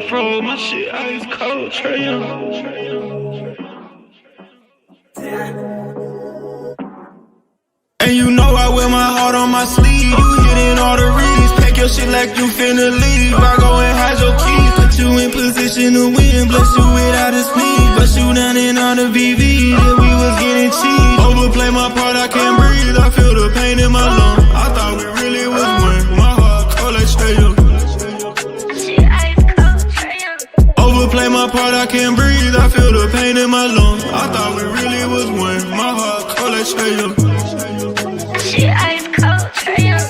From my shit ice cold, Trey Young. And you know I wear my heart on my sleeve. You hitting all the reads, pack your shit like you finna leave. I go and hide your keys, put you in position to win. Bless you without a speed, bust you down in all the VV. Yeah, we was getting cheap. Overplay my part, I can't breathe. I feel the pain in my lungs. I thought we really was one. My heart cold like Trey Young. Overplay my part, I can't breathe. I feel the pain in my lungs. I thought we really was one. My heart cold like Trey Young. She ice cold, Trey Young.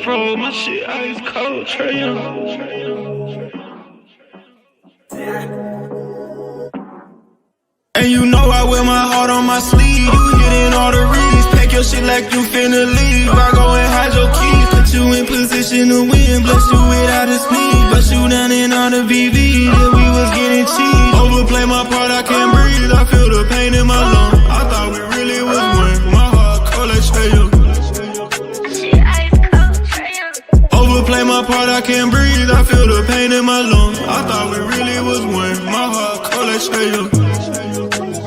From my shit ice cold, Trey Young. And you know I wear my heart on my sleeve. You hitting all the reads, pack your shit like you finna leave. I go and hide your keys, put you in position to win. Bless you without a speed, bust you down in all the VV. Yeah, we was getting cheap. Overplay my part, I can't breathe. I feel the pain in my lungs. I thought we really was one. My heart cold like Trey Young. Overplay my part, I can't breathe. I feel the pain in my lungs. I thought we really was one. My heart cold like Trey Young.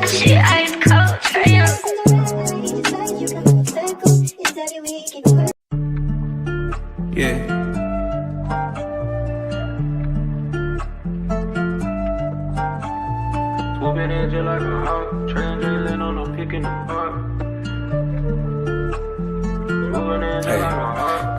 She ice cold, Trey Young. Yeah. Swooping in just like a hawk, translating on a pick in the park.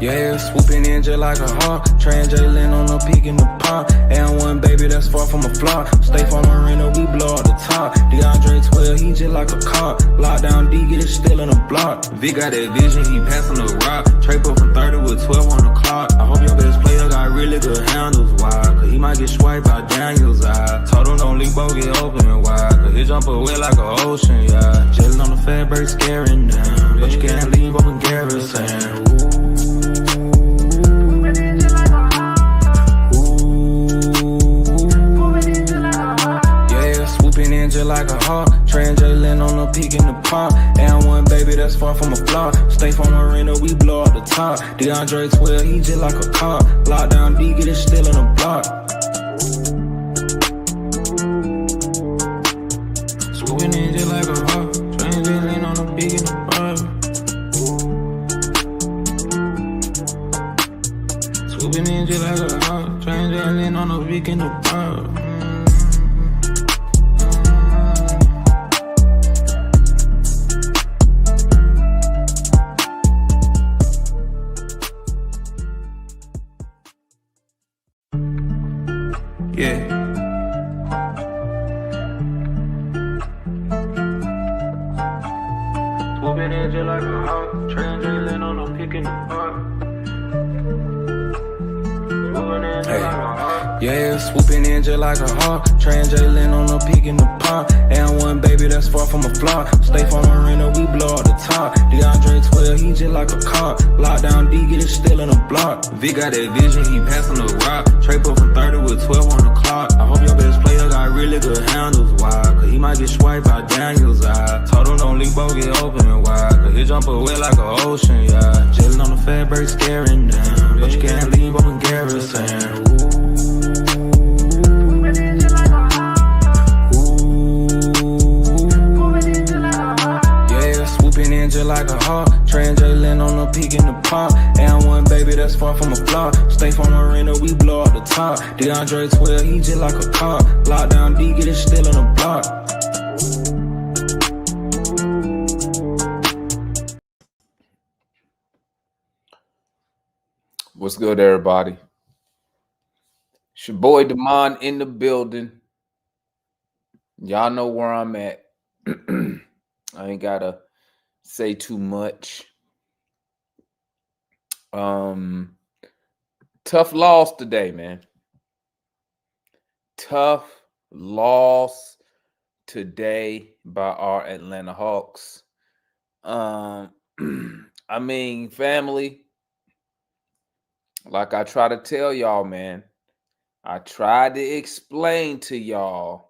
Yeah, swooping in just like a hawk, translating on a peak in the pond. And one baby that's far from a flop. Stay from Marina, we blow out the top. DeAndre 12, he just like a cop. Lockdown D, get it still in the block. Vic got that vision, he passing the rock. Trey up from 30 with 12 on the clock. I hope your best player got really good handles, why? Cause he might get swiped by Daniel's eye. Told him don't leave both get open and wide. Cause he jump away like an ocean, yeah. Jailing on the fat break, scaring down. But you can't leave open garrison. Just like a hawk, translating on a peak in the pond. And one baby that's far from a flop. Stay from Marina, we blow out the top. DeAndre 12, he just like a cop. Lockdown D, get it still in the block. Swooping in just like a hawk, translating on a peak in the pond. Swooping in just like a hawk, translating on a peak in the pond. Yeah. Swooping in just like a hawk, translating on a pick in the park. Yeah, swooping in just like a hawk, translating on a peak in the pond. And one baby that's far from a flop. Stay from Marina, we blow out the top. DeAndre 12, he just like a cop. Lockdown D, get it still in the block. Vic got that vision, he passing the rock. Trey up from 30 with 12 on the clock. I hope your best player got really good handles, why? Cause he might get swiped by Daniel's eye. Told him don't leave both get open and wide. Cause he jump away like an ocean, yeah. Jailing on the fat break, scaring down. But you can't leave open garrison. in just like a hawk. Trey and Jalen on the peak in the pump. And one baby that's far from a flop. Stay from arena, we blow up the top. DeAndre 12, he just like a cop. Lockdown D, get it still on the block. What's good, everybody? It's your boy Damon in the building. Y'all know where I'm at. I ain't gotta say too much. Tough loss today, man. Tough loss today by our Atlanta Hawks. I mean, family, like I try to tell y'all, man, I tried to explain to y'all.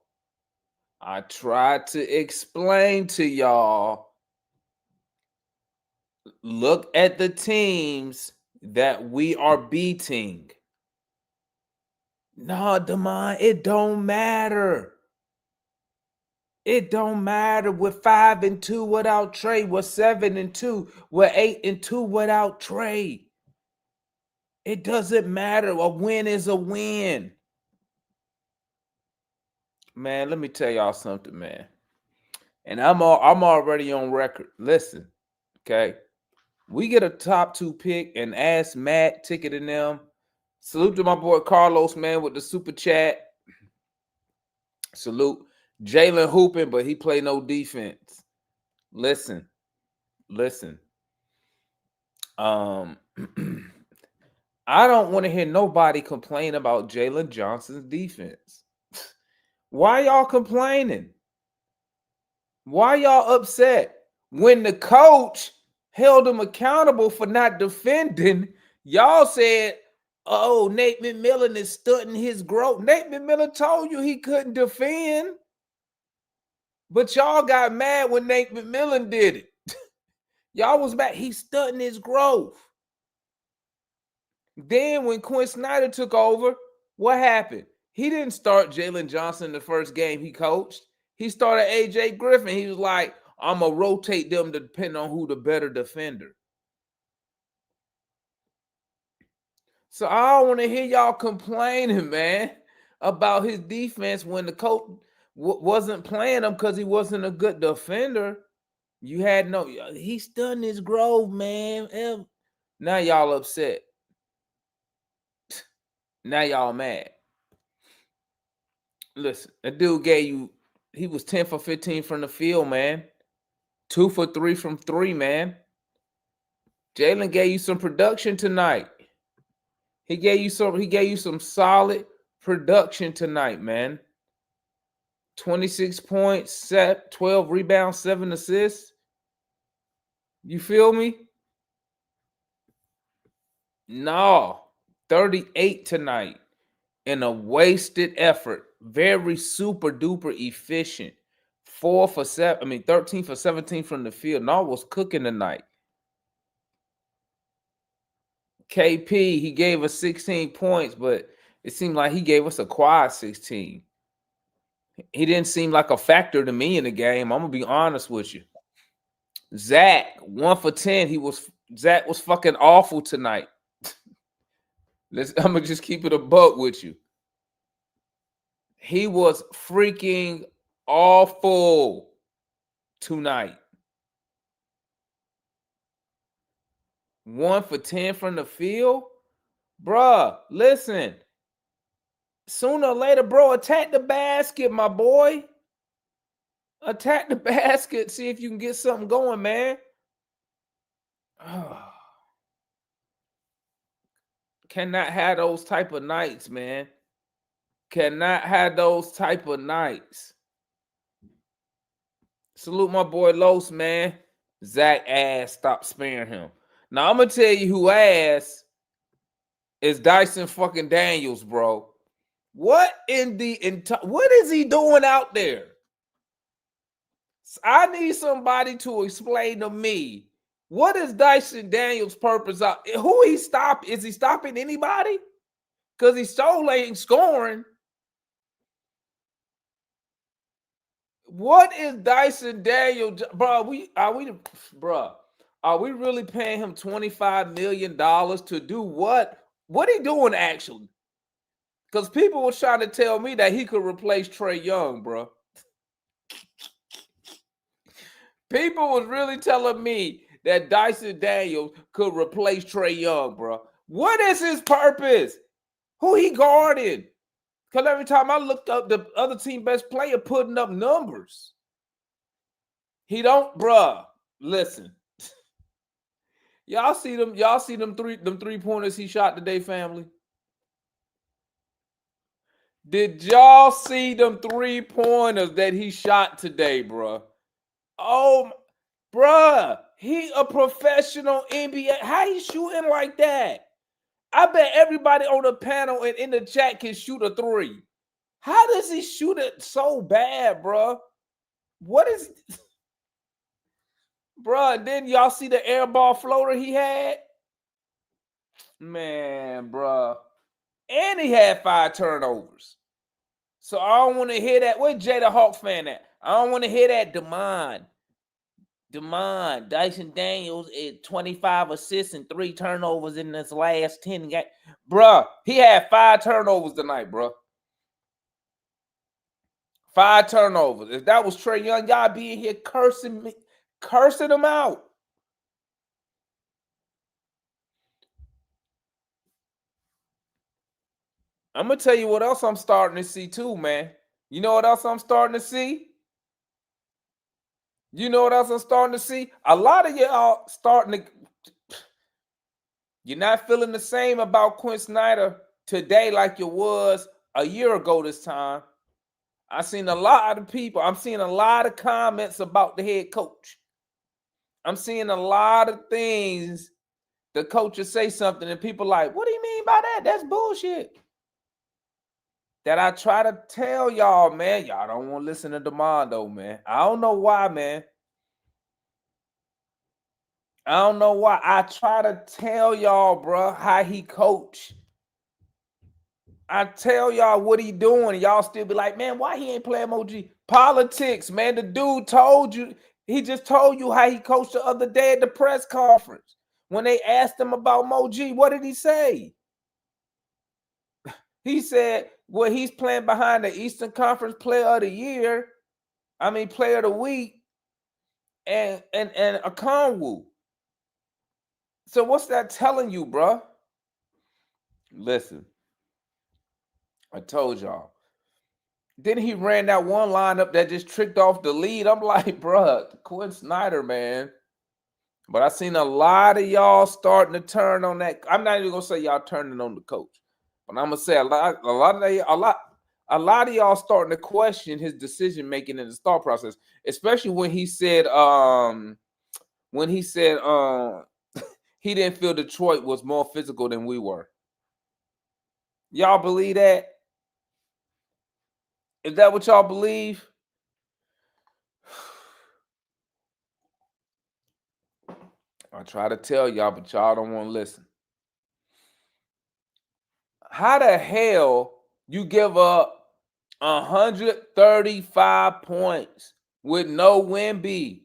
Look at the teams that we are beating. No, Damon, it don't matter. It don't matter. We're 5-2 without Trey. We're 7-2. We're 8-2 without Trey. It doesn't matter. A win is a win. Man, let me tell y'all something, man. And I'm already on record. Listen, okay. We get a top 2 pick and ask Matt, Ticket, and them. Salute to my boy Carlos, man, with the super chat. Salute. Jalen hooping, but he play no defense. Listen. I don't want to hear nobody complain about Jalen Johnson's defense. Why y'all complaining? Why y'all upset? When the coach held him accountable for not defending, y'all said, oh, Nate McMillan is stunting his growth. Nate McMillan told you he couldn't defend. But y'all got mad when Nate McMillan did it. Y'all was back. He's stunting his growth. Then when Quinn Snyder took over, what happened? He didn't start Jalen Johnson the first game he coached. He started AJ Griffin. He was like, I'm going to rotate them depending on who the better defender. So I don't want to hear y'all complaining, man, about his defense when the coach wasn't playing him because he wasn't a good defender. You had no, he's done his growth, man. Now y'all upset. Now y'all mad. Listen, that dude he was 10 for 15 from the field, man. 2 for 3 from 3, man. Jalen gave you some production tonight. He gave you some solid production tonight, man. 26 points, 12 rebounds, 7 assists. You feel me? No, 38 tonight in a wasted effort. Very super duper efficient. 13 for 17 from the field. No, was cooking tonight. KP, he gave us 16 points, but it seemed like he gave us a quad 16. He didn't seem like a factor to me in the game. I'm going to be honest with you. Zach, 1 for 10. Zach was fucking awful tonight. I'm going to just keep it a buck with you. He was freaking awful tonight. 1 for 10 from the field? Bruh, listen. Sooner or later, bro, attack the basket, my boy. Attack the basket. See if you can get something going, man. Cannot have those type of nights, man. Cannot have those type of nights. Salute my boy Los, man. Zach ass, stop sparing him. Now, I'm going to tell you who ass is Dyson fucking Daniels, bro. What is he doing out there? I need somebody to explain to me, what is Dyson Daniels' purpose out? Who he stop? Is he stopping anybody? Because he so ain't scoring. What is Dyson Daniel, bro? Are we really paying him $25 million to do what? What he doing actually? Because people were trying to tell me that he could replace Trae Young, bro. People was really telling me that Dyson Daniels could replace Trae Young, bro. What is his purpose? Who he guarding? Because every time I looked up, the other team best player putting up numbers. He don't, bruh. Listen. Y'all see them three pointers he shot today, family? Did y'all see them 3-pointers that he shot today, bruh? Oh, bruh, he a professional NBA. How he shooting like that? I bet everybody on the panel and in the chat can shoot a 3. How does he shoot it so bad, bruh? What is, bruh? Then y'all see the air ball floater he had? Man, bruh. And he had 5 turnovers. So I don't want to hear that. Where's Jada Hawk fan at? I don't want to hear that Dyson Daniels is 25 assists and 3 turnovers in this last 10 games. Bruh, he had 5 turnovers tonight, bruh. 5 turnovers. If that was Trae Young, y'all be in here cursing him out. I'm going to tell you what else I'm starting to see too, man. You know what else I'm starting to see? You know what else I'm starting to see? A lot of y'all starting to, you're not feeling the same about Quinn Snyder today like you was a year ago this time. I'm seeing a lot of comments about the head coach. I'm seeing a lot of things the coach will say something and people like, what do you mean by that? That's bullshit. That I try to tell y'all, man. Y'all don't want to listen to Demondo, man. I don't know why, man. I don't know why. I try to tell y'all, bro, how he coach. I tell y'all what he doing. Y'all still be like, man, why he ain't playing MOG? Politics, man. The dude told you. He just told you how he coached the other day at the press conference. When they asked him about MOG, what did he say? He said, well, he's playing behind the Eastern Conference Player of the Year. Player of the Week, and a Conwoo. So what's that telling you, bro? Listen, I told y'all. Then he ran that one lineup that just tricked off the lead. I'm like, bro, Quinn Snyder, man. But I seen a lot of y'all starting to turn on that. I'm not even gonna say y'all turning on the coach, but I'm gonna say a lot of y'all starting to question his decision making in the start process, especially when he said he didn't feel Detroit was more physical than we were. Y'all believe that? Is that what y'all believe? I try to tell y'all, but y'all don't want to listen. How the hell you give up 135 points with no Wemby?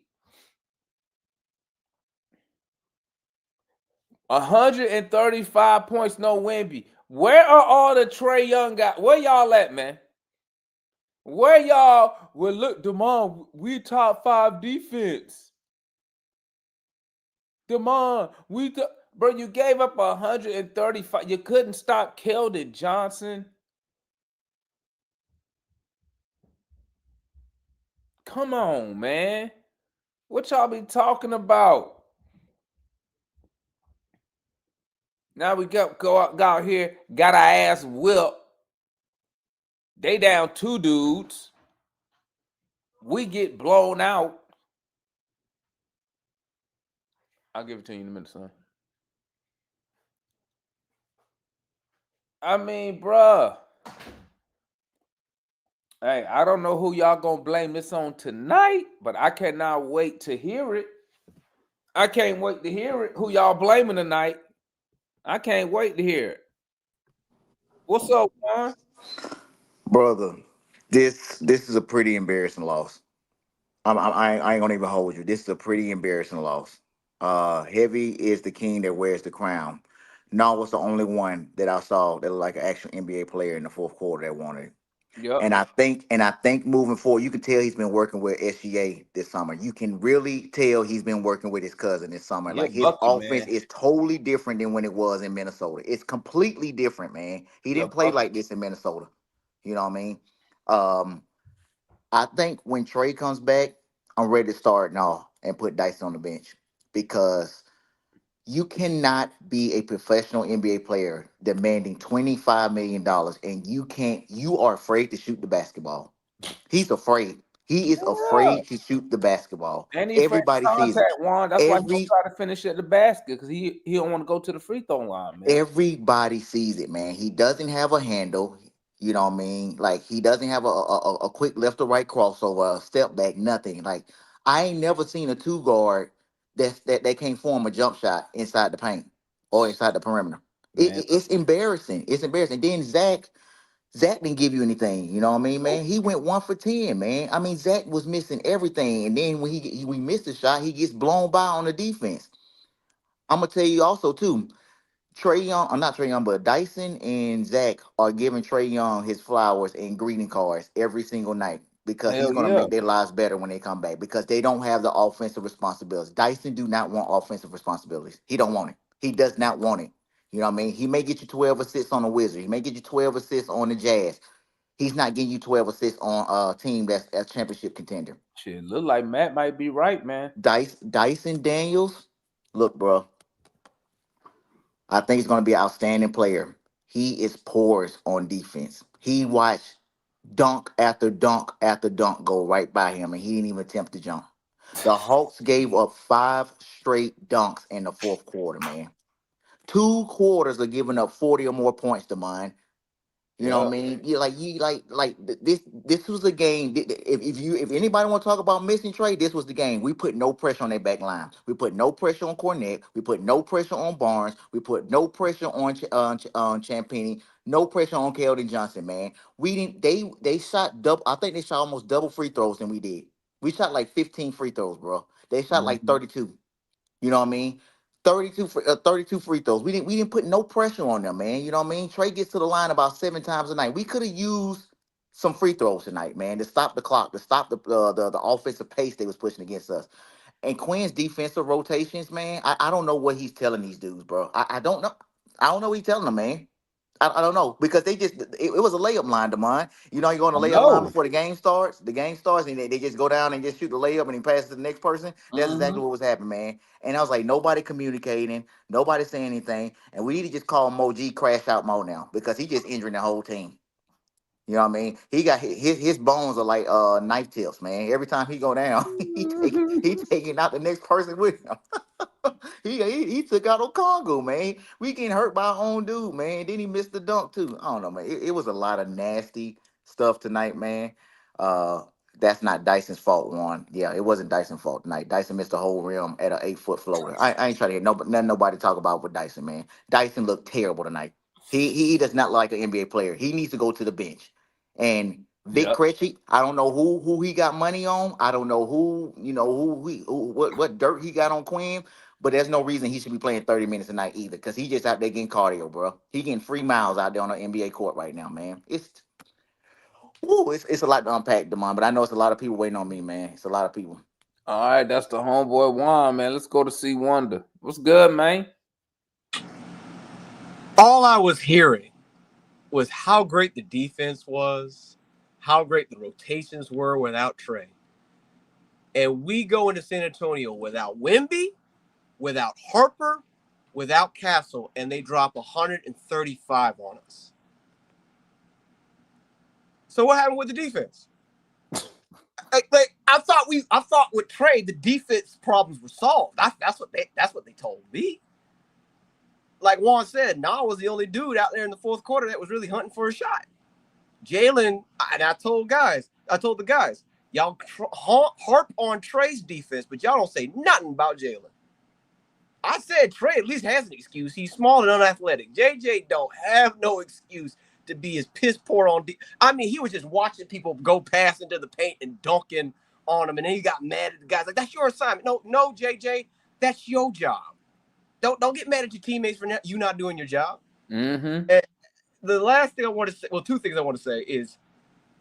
135 points, no Wemby. Where are all the Trae Young guys? Where y'all at, man? Where y'all? Well, look, Demond, we top 5 defense. Demond, bro, you gave up 135. You couldn't stop Keldon Johnson. Come on, man. What y'all be talking about? Now we go out here, got our ass whipped. They down 2 dudes. We get blown out. I'll give it to you in a minute, son. Bruh. Hey, I don't know who y'all gonna blame this on tonight, but I cannot wait to hear it. I can't wait to hear it. Who y'all blaming tonight? I can't wait to hear it. What's up, Juan? Brother, this is a pretty embarrassing loss. I ain't gonna even hold you. This is a pretty embarrassing loss. Heavy is the king that wears the crown. No was the only one that I saw that looked like an actual NBA player in the fourth quarter that wanted it. Yep. And I think moving forward, you can tell he's been working with SGA this summer. You can really tell he's been working with his cousin this summer. He a Like his bucket offense man. is totally different than when it was in Minnesota. It's completely different, man. He He a didn't play bucket. like this in Minnesota. You know what I mean? Um, I think when Trey comes back, I'm ready to start now and put Dyson on the bench because you cannot be a professional NBA player demanding $25 million and you are afraid to shoot the basketball. He's afraid. He is Yeah. afraid to shoot the basketball. And he afraid Everybody to sees it. contact Juan. That's why he gonna Every try to finish at the basket because he don't want to go to the free throw line, man. Everybody sees it, man. He doesn't have a handle. You know what I mean? Like he doesn't have a quick left or right crossover, a step back, nothing. Like I ain't never seen a two guard that they can't form a jump shot inside the paint or inside the perimeter. Man, It's embarrassing. It's embarrassing. Then Zach didn't give you anything. You know what I mean, nope. man? He went 1 for 10, man. I mean, Zach was missing everything, and then when we missed the shot, he gets blown by on the defense. I'm gonna tell you also too. Trey Young, I'm not Trey Young, but Dyson and Zach are giving Trey Young his flowers and greeting cards every single night because he's Hell going to yeah. make their lives better when they come back because they don't have the offensive responsibilities. Dyson do not want offensive responsibilities. He don't want it. He does not want it. You know what I mean? He may get you 12 assists on the Wizards. He may get you 12 assists on the Jazz. He's not getting you 12 assists on a team that's a championship contender. Shit, look like Matt might be right, man. Dyson Daniels, look, bro. I think he's going to be an outstanding player. He is porous on defense. He watched dunk after dunk after dunk go right by him, and he didn't even attempt to jump. The Hawks gave up 5 straight dunks in the fourth quarter, man. 2 quarters of giving up 40 or more points to mine. You know what I Yep. mean? This was a game. If anybody want to talk about missing trade, this was the game. We put no pressure on their back line. We put no pressure on Cornette. We put no pressure on Barnes. We put no pressure on Champini. No pressure on Keldon Johnson. Man, we didn't. They shot double. I think they shot almost double free throws than we did. We shot like 15 free throws, bro. They shot like Mhm. 32. You know what I mean? 32 free throws. We didn't put no pressure on them, man. You know what I mean? Trey gets to the line about 7 times a night. We could have used some free throws tonight, man, to stop the clock, to stop the offensive pace they was pushing against us. And Quinn's defensive rotations, man, I don't know what he's telling these dudes, bro. I don't know. I don't know what he's telling them, man. I don't know because it was a layup line, Demond. You know, you go on the I layup line know. before the game starts. The game starts and they just go down and just shoot the layup and he passes to the next person. That's exactly Hmm. what was happening, man. And I was like, nobody communicating, nobody saying anything, and we need to just call Moji crash out mode now because he just injuring the whole team. You know what I mean? He got his bones are like knife tips, man. Every time he go down, he taking out the next person with him. He took out Okongo, man. We getting hurt by our own dude, man. Then he missed the dunk too. I don't know, man. It was a lot of nasty stuff tonight, man. Uh, that's not Dyson's fault. One, yeah, it wasn't Dyson's fault tonight. Dyson missed the whole rim at an 8 foot floater. I ain't trying to hear nothing nobody talk about with Dyson, man. Dyson looked terrible tonight. He does not like an NBA player. He needs to go to the bench. And Vic Yep. Krejci, I don't know who he got money on. I don't know what dirt he got on Quinn. But there's no reason he should be playing 30 minutes a night either, because he just out there getting cardio, bro. He getting free miles out there on the NBA court right now, man. It's a lot to unpack, Demond, but I know it's a lot of people waiting on me, man. It's a lot of people. All right, that's the homeboy Juan, man. Let's go to see Wonder. What's good, man? All I was hearing was how great the defense was, how great the rotations were without Trey. And we go into San Antonio without Wemby, without Harper, without Castle, and they drop 135 on us. So what happened with the defense? I thought with Trey the defense problems were solved. That's what they told me. Like Juan said, Nah was the only dude out there in the fourth quarter that was really hunting for a shot. Jalen, and I told the guys, y'all harp on Trey's defense, but y'all don't say nothing about Jalen. I said Trey at least has an excuse. He's small and unathletic. JJ don't have no excuse to be as piss poor on. I mean, he was just watching people go past into the paint and dunking on him, and then he got mad at the guys. Like, that's your assignment. No, no, JJ, that's your job. Don't get mad at your teammates for you not doing your job. Mm-hmm. And the last thing I want to say, well, two things I want to say is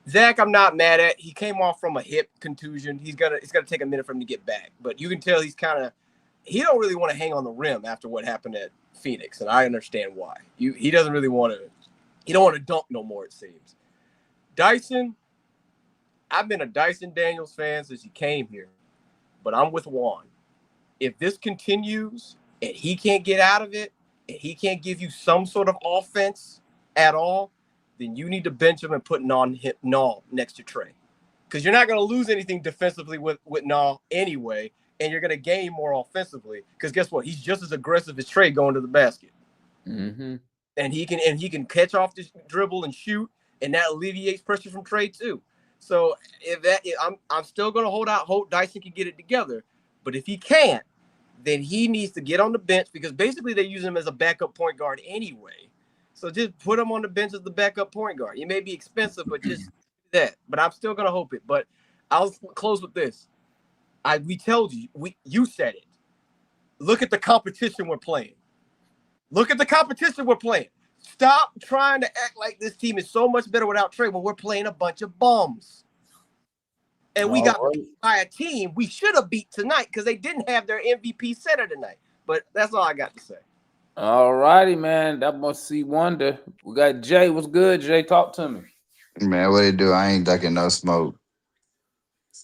Zach, I'm not mad at. He came off from a hip contusion. It's gonna take a minute for him to get back. But you can tell he don't really want to hang on the rim after what happened at Phoenix, and I understand why. He doesn't really want to. He don't want to dunk no more. It seems. Dyson, I've been a Dyson Daniels fan since he came here, but I'm with Juan. If this continues and he can't get out of it, and he can't give you some sort of offense at all, then you need to bench him and put Nall next to Trey. Because you're not going to lose anything defensively with Nall anyway, and you're going to gain more offensively. Because guess what? He's just as aggressive as Trey going to the basket. Mm-hmm. And he can catch off the dribble and shoot, and that alleviates pressure from Trey too. So I'm still going to hold out hope Dyson can get it together. But if he can't, then he needs to get on the bench, because basically they use him as a backup point guard anyway. So just put him on the bench as the backup point guard. He may be expensive, but just that. But I'm still gonna hope it. But I'll close with this. We told you, you said it. Look at the competition we're playing. Look at the competition we're playing. Stop trying to act like this team is so much better without Trey when we're playing a bunch of bums. And we got beat by a team we should have beat tonight because they didn't have their MVP center tonight. But that's all I got to say. All righty, man. That must see wonder. We got Jay. What's good, Jay? Talk to me. Man, what it do? I ain't ducking no smoke.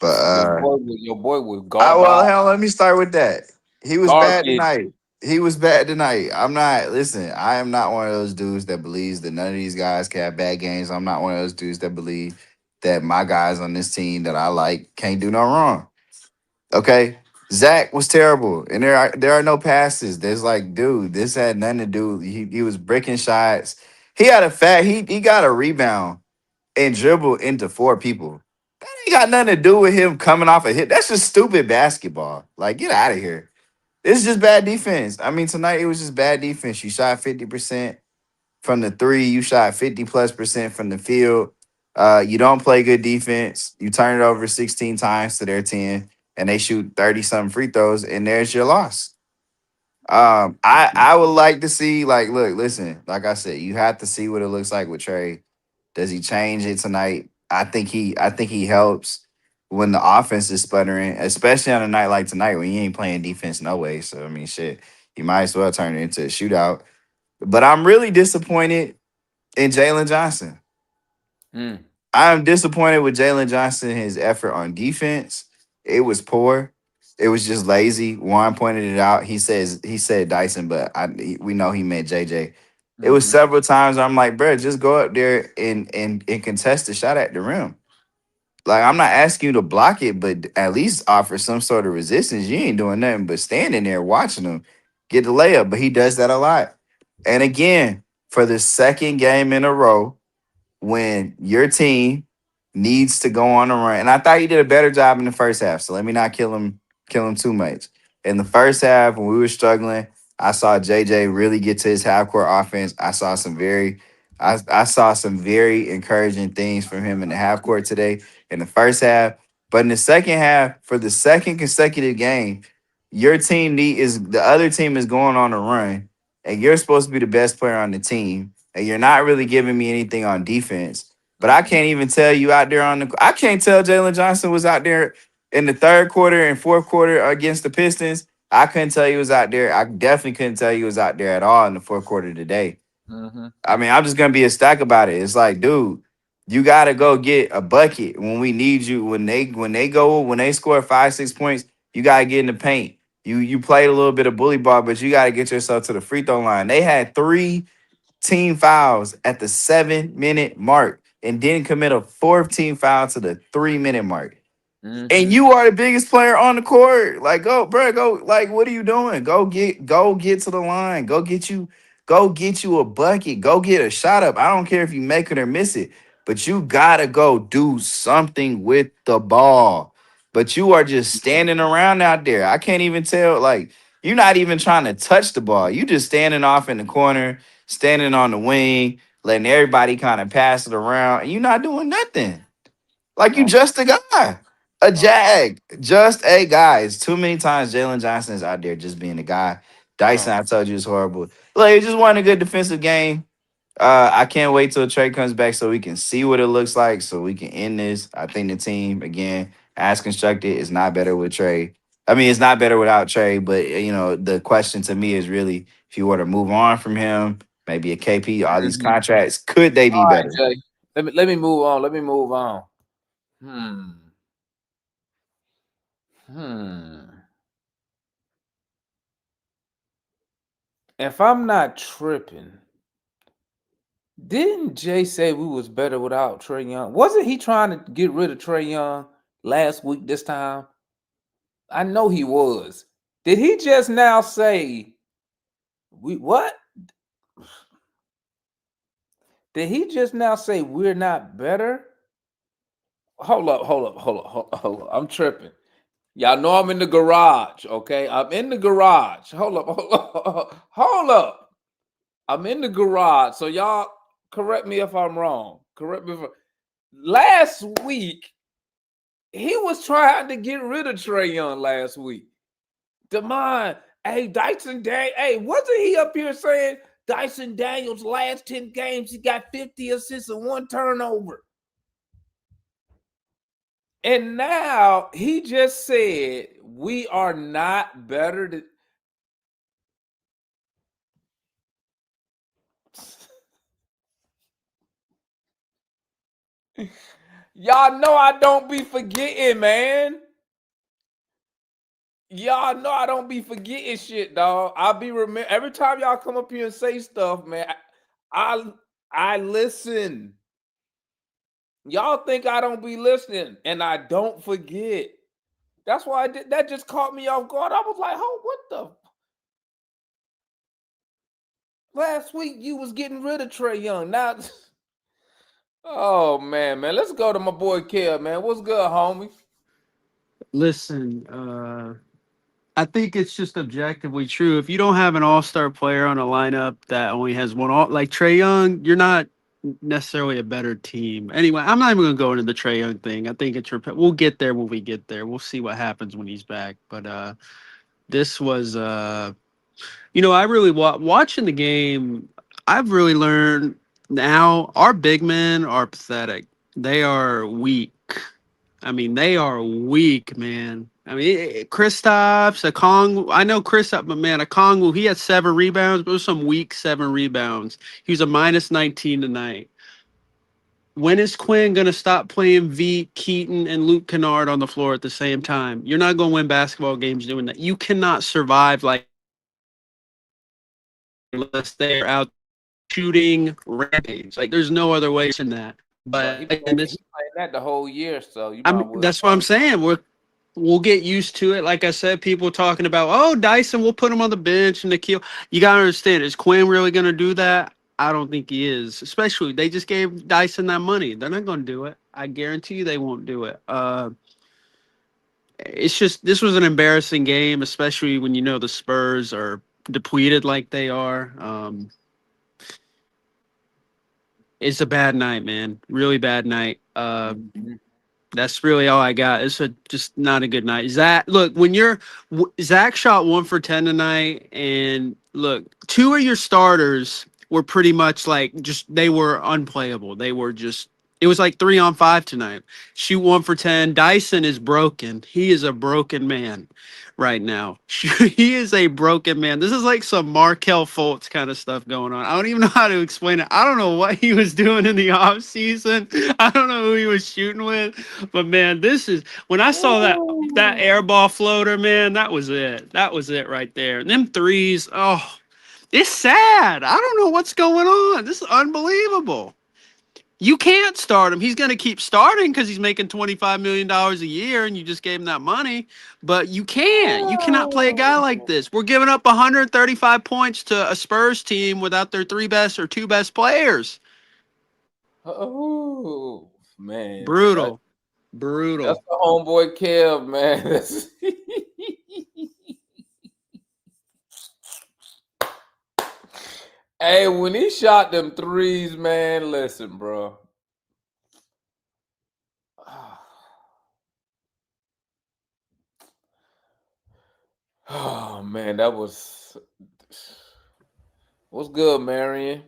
But Your boy was well, garbage. hell, let me start with that. He was bad Garbage. tonight. He was bad tonight. I'm not listen, I am not one of those dudes that believes that none of these guys can have bad games. I'm not one of those dudes that believe that my guys on this team that I like can't do no wrong. Okay. Zach was terrible, and there are no passes. There's like, dude, this had nothing to do. He was breaking shots. He had he got a rebound and dribbled into four people. That ain't got nothing to do with him coming off a hit. That's just stupid basketball. Like, get out of here. It's just bad defense. I mean, tonight it was just bad defense. You shot 50% from the three. You shot 50+% from the field. You don't play good defense. You turn it over 16 times to their 10, and they shoot 30-something free throws, and there's your loss. I would like to see, like, look, listen, like I said, you have to see what it looks like with Trey. Does he change it tonight? I think he helps when the offense is sputtering, especially on a night like tonight when you ain't playing defense no way. So I mean, shit, you might as well turn it into a shootout. But I'm really disappointed in Jalen Johnson. Mm. I'm disappointed with Jalen Johnson, his effort on defense. It was poor. It was just lazy. Juan pointed it out. He said Dyson, but we know he meant JJ. It was Mm-hmm. several times I'm like, bro, just go up there and contest the shot at the rim. Like, I'm not asking you to block it, but at least offer some sort of resistance. You ain't doing nothing but standing there watching him get the layup. But he does that a lot. And again, for the second game in a row, when your team needs to go on a run. And I thought he did a better job in the first half. So let me not kill him too much. In the first half, when we were struggling, I saw JJ really get to his half court offense. I saw some very encouraging things from him in the half court today in the first half. But in the second half, for the second consecutive game, the other team is going on a run, and you're supposed to be the best player on the team, and you're not really giving me anything on defense. But I can't even tell you out there I can't tell Jalen Johnson was out there in the third quarter and fourth quarter against the Pistons. I couldn't tell you was out there. I definitely couldn't tell you was out there at all in the fourth quarter today. Mm-hmm. I mean, I'm just gonna be a stack about it. It's like, dude, you gotta go get a bucket when we need you. When they score 5-6 points, you gotta get in the paint. You played a little bit of bully ball, but you gotta get yourself to the free throw line. They had 3 team fouls at the 7-minute mark and didn't commit a fourth team foul to the 3-minute mark. Mm-hmm. And you are the biggest player on the court. Like, go, bro, go. Like, what are you doing? Go get to the line. Go get you a bucket. Go get a shot up. I don't care if you make it or miss it, but you gotta go do something with the ball. But you are just standing around out there. I can't even tell. Like, you're not even trying to touch the ball. You just standing off in the corner, standing on the wing, letting everybody kind of pass it around, and you're not doing nothing. Like, you just a guy. A jag, just a guy. It's too many times Jalen Johnson is out there just being a guy. Dyson, I told you, is horrible. Like, he just won a good defensive game. I can't wait till Trey comes back so we can see what it looks like, so we can end this. I think the team, again, as constructed, is not better with Trey. I mean, it's not better without Trey, but the question to me is really if you were to move on from him, maybe a KP, all these Mhm. contracts, could they be All right, better? Jay. Let me move on. Let me move on. Hmm. If I'm not tripping, didn't Jay say we was better without Trey Young? Wasn't he trying to get rid of Trey Young last week this time? I know he was. Did he just now say we what? Did he just now say we're not better? Hold up. I'm tripping. Y'all know I'm in the garage, okay? I'm in the garage. Hold up. I'm in the garage. So y'all correct me if I'm wrong. Correct me if last week he was trying to get rid of Trey Young last week. Demond, hey, Dyson Daniels, hey, wasn't he up here saying Dyson Daniels' last 10 games, he got 50 assists and 1 turnover? And now he just said we are not better than y'all know I don't be forgetting, man. Y'all know I don't be forgetting shit, dog. I be remember every time y'all come up here and say stuff, man. I listen. Y'all think I don't be listening, and I don't forget. That's why I did that. Just caught me off guard. I was like, "Oh, what the?" Last week you was getting rid of Trey Young. Now, oh man, let's go to my boy Kev, man. What's good, homie? Listen, I think it's just objectively true. If you don't have an all-star player on a lineup that only has one all, like Trey Young, you're not necessarily a better team. Anyway, I'm not even going to go into the Trey Young thing. I think it's we'll get there when we get there. We'll see what happens when he's back. But this was I really watching the game. I've really learned now our big men are pathetic. They are weak. I mean, they are weak, man. I mean, Kristaps, Okongwu. I know Kristaps, but man, Okongwu, he had 7 rebounds, but it was some weak 7 rebounds. He was a minus 19 tonight. When is Quinn gonna stop playing V, Keaton, and Luke Kennard on the floor at the same time? You're not gonna win basketball games doing that. You cannot survive like unless they're out shooting rampage. Like there's no other way than that. But But he playing that the whole year, so you I might mean, well. that's what I'm saying. We'll get used to it. Like I said, people talking about, oh, Dyson, we'll put him on the bench and Nikhil. You gotta understand, is Quinn really gonna do that? I don't think he is. Especially they just gave Dyson that money. They're not gonna do it. I guarantee you they won't do it. It's just this was an embarrassing game, especially when you know the Spurs are depleted like they are. It's a bad night, man. Really bad night. Mhm. That's really all I got. It's just not a good night. Zach, look, Zach shot 1 for 10 tonight, and look, 2 of your starters were pretty much like just they were unplayable. They were just it was like 3-on-5 tonight. Shoot 1 for 10. Dyson is broken. He is a broken man right now. He is a broken man. This is like some Markel Fultz kind of stuff going on. I don't even know how to explain it. I don't know what he was doing in the offseason. I don't know who he was shooting with. But man, this is when I saw that air ball floater, man, that was it. That was it right there. And them threes, oh, it's sad. I don't know what's going on. This is unbelievable. You can't start him. He's going to keep starting because he's making $25 million a year, and you just gave him that money. But you can't. You cannot play a guy like this. We're giving up 135 points to a Spurs team without their 3 best or 2 best players. Oh man, Brutal. that's Brutal. the homeboy Kev, man. Hey, when he shot them threes, man, listen, bro. Oh man, that was what's good, Marion?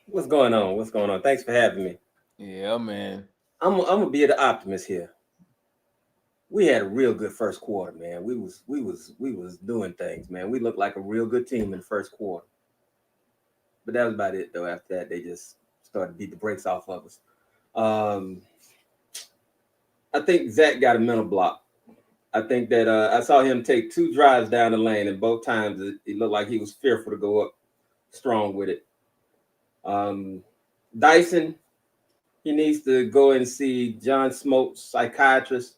What's going on? What's going on? Thanks for having me. Yeah, man. I'm gonna be the optimist here. We had a real good first quarter, man. We was doing things, man. We looked like a real good team in the first quarter. But that was about it, though. After that, they just started to beat the brakes off of us. Um, I think Zach got a mental block. I think that I saw him take 2 drives down the lane, and both times it looked like he was fearful to go up strong with it. Um, Dyson, he needs to go and see John Smoltz, psychiatrist,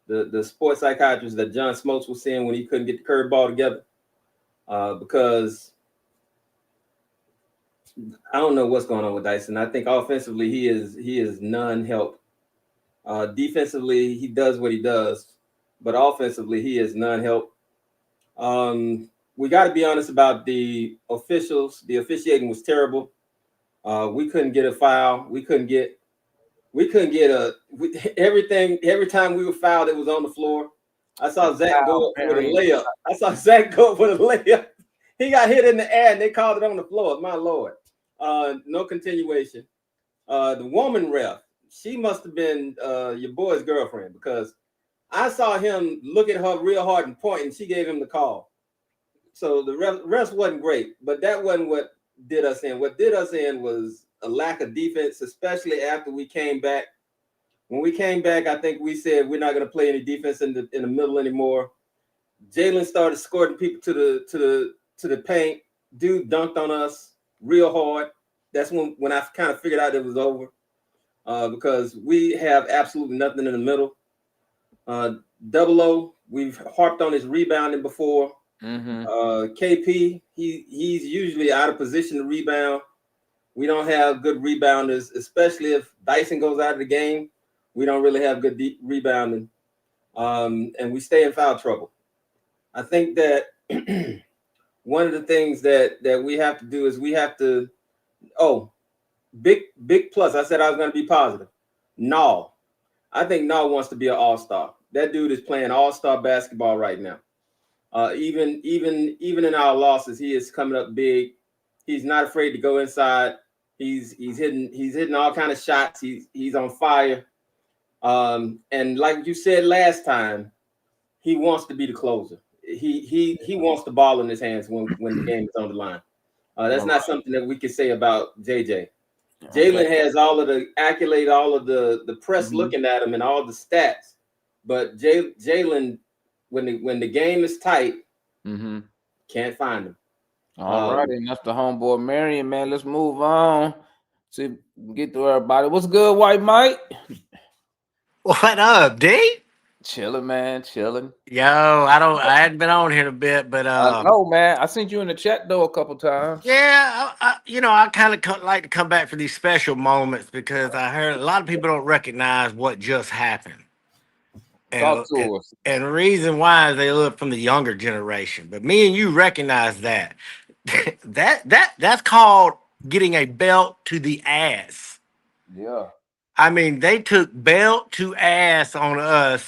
the sports psychiatrist that John Smoltz was seeing when he couldn't get the curveball together. Because I don't know what's going on with Dyson. I think offensively he is none help. Defensively he does what he does, but offensively he is none help. We got to be honest about the officials. The officiating was terrible. We couldn't get a foul. We couldn't get everything. Every time we were fouled, it was on the floor. I saw Zach go up with a layup. He got hit in the air and they called it on the floor. My Lord. No continuation. The woman ref, she must have been your boy's girlfriend, because I saw him look at her real hard and point, and she gave him the call. So the rest wasn't great, but that wasn't what did us in. What did us in was a lack of defense, especially after we came back. When we came back, I think we said we're not going to play any defense in the middle anymore. Jalen started escorting people to the paint. Dude dunked on us real hard. That's when I kind of figured out it was over, because we have absolutely nothing in the middle. Double O, we've harped on his rebounding before. KP, he's usually out of position to rebound. We don't have good rebounders, especially if Dyson goes out of the game. We don't really have good rebounding, and we stay in foul trouble. I think that one of the things that we have to do is we have to. Oh, big plus. I said I was going to be positive. No, I think No wants to be an all-star. That dude is playing all-star basketball right now. Even in our losses, he is coming up big. He's not afraid to go inside. He's hitting all kind of shots. He's on fire. And like you said last time, he wants to be the closer. He wants the ball in his hands when the game is on the line. That's not something that we can say about JJ. Jalen has all of the accolade, all of the press looking at him, and all the stats. But Jalen, when the game is tight, can't find him. All right, and that's the homeboy Marion, man. Let's move on. See if we can get through everybody. What's good, White Mike? What up, D? Chilling, man. Chilling. Yo, I hadn't been on here in a bit, but I know, man. I sent you in the chat though a couple times. yeah, I kind of like to come back for these special moments because I heard a lot of people don't recognize what just happened. Talk to us. And the reason why is they look from the younger generation. But me and you recognize that. That's called getting a belt to the ass. Yeah. I mean, they took belt to ass on us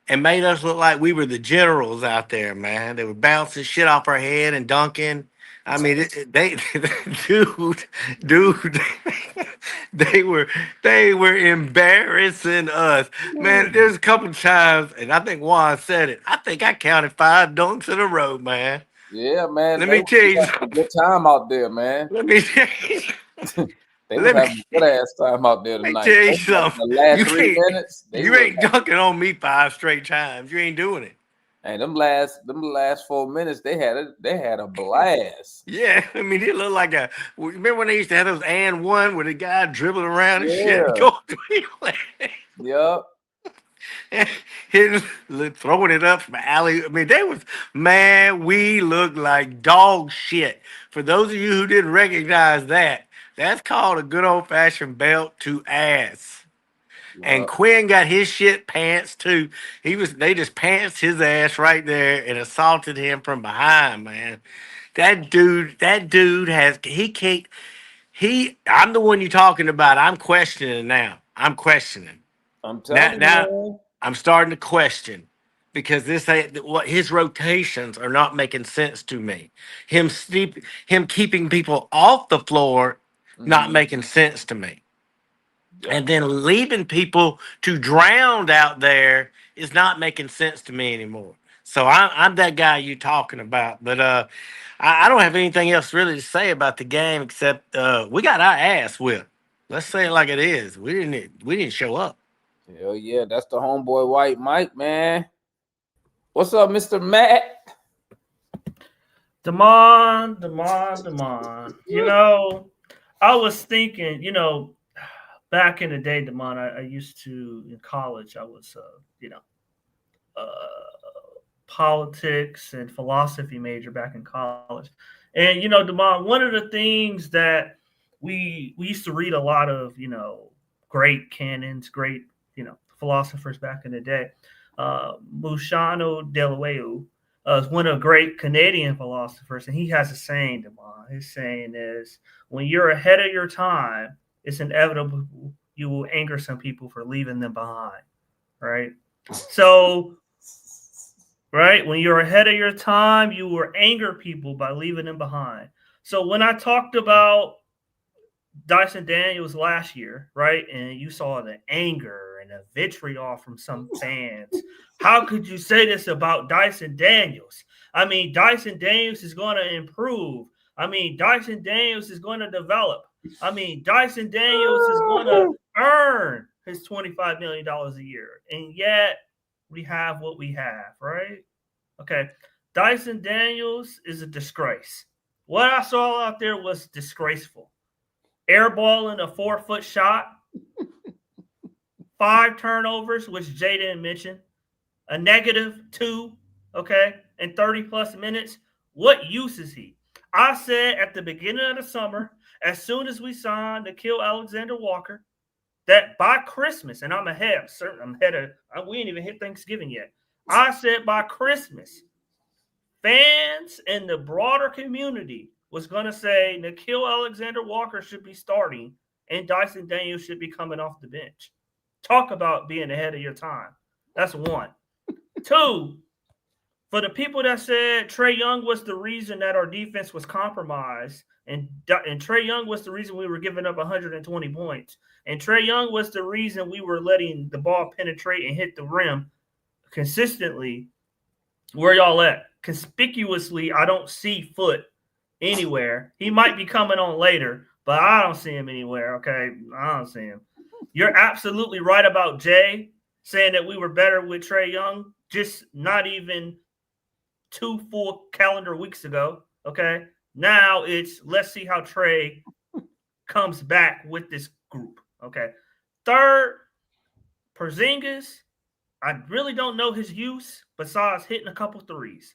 and made us look like we were the generals out there, man. They were bouncing shit off our head and dunking. I mean, dude, they were embarrassing us, man. There's a couple of times, and I think Juan said it. I think I counted 5 dunks in a row, man. Yeah, man. Let me tell you something. Good time out there, man. Let me tell you. They were having a good ass time out there tonight. Let me tell you something. The last 3 minutes, you ain't dunking on me 5 straight times. You ain't doing it. Hey, them last 4 minutes, they had a blast. Yeah, I mean, it looked like a. Remember when they used to have those and one where the guy dribbling around and shit? Yep. Throwing it up from alley. I mean, we looked like dog shit. For those of you who didn't recognize that, that's called a good old fashioned belt to ass. And Quinn got his shit pants too. They just pantsed his ass right there and assaulted him from behind, man. That dude I'm the one you're talking about. I'm questioning now. I'm questioning. I'm telling you, now I'm starting to question. because this ain't what his rotations are not making sense to me. Him keeping people off the floor not Mhm. making sense to me. Yeah. And then leaving people to drown out there is not making sense to me anymore. So I'm that guy you talking about. But I don't have anything else really to say about the game except we got our ass whipped. Let's say it like it is. We didn't show up. Hell yeah, that's the homeboy White Mike, man. What's up, Mr. Matt? Demond. I was thinking, back in the day, Demond, I used to, in college, I was, uh, politics and philosophy major back in college. And, Demond, one of the things that we used to read a lot of, great canons, great, philosophers back in the day. Luciano Deleuze is one of the great Canadian philosophers, and he has a saying, Demond. His saying is, when you're ahead of your time, it's inevitable you will anger some people for leaving them behind, right? So, right, when you're ahead of your time, you will anger people by leaving them behind. So when I talked about Dyson Daniels last year, right? And you saw the anger and the vitriol from some fans. How could you say this about Dyson Daniels? I mean, Dyson Daniels is going to improve. I mean, Dyson Daniels is going to develop. I mean, Dyson Daniels is going to earn his $25 million a year. And yet we have what we have, right? Okay. Dyson Daniels is a disgrace. What I saw out there was disgraceful. Airballing a 4-foot shot, 5 turnovers, which Jay didn't mention, a -2, okay, in 30 plus minutes. What use is he? I said at the beginning of the summer, as soon as we signed to kill Alexander Walker, that by Christmas, and I'm ahead, we ain't even hit Thanksgiving yet. I said by Christmas, fans and the broader community was going to say Nickeil Alexander-Walker should be starting and Dyson Daniels should be coming off the bench. Talk about being ahead of your time. That's one. Two, for the people that said Trae Young was the reason that our defense was compromised, and Trae Young was the reason we were giving up 120 points, and Trae Young was the reason we were letting the ball penetrate and hit the rim consistently. Where y'all at? Conspicuously, I don't see Foot anywhere. He might be coming on later, but I don't see him anywhere. Okay, I don't see him. You're absolutely right about Jay saying that we were better with Trae Young, just not even 2 full calendar weeks ago. Okay, now it's let's see how Trae comes back with this group. Okay, third, Porzingis. I really don't know his use besides hitting a couple threes.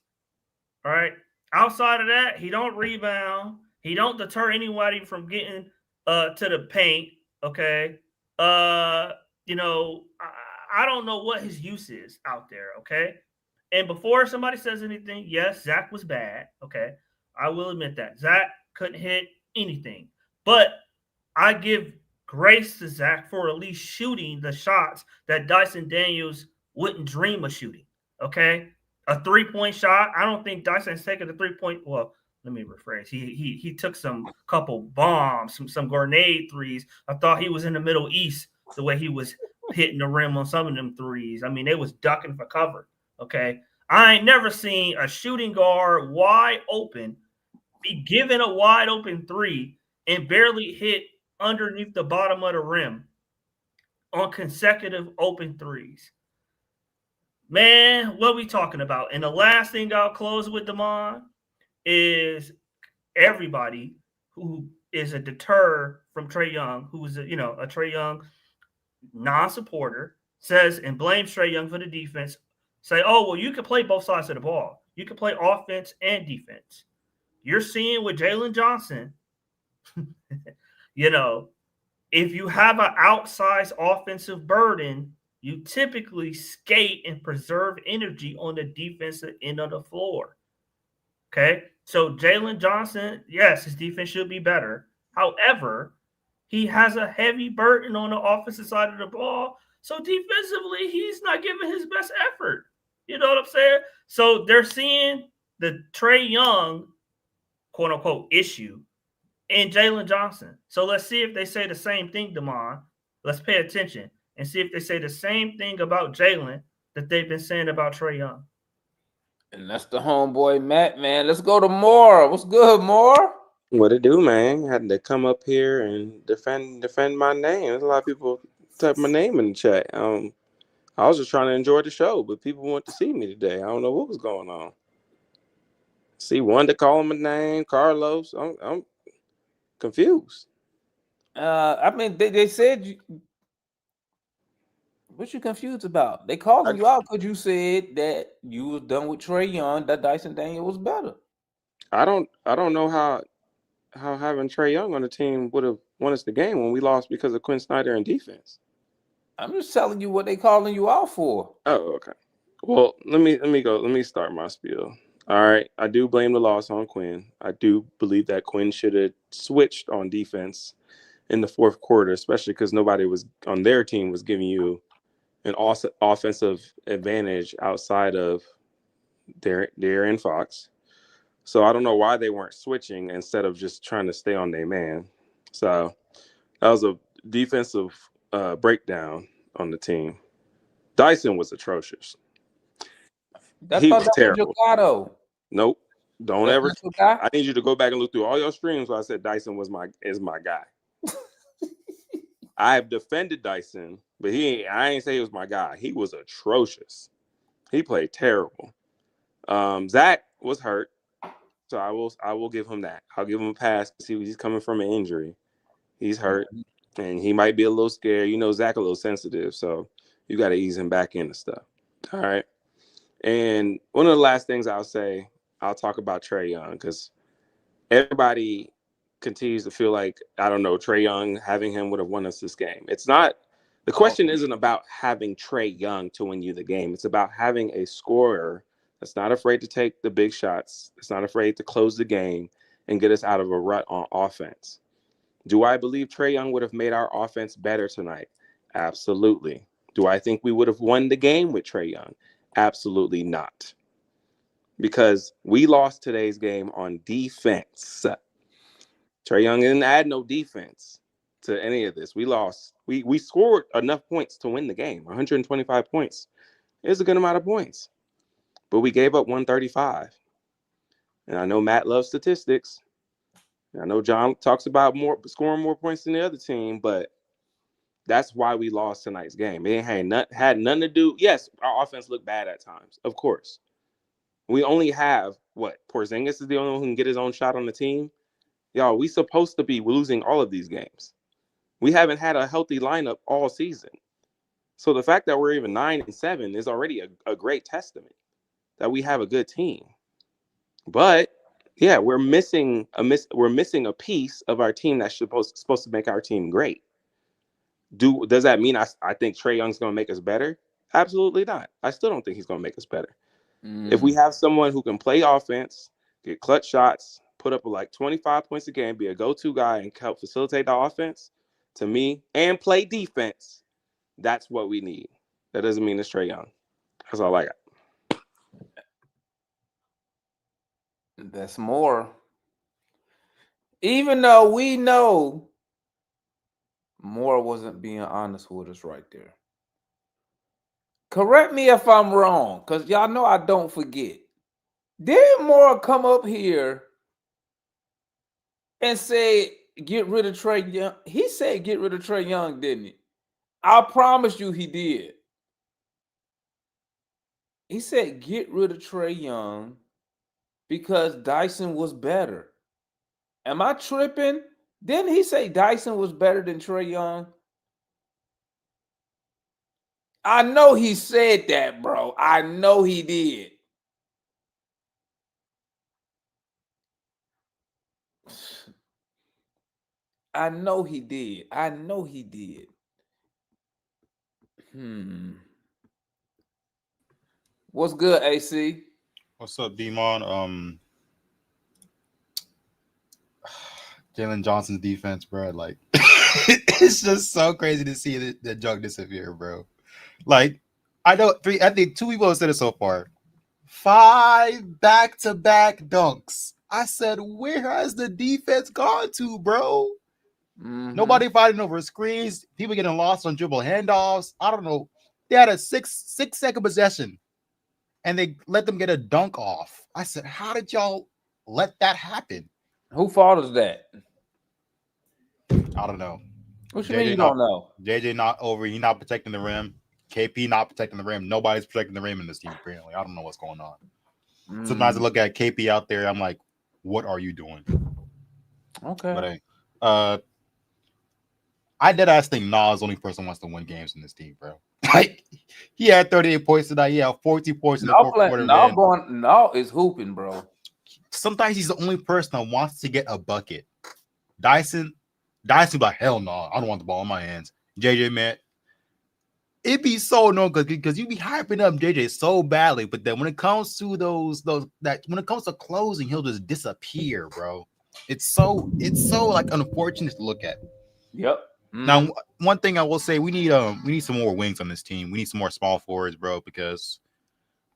All right. Outside of that, he don't rebound. He don't deter anybody from getting to the paint. Okay. Uh, I don't know what his use is out there. Okay. And before somebody says anything, yes, Zach was bad. Okay. I will admit that. Zach couldn't hit anything. But I give grace to Zach for at least shooting the shots that Dyson Daniels wouldn't dream of shooting. Okay. A 3-point shot. I don't think Dyson's taking the 3-point. Well, let me rephrase. He took some couple bombs, some grenade threes. I thought he was in the Middle East the way he was hitting the rim on some of them threes. I mean, they was ducking for cover. Okay. I ain't never seen a shooting guard wide open be given a wide open three and barely hit underneath the bottom of the rim on consecutive open threes. Man, what are we talking about? And the last thing I'll close with, Damon, is everybody who is a deter from Trae Young, who is a Trae Young non-supporter, says and blames Trae Young for the defense. Say, oh, well, you can play both sides of the ball. You can play offense and defense. You're seeing with Jalen Johnson, if you have an outsized offensive burden, you typically skate and preserve energy on the defensive end of the floor. Okay. So Jalen Johnson, yes, his defense should be better. However, he has a heavy burden on the offensive side of the ball. So defensively, he's not giving his best effort. You know what I'm saying? So they're seeing the Trey Young, quote unquote, issue in Jalen Johnson. So let's see if they say the same thing, Damon. Let's pay attention and see if they say the same thing about Jalen that they've been saying about Trey Young. And that's the homeboy Matt, man. Let's go to Moore. What's good, Moore? What it do, man? Had to come up here and defend my name. There's a lot of people type my name in the chat. I was just trying to enjoy the show, but people want to see me today. I don't know what was going on. See, one to call him a name, Carlos. I'm confused. I mean, they said you, what you confused about? They calling you out because you said that you was done with Trey Young, that Dyson Daniel was better. I don't know how having Trey Young on the team would have won us the game when we lost because of Quinn Snyder and defense. I'm just telling you what they calling you out for. Oh, okay. Well, let me go. Let me start my spiel. All right. I do blame the loss on Quinn. I do believe that Quinn should have switched on defense in the fourth quarter, especially because nobody was on their team was giving you an offensive advantage outside of De'Aaron Fox. So I don't know why they weren't switching instead of just trying to stay on their man. So that was a defensive breakdown on the team. Dyson was atrocious. He was terrible. Your Nope. Don't That's ever. not your guy? I need you to go back and look through all your streams where I said Dyson is my guy. I have defended Dyson, but I ain't say he was my guy. He was atrocious. He played terrible. Zach was hurt, so I will give him that. I'll give him a pass because he's coming from an injury. He's hurt, and he might be a little scared. You know, Zach a little sensitive, so you got to ease him back into stuff. All right. And one of the last things I'll talk about Trey Young because everybody continues to feel like, I don't know, Trey Young, having him would have won us this game. It's not. The question isn't about having Trey Young to win you the game. It's about having a scorer that's not afraid to take the big shots, that's not afraid to close the game and get us out of a rut on offense. Do I believe Trey Young would have made our offense better tonight? Absolutely. Do I think we would have won the game with Trey Young? Absolutely not. Because we lost today's game on defense. Trey Young didn't add no defense to any of this. We lost. We scored enough points to win the game. 125 points is a good amount of points. But we gave up 135. And I know Matt loves statistics. I know John talks about scoring more points than the other team, but that's why we lost tonight's game. It had nothing to do. Yes, our offense looked bad at times, of course. We only have Porzingis is the only one who can get his own shot on the team. Y'all, we supposed to be losing all of these games. We haven't had a healthy lineup all season. So the fact that we're even 9-7 is already a great testament that we have a good team. But yeah, we're missing a piece of our team that's supposed to make our team great. Does that mean I think Trey Young's going to make us better? Absolutely not. I still don't think he's going to make us better. If we have someone who can play offense, get clutch shots, put up like 25 points a game, be a go-to guy, and help facilitate the offense, to me, and play defense, that's what we need. That doesn't mean it's Trey Young. That's all I got. That's more. Even though we know Moore wasn't being honest with us right there. Correct me if I'm wrong, because y'all know I don't forget. Did Moore come up here and say, get rid of Trey Young? He said, get rid of Trey Young, didn't he? I promise you he did. He said, get rid of Trey Young because Dyson was better. Am I tripping? Didn't he say Dyson was better than Trey Young? I know he said that, bro. I know he did. I know he did. I know he did. What's good, AC? What's up, D-Mon? Jalen Johnson's defense, bro. Like, it's just so crazy to see the jug disappear, bro. Like, I know three. I think 2 people have said it so far. 5 back-to-back dunks. I said, where has the defense gone to, bro? Mhm. Nobody fighting over screens. People getting lost on dribble handoffs. I don't know. They had a 6-second possession, and they let them get a dunk off. I said, how did y'all let that happen? Who fault is that? I don't know. What you mean you don't know? JJ not over. He not protecting the rim. KP not protecting the rim. Nobody's protecting the rim in this team, apparently. I don't know what's going on. Sometimes I look at KP out there, I'm like, what are you doing? Okay. But hey, I dead ass think Nas is the only person who wants to win games in this team, bro. Like, he had 38 points tonight. He had 14 points in the fourth quarter. No is hooping, bro. Sometimes he's the only person that wants to get a bucket. Dyson like, hell no, I don't want the ball in my hands. JJ, man, it'd be so annoying because you be hyping up JJ so badly, but then when it comes to when it comes to closing, he'll just disappear, bro. It's so like unfortunate to look at. Yep. Now, one thing I will say, we need some more wings on this team. We need some more small forwards, bro, because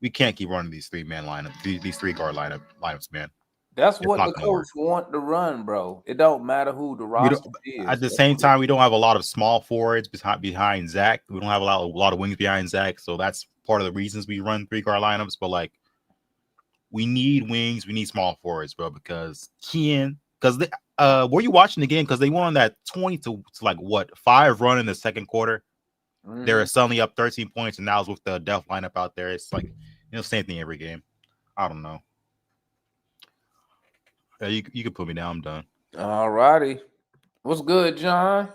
we can't keep running these 3-man lineup, these 3-guard lineups, man. That's what the coach want to run, bro. It don't matter who the roster is. At the same time, we don't have a lot of small forwards behind Zach. We don't have a lot of wings behind Zach, so that's part of the reasons we run 3-guard lineups. But like, we need wings, we need small forwards, bro, because were you watching the game? Because they won that 20 to like what 5 run in the second quarter. They were suddenly up 13 points, and now it's with the Def lineup out there. It's like, same thing every game. I don't know. You can put me down. I'm done. All righty. What's good, John?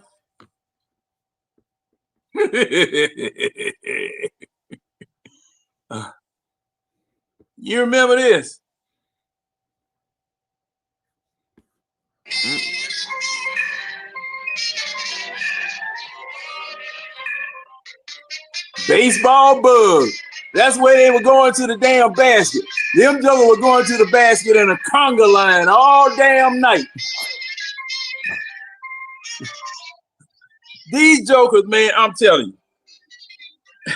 You remember this? Baseball bug. That's where they were going to the damn basket. Them jokers were going to the basket in a conga line all damn night. These jokers, man, I'm telling you.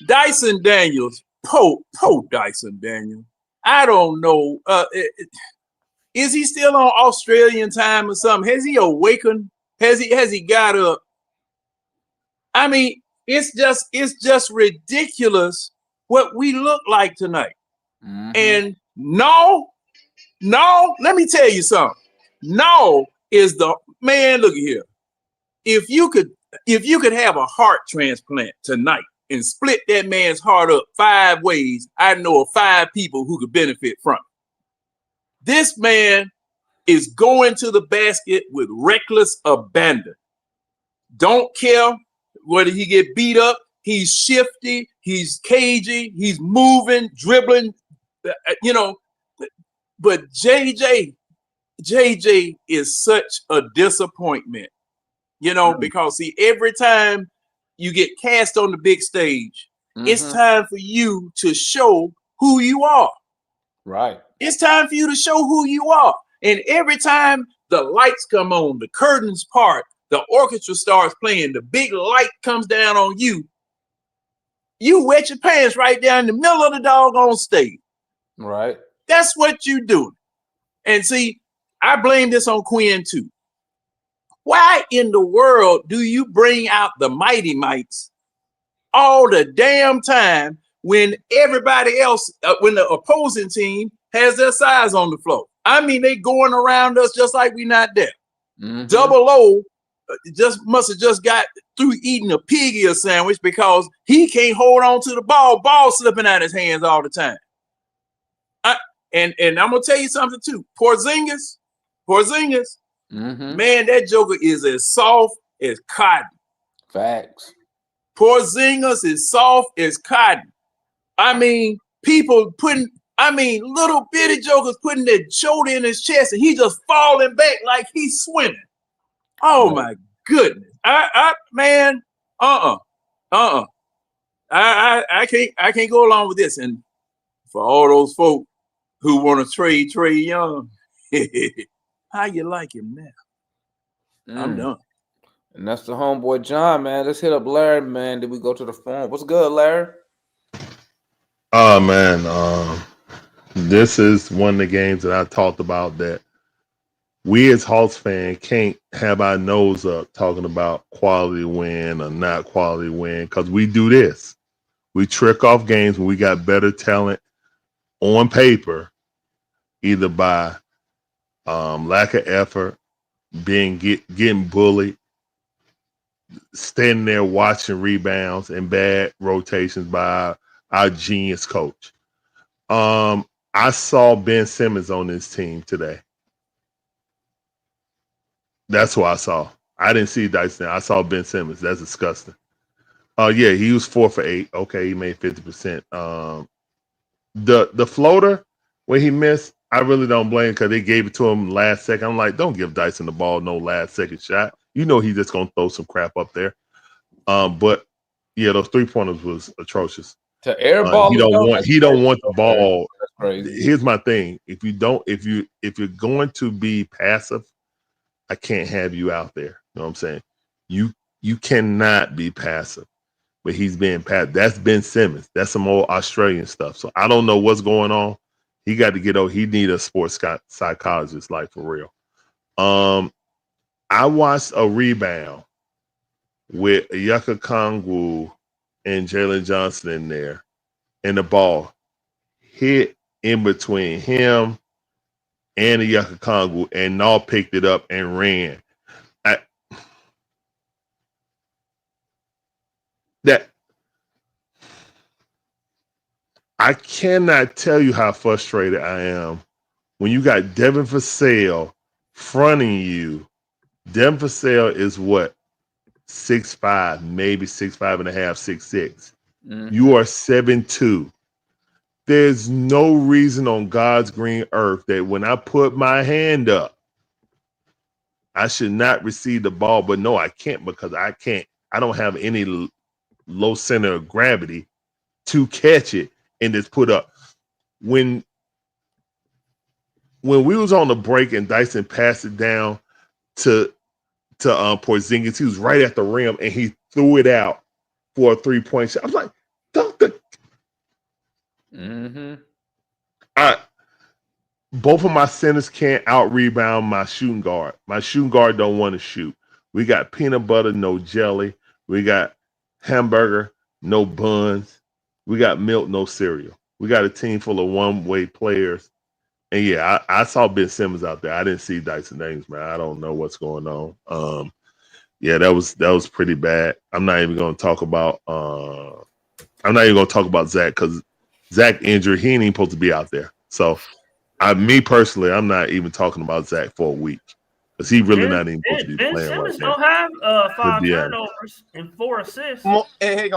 Dyson Daniels, po Dyson Daniels. I don't know. Is he still on Australian time or something? Has he awakened? Has he got up? I mean, it's just ridiculous what we look like tonight. And no, let me tell you something. No is the man. Look here. If you could have a heart transplant tonight and split that man's heart up 5 ways, I know of 5 people who could benefit from it. This man is going to the basket with reckless abandon. Don't care whether he get beat up. He's shifty. He's cagey. He's moving, dribbling. But JJ is such a disappointment. Because see, every time you get cast on the big stage, it's time for you to show who you are. Right. It's time for you to show who you are. And every time the lights come on, the curtains part, the orchestra starts playing, the big light comes down on you, you wet your pants right down in the middle of the doggone stage. Right. That's what you do. And see, I blame this on Quinn too. Why in the world do you bring out the Mighty Mites all the damn time when everybody else, when the opposing team has their size on the floor? I mean, they going around us just like we not there. Double O must have just got through eating a pig ear sandwich because he can't hold on to the ball slipping out his hands all the time. And I'm gonna tell you something too. Porzingis, man, that joker is as soft as cotton. Facts. Porzingis is soft as cotton. I mean, little bitty jokers putting their shoulder in his chest and he just falling back like he's swimming. Oh my goodness. I can't go along with this. And for all those folk who want to trade Trae Young, how you like him now? I'm done. And that's the homeboy John, man. Let's hit up Larry, man. Did we go to the phone? What's good, Larry? Oh man, this is one of the games that I talked about that we as Hawks fans can't have our nose up talking about quality win or not quality win because we do this. We trick off games when we got better talent on paper, either by lack of effort, getting bullied, standing there watching rebounds and bad rotations by our genius coach. I saw Ben Simmons on this team today. That's who I saw. I didn't see Dyson. I saw Ben Simmons. That's disgusting. Yeah, he was 4 for 8. Okay, he made 50%. The floater where he missed, I really don't blame because they gave it to him last second. I'm like, don't give Dyson the ball no last second shot. You know he's just gonna throw some crap up there. But yeah, those 3-pointers was atrocious. To airball, He don't want the ball. That's crazy. Here's my thing: if you're going to be passive, I can't have you out there. You know what I'm saying? You cannot be passive. But he's being passive. That's Ben Simmons. That's some old Australian stuff. So I don't know what's going on. He got to get over. He need a sports psychologist, like for real. I watched a rebound with Yucca Kongwu and Jalen Johnson in there, and the ball hit in between him and the Yucca Kongwu, and Nall picked it up and ran. I cannot tell you how frustrated I am when you got Devin Vassell fronting you. Devin Vassell is what? 6'5", maybe 6'5 and a half, 6'6". Mhm. You are 7'2". There's no reason on God's green earth that when I put my hand up, I should not receive the ball. But no, I can't because I don't have any low center of gravity to catch it and just put up. When we was on the break and Dyson passed it down to Porzingis, he was right at the rim and he threw it out for a 3-point shot. I was like, don't the both of my centers can't out rebound my shooting guard. My shooting guard don't want to shoot. We got peanut butter, no jelly. We got hamburger, no buns. We got milk, no cereal. We got a team full of one-way players. And yeah, I saw Ben Simmons out there. I didn't see Dyson Daniels, man. I don't know what's going on. Yeah, that was pretty bad. I'm not even gonna talk about Zach because Zach injured. He ain't even supposed to be out there. So me personally, I'm not even talking about Zach for a week because he really not even supposed to be Ben playing Simmons right don't now. have 5 turnovers and 4 assists.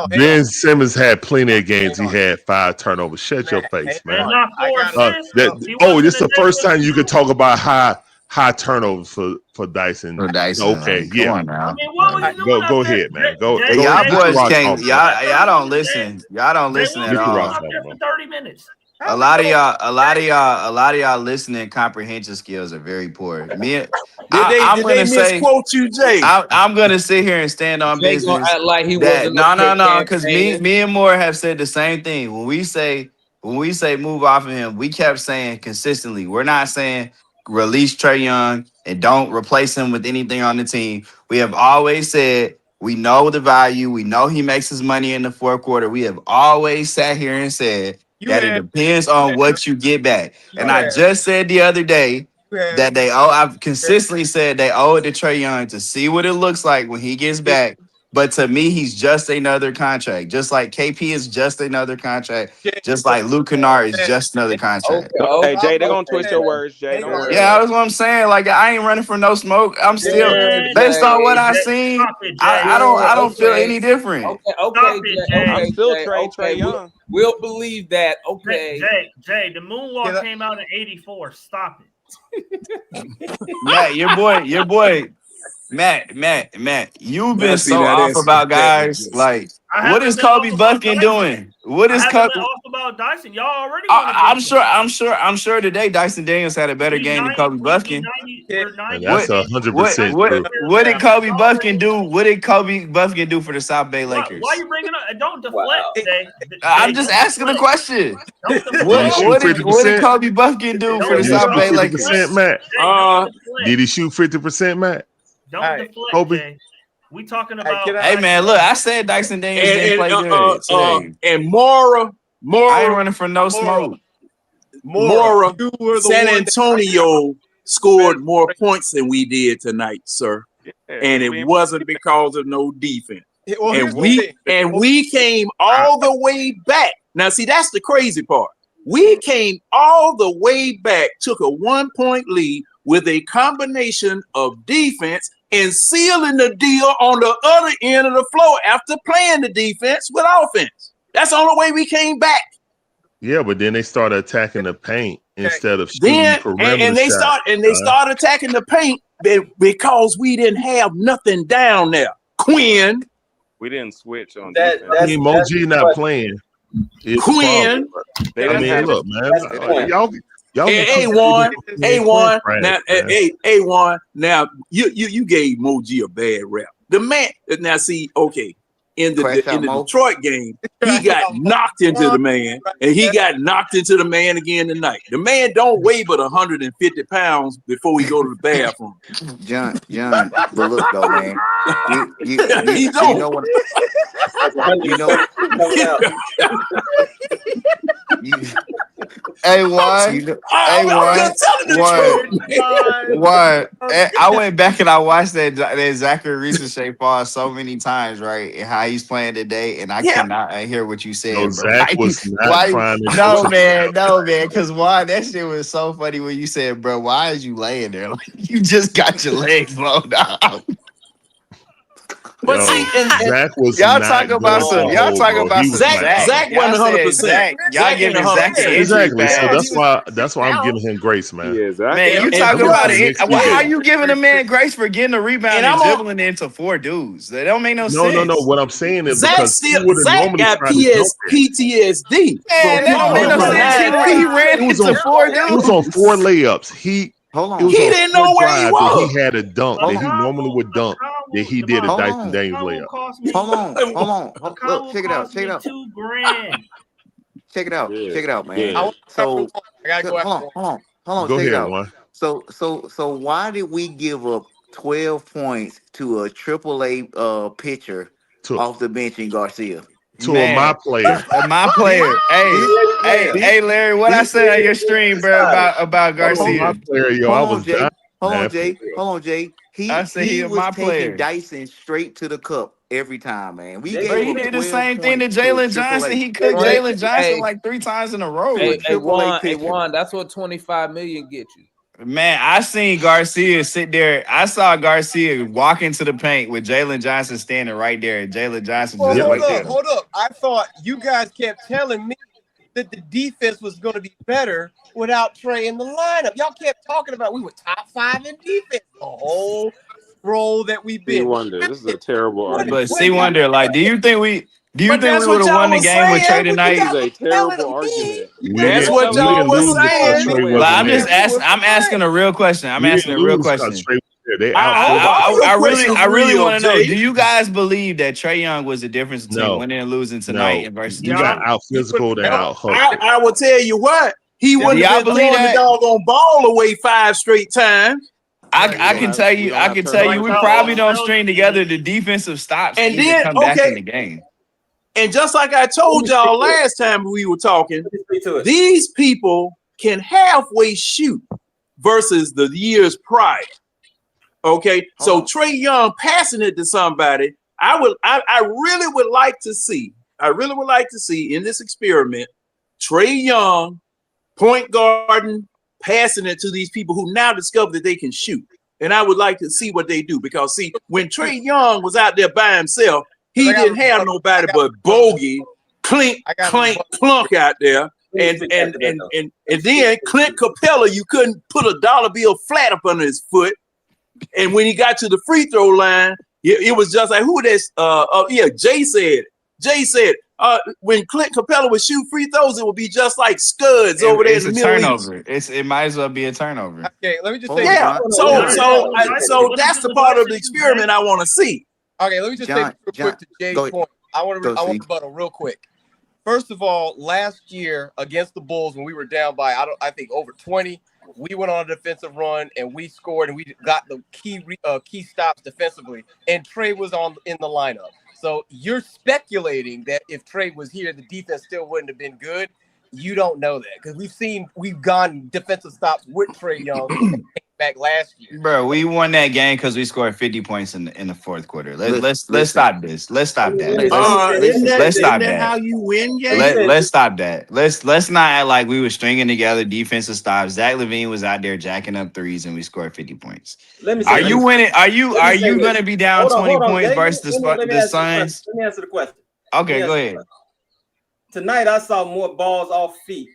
Ben Simmons had plenty of games. He had 5 turnovers. Shut your face, man. And not 4 assists. This is the first time you could talk about high turnovers for Dyson. For Dyson, Okay, like, yeah. come on now. I mean, what was he doing Go out there? ahead, man. Go. Jay, Y'all Get your boys rock can't. off, man. Y'all don't listen. Y'all don't Jay, listen what at was he Get your doing rock all. out off, there bro. for 30 minutes? A lot of y'all listening comprehension skills are very poor. I'm Did they gonna say misquote you, Jay? I'm gonna sit here and stand on Jay gonna business act like he that wasn't up there no, because me campaigning. and Moore have said the same thing. When we say move off of him, we kept saying consistently, we're not saying release Trey Young and don't replace him with anything on the team. We have always said we know the value, we know he makes his money in the fourth quarter. We have always sat here and said that it depends on what you get back. And I just said the other day that I've consistently said they owe it to Trey Young to see what it looks like when he gets back. But to me, he's just another contract. Just like KP is just another contract. Just like Luke Kennard is just another contract. Hey, Jay, they're going to twist your words, Jay. Don't worry Yeah, about that's what I'm saying. Like I ain't running for no smoke. I'm still Man, based on what I Jay, seen. stop it, Jay. I don't feel any different. Stop it, it. Jay. I'm still Trey Young. We'll believe that. Okay. Jay, the moonwalk came out in '84. Stop it. Matt, your boy Matt, you've Now been see, so now off that's about guys. just Like, I what haven't is been off Kobe about Buffkin Dyson. doing? What I is haven't Kobe? been off about Dyson. Y'all already want to I'm debate. sure. I'm sure today Dyson Daniels had a better game than Kobe Buffkin. We're And 90 that's What? 100% true. What did Kobe Buffkin do? What did Kobe Buffkin do for the South Bay Why Lakers? you bringing up? Don't deflect, wow. Jay. I'm Jay, just don't asking a deflect. question. Don't Did he deflect. shoot What did 50%? Kobe Buffkin do for the Did he South shoot Bay Don't 50%, deflect. Lakers? Matt? Jay, don't deflect. Did he shoot 50%, Matt? Don't deflect, Kobe? Jay. We talking Hey, about can I? Hey Dyson. man, look, I said Dyson Daniels didn't play good today. And Mora, I ain't running for no smoke. Mora, you were the San one Antonio scored more points than we did tonight, sir. And it wasn't because of no defense. Well, here's And the thing. we came all the way back. Now, see, that's the crazy part. We came all the way back, took a 1-point lead with a combination of defense and sealing the deal on the other end of the floor after playing the defense with offense. That's the only way we came back. Yeah, but then they started attacking the paint instead of shooting Then perimeter and they shots. started attacking the paint because we didn't have nothing down there. Quinn, We didn't switch on That- defense. I mean, Moji not playing. Is the Quinn, problem. They I didn't mean, have look, man, that's the point. y'all and can A1, A1. Quinn Now, trash, man. A1. Now, you gave Moji a bad rap. The man. Now, see, okay, in Crash out the Mo. Detroit game, he got knocked into the man, and he got knocked into the man again tonight. The man don't weigh but 150 pounds before he go to the bathroom. John. But look though, man, He you don't. know what? You know, you, Hey, one. you know, Hey, I'm just telling the truth. One. I went back and I watched that Zachary Ricochet fall so many times, right? And how he's playing today, and I cannot hear what you said, No, bro. Zach was not trying to. No, man, because why? That shit was so funny when you said, bro, why is you laying there? Like, you just got your legs blown out. But Yo, see, and Zach was Y'all not talk about going some. to Y'all hold, talk bro. about He some was Zach. not. Zach Y'all wasn't said 100%. Zach. Y'all Zach giving ain't Zach an 100%. injury Exactly. So pass. that's why I'm giving him grace, man. Yeah, Zach. Man, you And talking Look about at the it? Knicks we Well, how did. you giving a man grace for getting a rebound And and I'm on. dribbling into 4 dudes? That don't make no No. sense. What I'm saying is Zach because he would have Zach normally got tried to jump it. PTSD Man, that don't make no No. sense. He ran It was into on. 4 It was on dudes. 4 layups. hold It was on, He on didn't 4 know where he drives that was. he had a dunk that he normally would dunk that he did a hold Dyson on, Daniels Hold layup. cost me. hold on. Look, Look, check it out, cost me $2,000. check it out, man. Good. So, I gotta go after one. hold on, Go check it ahead, out. one. So why did we give up 12 points to a AAA pitcher To off the bench in Garcia? my Man, player. my player. This player. Hey, Larry, what I This said on your stream, bro, about That was my Garcia. player, yo. I Hold on, was Jay. dying, Hold man. on, For Jay. real. Hold on, Jay. I said he He was was my taking player. Dyson straight to the cup every time, man. We Jay, Bro, gave he up did the 12 same thing to points to a Jalen Johnson. AAA. He cooked Jay, Jalen Johnson Hey, like 3 times in a row. To a AAA hey, pitcher. Juan, that's what 25 million get you. Man, I seen Garcia sit there. I saw Garcia walk into the paint with Jalen Johnson standing right there, and Jalen Johnson Well, just Yep. right there. hold up. I thought you guys kept telling me that the defense was going to be better without Trey in the lineup. Y'all kept talking about we were top 5 in defense the whole role that we've See been. Wonder. This is a terrible argument. But see, wonder, like, do you think we But that's would what have y'all won the was game with Trey saying. tonight? This is a terrible Telling me. argument. That's what We y'all didn't was lose because saying. Trey Well, wasn't I'm just there. asking. I'm asking a real question. I'm We asking didn't a real lose because question. Trey was there. They I hope all your questions I really real, want to know. Jay. Do you guys believe that Trey Young was the difference between No. winning and losing tonight and versus You got Detroit? out physical and out hustled. I will tell you what. He Do wouldn't y'all have been believe throwing the that? doggone ball away 5 straight times. I can tell you. I can tell you. We probably don't string together the defensive stops to And even then, come back okay, in the game. and just like I told y'all last time we were talking, these people can halfway shoot versus the years prior. Okay, so Trey Young passing it to somebody, I really would like to see. I really would like to see in this experiment, Trey Young, point guarding, passing it to these people who now discover that they can shoot. And I would like to see what they do because, see, when Trey Young was out there by himself, he didn't have nobody but Bogey, clink, clunk out there. And then Clint Capella, you couldn't put a dollar bill flat up under his foot. And when he got to the free throw line, it was just like, who this? Jay said. Jay said, when Clint Capella would shoot free throws, it would be just like Scuds over there in It's the a Middle East. turnover. It might as well be a turnover. Okay, let me just Hold say. on, Yeah. John. So that's the part of the experiment I want to see. Okay, let me just say real quick to Jay's go point. I want to see. rebuttal real quick. First of all, last year against the Bulls, when we were down by I think over 20, we went on a defensive run and we scored and we got the key stops defensively. And Trey was in the lineup. So you're speculating that if Trey was here, the defense still wouldn't have been good. You don't know that because we've gone defensive stops with Trey Young back last year. Bro, we won that game because we scored 50 points in the fourth quarter. Let's stop this. Let's stop that. Let's stop that. How you win games? Let's stop that. Let's not act like we were stringing together defensive stops. Zach LaVine was out there jacking up threes and we scored 50 points. Are you winning? Are you gonna be down 20 points versus the Suns? Let me answer the question. Okay, go ahead. Tonight I saw more balls off feet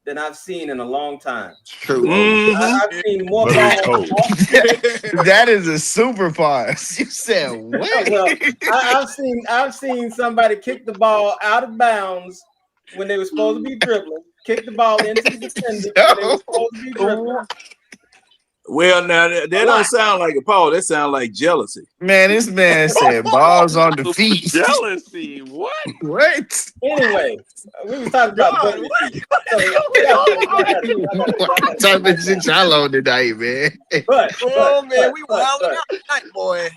than I've seen in a long time. True. I've seen more balls. That is a super pause. You said what? Well, I've seen somebody kick the ball out of bounds when they were supposed to be dribbling, kick the ball into the defender when they were supposed to be dribbling. Well, now that don't sound like a pause. That sounds like jealousy. Man, this man said balls on the feet. Jealousy? What? What? Anyway, we was talking about What type of shit y'all on tonight, man? But man, we wilding out tonight, boy.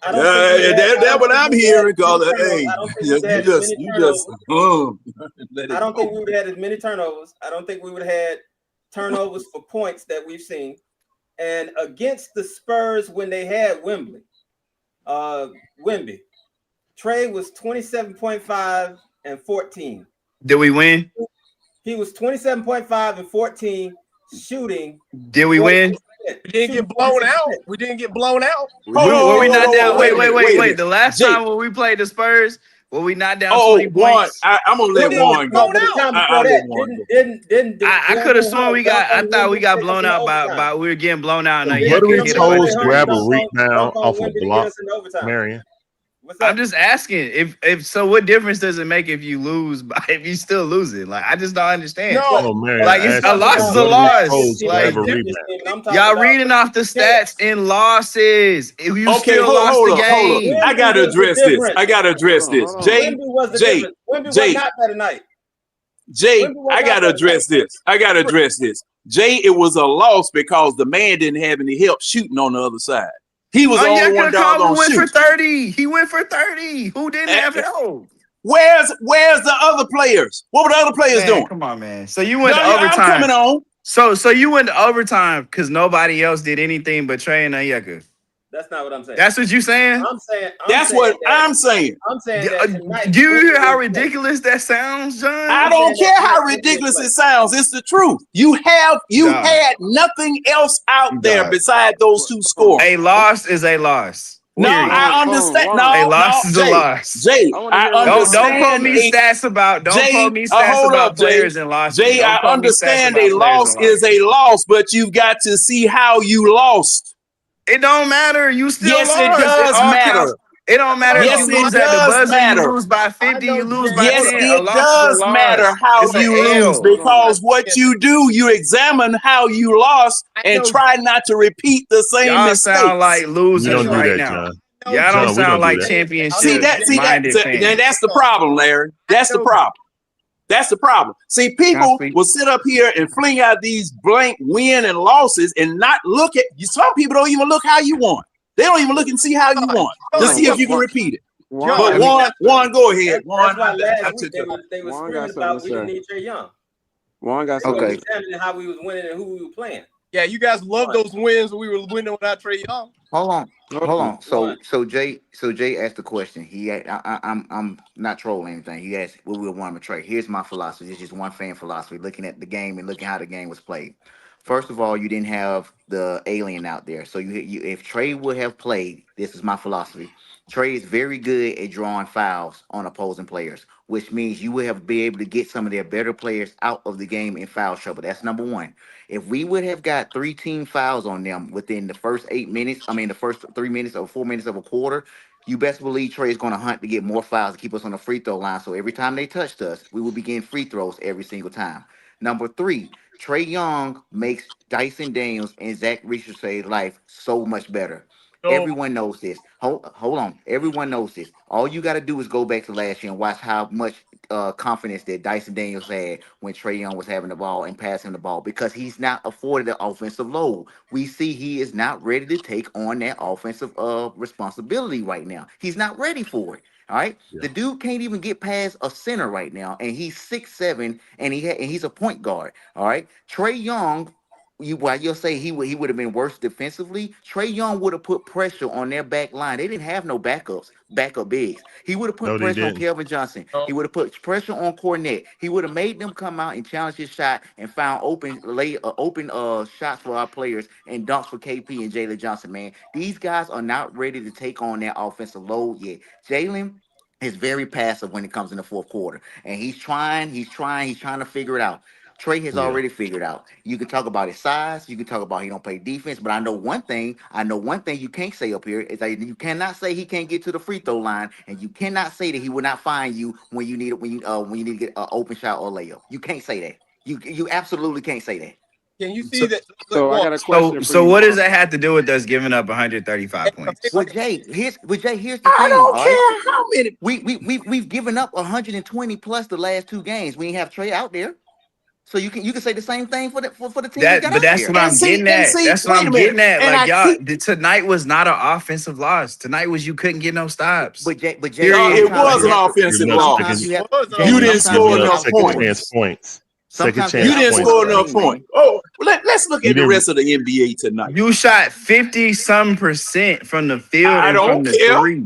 That's what I'm hearing. Cause hey, you just. I don't think we would have had as many turnovers. I don't think we would have had turnovers for points that we've seen. And against the Spurs when they had Wemby, Trey was 27.5 and 14. Did we win? He was 27.5 and 14 shooting. Did we win? We didn't get blown out. We didn't get blown out. Were we not down? Wait. The last time when we played the Spurs, were we not down 20 points? I'm gonna let Warren go. I could have sworn I thought we got blown out by we were getting blown out. What do we told grab a rebound off a block, Marion? I'm just asking if so. What difference does it make if you lose? If you still losing, like I just don't understand. No, Marion, like it's a loss is a loss. Like y'all reading off the stats in losses. If you still lost the game, I gotta address this. Jay, I gotta address this. Jay, it was a loss because the man didn't have any help shooting on the other side. He was the only one doggone went shoot. for 30. He went for 30. Who didn't have help? Where's the other players? What were the other players doing? Come on, man. So you went to overtime. I'm coming on. So you went to overtime because nobody else did anything but Trey and Onyeka. That's not what I'm saying. That's what you saying? I'm saying. I'm saying. I'm saying that do you hear how ridiculous that sounds, John? I don't care how ridiculous it sounds. It's the truth. You had nothing else out there beside those two scores. A loss is a loss. No, I understand. A loss is a loss. Jay, I understand. Don't put me stats about. Players and losses. Jay, I understand a loss is a loss, but you've got to see how you lost. It don't matter. You still lost. Yes, it does matter. It don't matter yes, if you lose at the buzzer, you lose by 50, you lose by 10. Yes, it does matter how you lose because what you do, you examine how you lost and try not to repeat the same mistakes. Y'all sound like losers right now. Y'all don't sound like championship. See, that's the problem, Larry. That's the problem. That's the problem. See, people will sit up here and fling out these blank win and losses and not look at you. Some people don't even look how you won. They don't even look and see how you won to see if you can repeat it. But Juan, go ahead. Juan, they were screaming about we didn't need Trey Young. Juan got examining how we was winning and who we were playing. Yeah, you guys love those wins when we were winning without Trey Young. Hold on. So Jay asked the question. I'm not trolling anything. He asked what we want to trade. Here's my philosophy. It's just one fan philosophy. Looking at the game and looking how the game was played. First of all, you didn't have the alien out there. So you if Trey would have played, this is my philosophy. Trey is very good at drawing fouls on opposing players, which means you will have be able to get some of their better players out of the game in foul trouble. That's number one. If we would have got three team fouls on them within the first 8 minutes, I mean the first 3 minutes or 4 minutes of a quarter, you best believe Trey is going to hunt to get more fouls to keep us on the free throw line. So every time they touched us, we will be getting free throws every single time. Number three, Trey Young makes Dyson Daniels and Zach Richardson's life so much better. Oh, Everyone knows this. Hold on. Everyone knows this. All you got to do is go back to last year and watch how much confidence that Dyson Daniels had when Trey Young was having the ball and passing the ball because he's not afforded the offensive load. We see he is not ready to take on that offensive responsibility right now. He's not ready for it. All right. Yeah. The dude can't even get past a center right now, and he's 6'7", and he's a point guard. All right. Trey Young, while you'll say he would have been worse defensively, Trey Young would have put pressure on their back line. They didn't have no backup bigs. He would have put No, they pressure on didn't. Kelvin Johnson. oh. He would have put pressure on Cornette. He would have made them come out and challenge his shot and found open shots for our players and dunks for KP and Jalen Johnson. Man, these guys are not ready to take on that offensive load yet. Jalen is very passive when it comes in the fourth quarter, and he's trying to figure it out. Trey has Yeah. already figured out. You can talk about his size. You can talk about he don't play defense. But I know one thing. You can't say up here is that you cannot say he can't get to the free throw line, and you cannot say that he will not find you when you need it when you need to get an open shot or layup. You can't say that. You absolutely can't say that. Can you see So, that? So I got a question for So you, what does Mark. that have to do with us giving up 135 points? With Jay, here's the I thing. don't All right, care how many. we've given up 120 plus the last two games. We ain't have Trey out there. So you can say the same thing for the team we got But out that's what there. And I'm see, getting at. That's what wait I'm a minute. getting at. And Like I y'all, keep. tonight was not an offensive loss. Tonight was you couldn't get no stops. But Jay, Period. It sometimes was you an have to. Giving offensive up Sometimes second, loss. you have You Jay. didn't Sometimes you score have giving to up enough second outscore points. chance us. points, second Sometimes you have You chance to didn't outscore the score points. other enough team, points. man. Oh, let's look You at the didn't. rest of the NBA tonight. You shot 50-some% from the field I and from don't the care. three.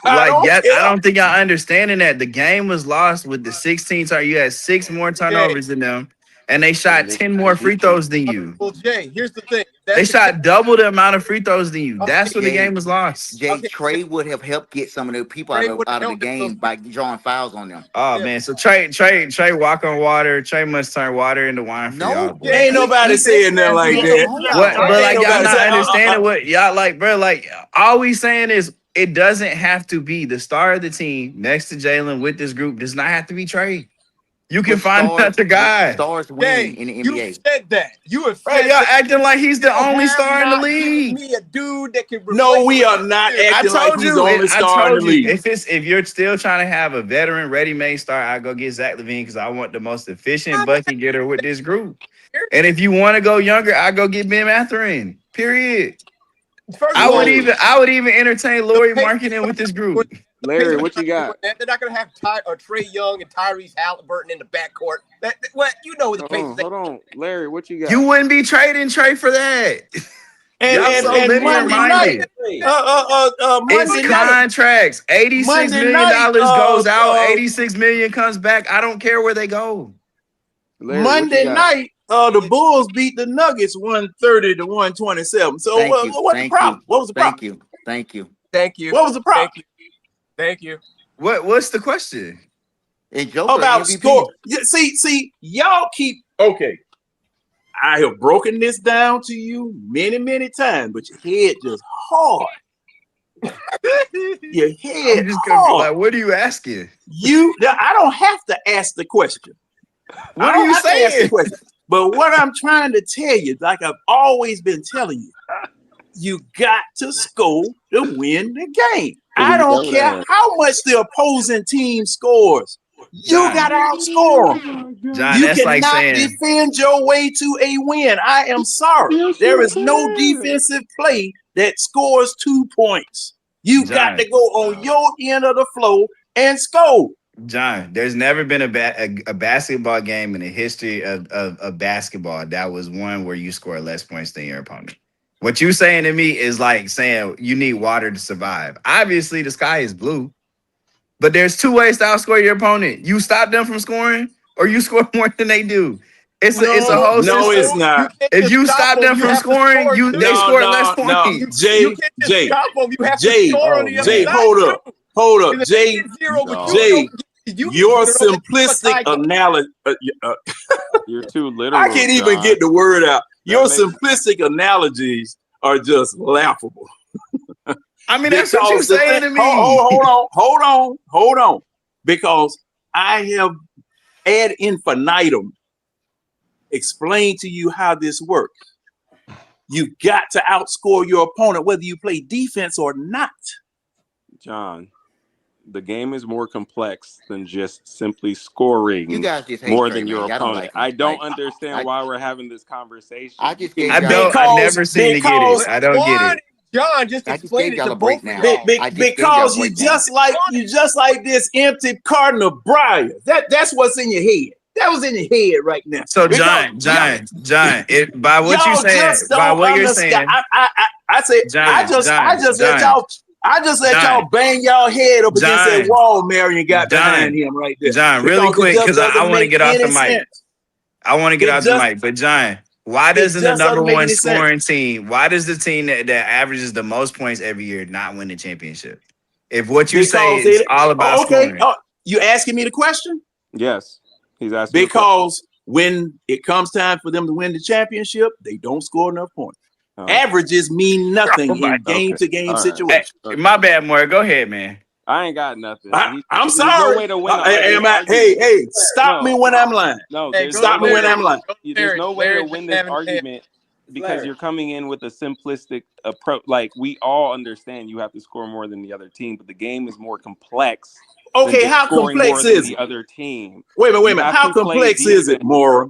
I Like, don't yeah, I care. don't think y'all understanding that the game was lost with the 16 turn. You had 6 more Jay, turnovers than them, and they Yeah, shot 10 more free throws than you. well, Jay, here's the thing. If They that's the case. shot double the amount of free throws than you. Okay, That's when the Jay, game was lost. Jay, okay, Jay, Trey would have helped get some of the people Trey would have out of the helped those game by drawing fouls on them. Oh yeah. man, so Trey walk on water. Trey must turn water into wine for y'all No, boys. Ain't nobody saying nothing he like did some that. homework, What? But bro. Ain't like y'all nobody not saying. understanding what y'all like, bro. Like all we saying is it doesn't have to be the star of the team next to Jalen with this group. Does not have to be Trey. You can But find another guy. stars win Jay, in the you've NBA. said that. You have Bro, said y'all that. acting like he's the You only have star in the not given league. me a dude that can replace. No, we are not him. I acting like told he's the you. only I star in the told you. league. If you're still trying to have a veteran, ready-made star, I go get Zach LaVine because I want the most efficient bucket getter with this group. And if you want to go younger, I go get Ben Mathurin. Period. First of I would all, Larry, even entertain the Laurie Pacers marketing with this when group. Larry, what you got? they're not going to have Trey Young and Tyrese Halliburton in the backcourt. What you know the Pacers. Hold on, Larry, what you You got? wouldn't be trading Trey for that. And Y'all and so and linear Monday night, minded. It's Monday night, contracts. $86 Monday million night, goes out, 86 million comes back. I don't care where they go. Larry, what you Monday got? night, the Bulls beat the Nuggets 130 to 127. So Thank you. what's the Thank problem? you. What was the problem? Thank you. Thank you. Thank you. What was the problem? Thank you. Thank you. What's the question? And Joker About MVP. score. See, y'all keep okay. I have broken this down to you many, many times, but your head just hard. Your head I'm just hard. like, what are you asking? I don't have to ask the question. What I are don't you have to ask the saying? question. But what I'm trying to tell you, like I've always been telling you, you got to score to win the game. I don't care how much the opposing team scores. You John. got to outscore them. John, You that's like cannot saying defend your way to a win. I am sorry. There is no defensive play that scores 2 points. You got John. to go on your end of the floor and score. John, there's never been a basketball game in the history of basketball that was one where you score less points than your opponent. What you saying to me is like saying you need water to survive. Obviously, the sky is blue, but there's two ways to outscore your opponent. You stop them from scoring, or you score more than they do. It's a whole No, system. it's not. If you stop them from scoring, they score less No. points. Jay, You can't just Jay, stop them. You have to Jay, score on Oh the other Jay, man. side. hold up, If they Jay, get zero, but No. you Jay. don't get you Your don't get simplistic tie game. analogy. You're too literal. I can't even John. get the word out. Your makes- simplistic analogies are just laughable. I mean, that's what you're Because the saying thing- to me. hold on. Because I have ad infinitum explained to you how this works. You got to outscore your opponent, whether you play defense or not. John, the game is more complex than just simply scoring You guys just hate more Trey, than your man. Y'all don't opponent. like him. I don't Like, understand why we're having this conversation. I just You gave can- y'all. I never seem to get it. I don't get Juan, it. John, just I just explain gave it y'all to a break both now. of y'all. I just gave y'all Because a you break now. just like this empty carton of briars. That's what's in your head. That was in your head right now. So Because John, by what you y'all saying, just by don't what you're understand. saying, I said John, I just let John, y'all bang y'all head up against that John, wall Marion got John, behind him right there. John, really Because it quick, just because I doesn't want to make get off the any mic. sense. I want to get It off the just- mic. But John, why doesn't the just number doesn't make one any sense. scoring team, why does the team that averages the most points every year not win the championship? If what you say Because is all about scoring. You asking me the question? Yes, he's asking. Because when it comes time for them to win the championship, they don't score enough points. Oh. Averages mean nothing in game-to-game All right. situations. Hey, my bad, Moore. Go ahead, man. I ain't got nothing. I'm There's sorry. no way to win. An argument. Hey, stop me when I'm lying. No, Hey, there's go no Stop me way when to- I'm lying. There's no way to Larry win just this having- argument because Larry. you're coming in with a simplistic approach. Like, we all understand you have to score more than the other team, but the game is more complex. than Okay, just how scoring complex more than is the it? other team. Wait a You minute. have How to play complex is it, defense. Maura?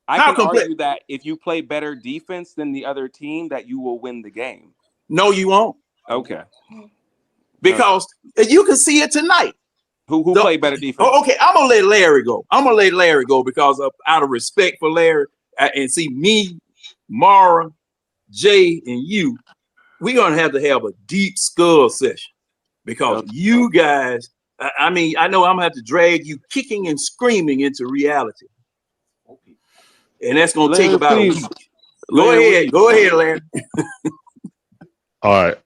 I How can complex? argue that if you play better defense than the other team, that you will win the game. No, you won't. Okay. Because you can see it tonight. Who played better defense? Oh, okay, I'm gonna let Larry go. Because out of respect for Larry and see me, Mara, Jay, and you, we're gonna have a deep skull session because you guys. I mean, I know I'm gonna have to drag you kicking and screaming into reality, and that's gonna take about a week. Go ahead, Larry. All right.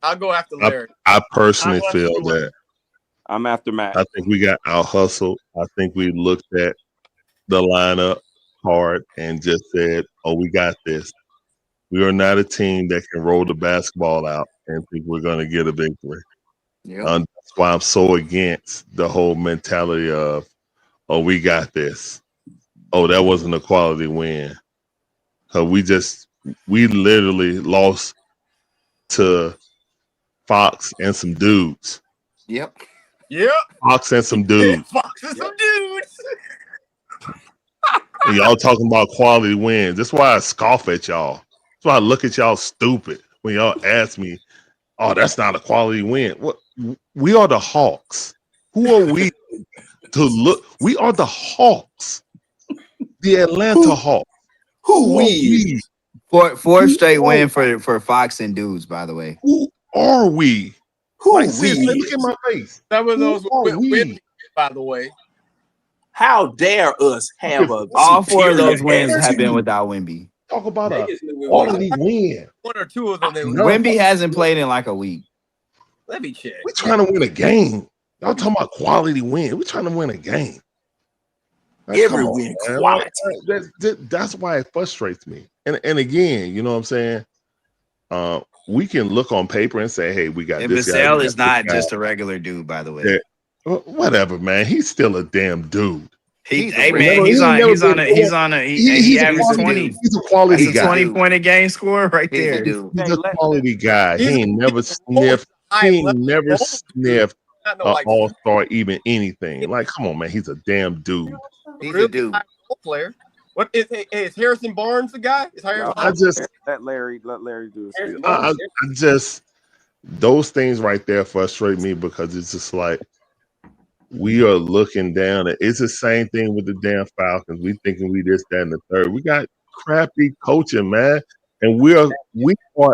I'll go after Larry. I personally feel that I'm after Matt. I think we got out hustled. I think we looked at the lineup hard and just said, "Oh, we got this." We are not a team that can roll the basketball out and think we're going to get a victory. Yeah. That's why I'm so against the whole mentality of, "Oh, we got this." Oh, that wasn't a quality win. Because we literally lost to Fox and some dudes. Yep. Fox and some dudes. Fox and some dudes. And y'all talking about quality wins. That's why I scoff at y'all. That's why I look at y'all stupid when y'all ask me, "Oh, that's not a quality win." What? We are the Hawks. Who are we to look? We are the Hawks, the Atlanta Hawks. Who we? Fourth straight win for Fox and dudes, by the way. Who are we? Who Like, we? seriously, look at my face. Some of those Who are we? win, by the way. How dare us have a All four of those superior wins have attitude? been without Wemby. Talk about a Vegas knew we quality won. win. One or two of them. They No. win. Wemby hasn't played in like a week. Let me check. We're trying to win a game. Y'all talking about quality win. We're trying to win a game. Like, Every come on, win man. quality. That's why it frustrates me. And again, you know what I'm saying? We can look on paper and say, "Hey, we got And this guy." Vassell we is got not this guy. just a regular dude, by the way. Yeah. Whatever, man. He's still a damn dude. He He's a averaged quality 20. dude. He's a quality That's a guy. 20-point a game score right He's a there. dude. He's a quality guy. He's He ain't never sniffed. He ain't never sniffed Not no an like all-star, even anything. Like, come on, man. He's a damn dude. He's really a dude. high role player. What is? Hey, is Harrison Barnes the guy? Is Harrison? I just, let Larry do his spiel. I just, those things right there frustrate me because it's just like we are looking down at. It's the same thing with the damn Falcons. We thinking we this, that, and the third. We got crappy coaching, man, and we are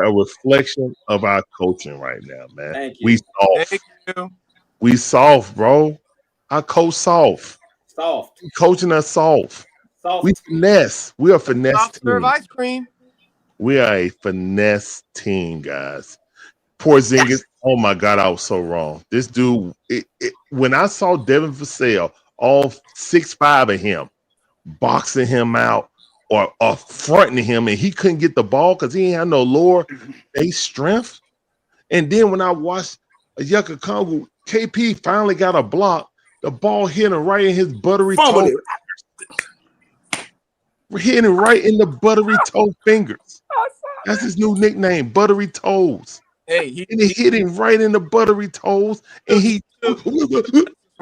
a reflection of our coaching right now, man. Thank you. We soft. Thank you. We soft, bro. Our coach soft. Soft. Coaching us soft. Soft. We finesse. We are a finesse Soft serve team. ice cream. We are a finesse team, guys. Porzingis. Oh my God, I was so wrong. This dude. When I saw Devin Vassell, all 6'5" of him, boxing him out or fronting him, and he couldn't get the ball because he ain't had no lower base strength. And then when I watched Yucca Congo, KP finally got a block. The ball hit him right in his buttery Fumbled toe. it. Hit him right in the buttery toe fingers. That's his new nickname, Buttery Toes. Hey, And it hit him right in the buttery toes. And he from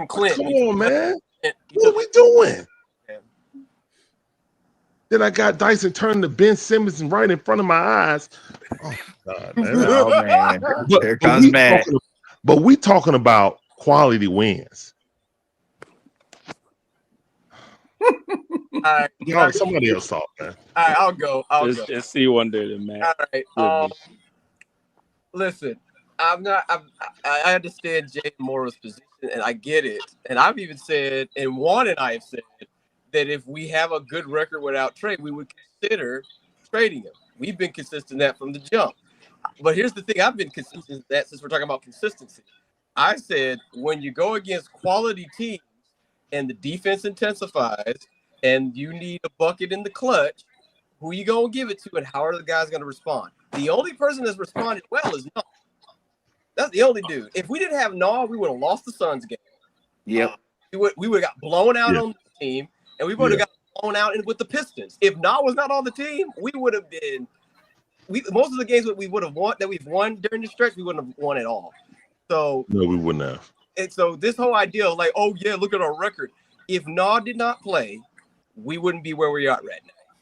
Clint. come on, man. He What are we doing? Then I got Dyson turning to Ben Simmons and right in front of my eyes. Oh God, man. Oh man, But, here but comes we Matt. talking about quality wins. All right, Y'all, somebody else talk, man. all right, I'll go. It's C Wonder than Matt. All right. Listen, I understand Jay Morrow's position, and I get it. And I've even said, and Juan and I have said that if we have a good record without trade, we would consider trading him. We've been consistent that from the jump. But here's the thing: I've been consistent that since we're talking about consistency. I said when you go against quality teams and the defense intensifies, and you need a bucket in the clutch, who you gonna give it to, and how are the guys gonna respond? The only person that's responded well is Nah. That's the only dude. If we didn't have Nah, we would have lost the Suns game. Yep. We would have got blown out Yeah. on the team, and we would have got blown out with the Pistons. If Nah was not on the team, we would have been. Most of the games that we would have won that we've won during the stretch, we wouldn't have won at all. So No, we wouldn't have. and so this whole idea of like, oh yeah, look at our record. If Nah did not play, we wouldn't be where we are right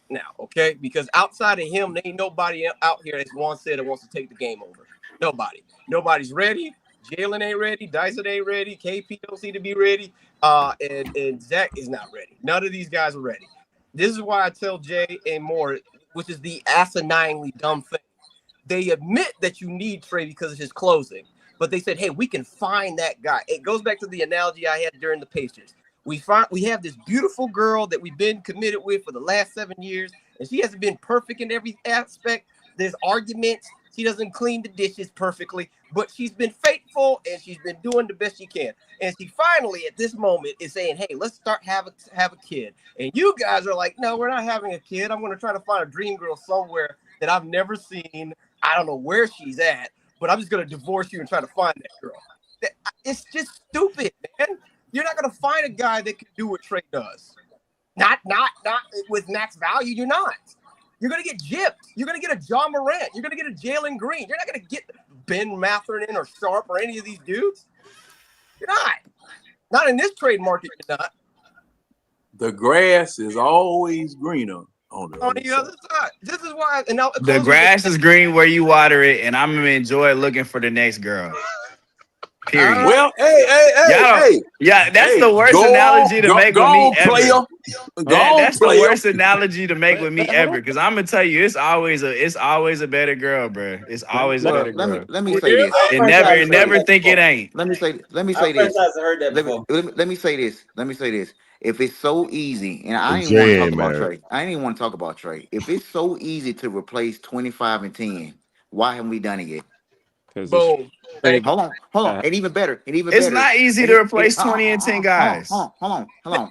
now. Okay? Because outside of him, there ain't nobody out here, as Juan said, that wants to take the game over. Nobody. Nobody's ready. Jalen ain't ready. Dyson ain't ready. KP don't seem to be ready. And Zach is not ready. None of these guys are ready. This is why I tell Jay and more, which is the asininely dumb thing. They admit that you need Trey because of his closing, but they said, hey, we can find that guy. It goes back to the analogy I had during the Pacers. We have this beautiful girl that we've been committed with for the last 7 years, and she hasn't been perfect in every aspect. There's arguments. She doesn't clean the dishes perfectly, but she's been faithful and she's been doing the best she can. And she finally, at this moment, is saying, hey, let's start have a kid. And you guys are like, no, we're not having a kid. I'm going to try to find a dream girl somewhere that I've never seen. I don't know where she's at, but I'm just going to divorce you and try to find that girl. It's just stupid, man. You're not going to find a guy that can do what Trey does. Not with max value. You're not. You're going to get gypped. You're going to get a John Morant. You're going to get a Jalen Green. You're not going to get Ben Mathurin or Sharp or any of these dudes. You're not. Not in this trade market, you're not. The grass is always greener on the other side. This is why. And now, The grass is green where you water it, and I'm gonna enjoy looking for the next girl. Period. Well, hey. Yeah, that's the worst analogy to make with me ever. That's the worst analogy to make with me ever. Because I'm gonna tell you, it's always a better girl, bro. It's always a better girl. Let me say this. And never think it ain't. Let me say this. Let me say this. If it's so easy, and I ain't want to talk about Trey. I ain't even want to talk about Trey. If it's so easy to replace 25 and 10, why haven't we done it yet? Boom. Hold on. And even better. It's not easy to replace 20 and 10 guys. Hold on.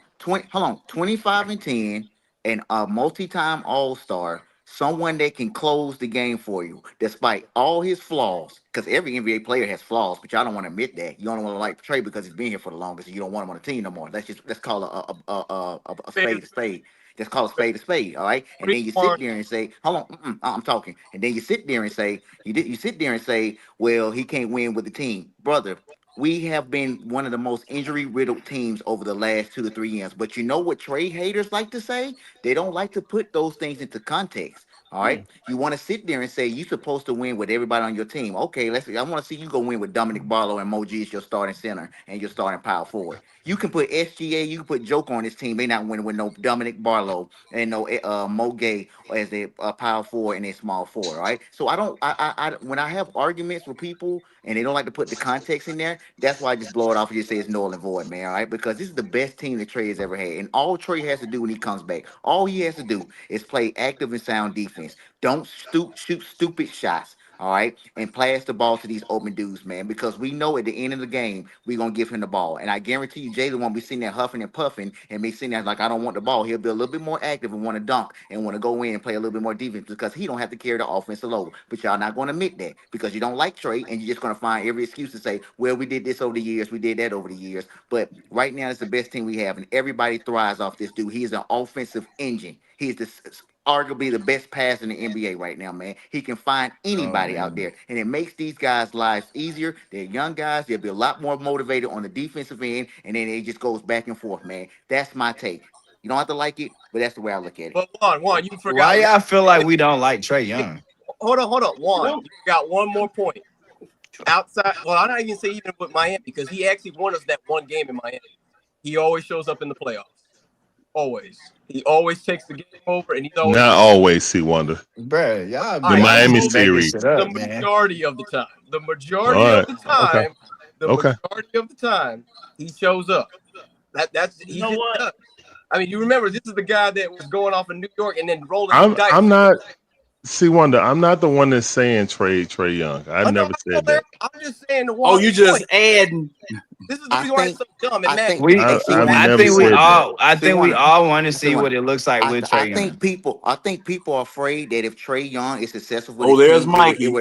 25 and 10 and a multi-time all-star, someone that can close the game for you, despite all his flaws. Because every NBA player has flaws, but y'all don't want to admit that. You don't want to like Trey because he's been here for the longest, and you don't want him on the team no more. Let's call a spade a spade. Just call a spade a spade, all right? And then you sit there and say, hold on, I'm talking. And then you sit there and say, you sit there and say, well, he can't win with the team. Brother, we have been one of the most injury-riddled teams over the last 2 to 3 years. But you know what trade haters like to say? They don't like to put those things into context. All right. You want to sit there and say you're supposed to win with everybody on your team. Okay, I want to see you go win with Dominic Barlow and Moji as your starting center and your starting power forward. You can put SGA, you can put Joker on this team. They not winning with no Dominic Barlow and no Mo Gay as their power forward and their small forward. All right. So I when I have arguments with people and they don't like to put the context in there, That's why I just blow it off and just say it's null and void, man. All right, because this is the best team that Trey has ever had, and all Trey has to do when he comes back, all he has to do is play active and sound defense. Don't shoot stupid shots. All right, and pass the ball to these open dudes, man, because we know at the end of the game we're gonna give him the ball, and I guarantee you, Jalen won't be sitting there huffing and puffing and be sitting there like I don't want the ball. He'll be a little bit more active and want to dunk and want to go in and play a little bit more defense because he don't have to carry the offensive load. But y'all not gonna admit that because you don't like Trey, and you're just gonna find every excuse to say, well, we did this over the years, we did that over the years. But right now, it's the best team we have, and everybody thrives off this dude. He is an offensive engine. He is arguably the best passer in the NBA right now, man. He can find anybody out there, and it makes these guys' lives easier. They're young guys. They'll be a lot more motivated on the defensive end, and then it just goes back and forth, man. That's my take. You don't have to like it, but that's the way I look at it. But Juan, you forgot. Why y'all feel like we don't like Trey Young? Hold on. Juan, you got one more point. Outside, well, I'm not even say even with Miami because he actually won us that one game in Miami. He always shows up in the playoffs. Always. He always takes the game over, and he's always Not always, C Wonder. Bruh, y'all The Miami just making series. shit up, the man. majority of the time. The majority All of right. the time. Okay. The Okay. majority of the time, he shows up. That's he You know just what? does. I mean, you remember this is the guy that was going off in New York and then rolling the dice. I'm not C Wonder. I'm not the one that's saying Trey Young. I never said that. I'm just saying the Oh, one. you just adding. This is the reason why it's so dumb. And I Matt, think We, I've I never think we said that. all, I See, think we Wanda, all want to see, see what Wanda, it looks like with I Trey Young. think people are afraid that if Trey Young is successful with Oh, his there's team, Mikey. it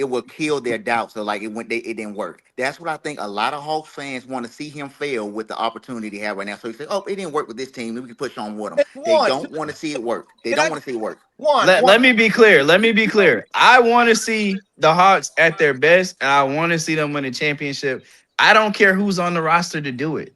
will kill their doubts. So like it didn't work. That's what I think. A lot of Hawks fans want to see him fail with the opportunity they have right now. So you say, oh, it didn't work with this team. We can push on with them. They don't want to see it work. They don't want to see it work. Let me be clear. Let me be clear. I want to see the Hawks at their best, and I want to see them win a championship. I don't care who's on the roster to do it.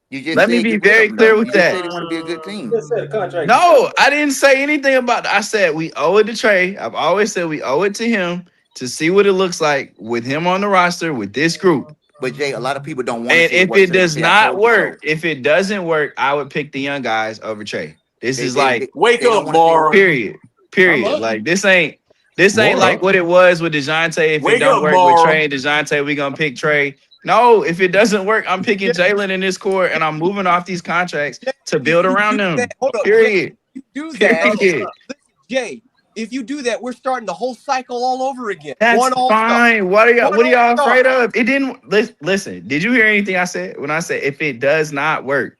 You just Let me said be you with very them, clear though. with You just that. said they want to be a good team. Just said a contract. No, I didn't say anything about that. I said we owe it to Trey. I've always said we owe it to him to see what it looks like with him on the roster with this group. But Jay, a lot of people don't want to And see it if work. it So they does say, I not told you so. work, if it doesn't work, I would pick the young guys over Trey. This is like Wake they don't up, want to see it Mara. work. period. Period. up. Like this ain't like what it was with DeJounte. If it Wake don't up, work with Mara. Trey and DeJounte, we gonna pick Trey. No, if it doesn't work, I'm picking Jalen in this court, and I'm moving off these contracts to build around them. Hold up, Period. Jay, you do that. Period. Listen, Jay, if you do that, we're starting the whole cycle all over again. That's One all-star. fine. What are y'all All-star. afraid of? It didn't listen. Did you hear anything I said when I said if it does not work?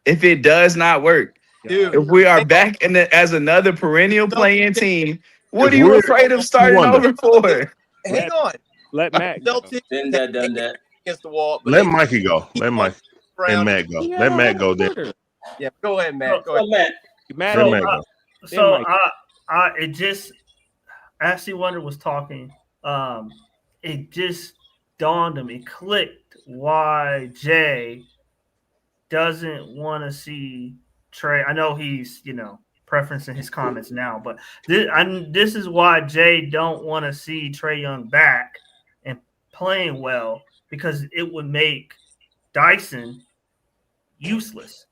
If it does not work, Dude, if we are back in as another perennial playing team, what If are you we're- afraid of starting Wonder. over for? hang on. Let Matt go. Celtics Been there, done that. against the wall. But Let they Mikey go. Let Mike and Matt go. Let Matt go there. Yeah, go ahead, Matt. Go So, ahead. Matt, Let So, Matt go. So it just Ashley Wonder was talking. It just dawned on me, clicked why Jay doesn't want to see Trey. I know he's preferencing his comments now, but this is why Jay don't want to see Trey Young back and playing well because it would make Dyson useless.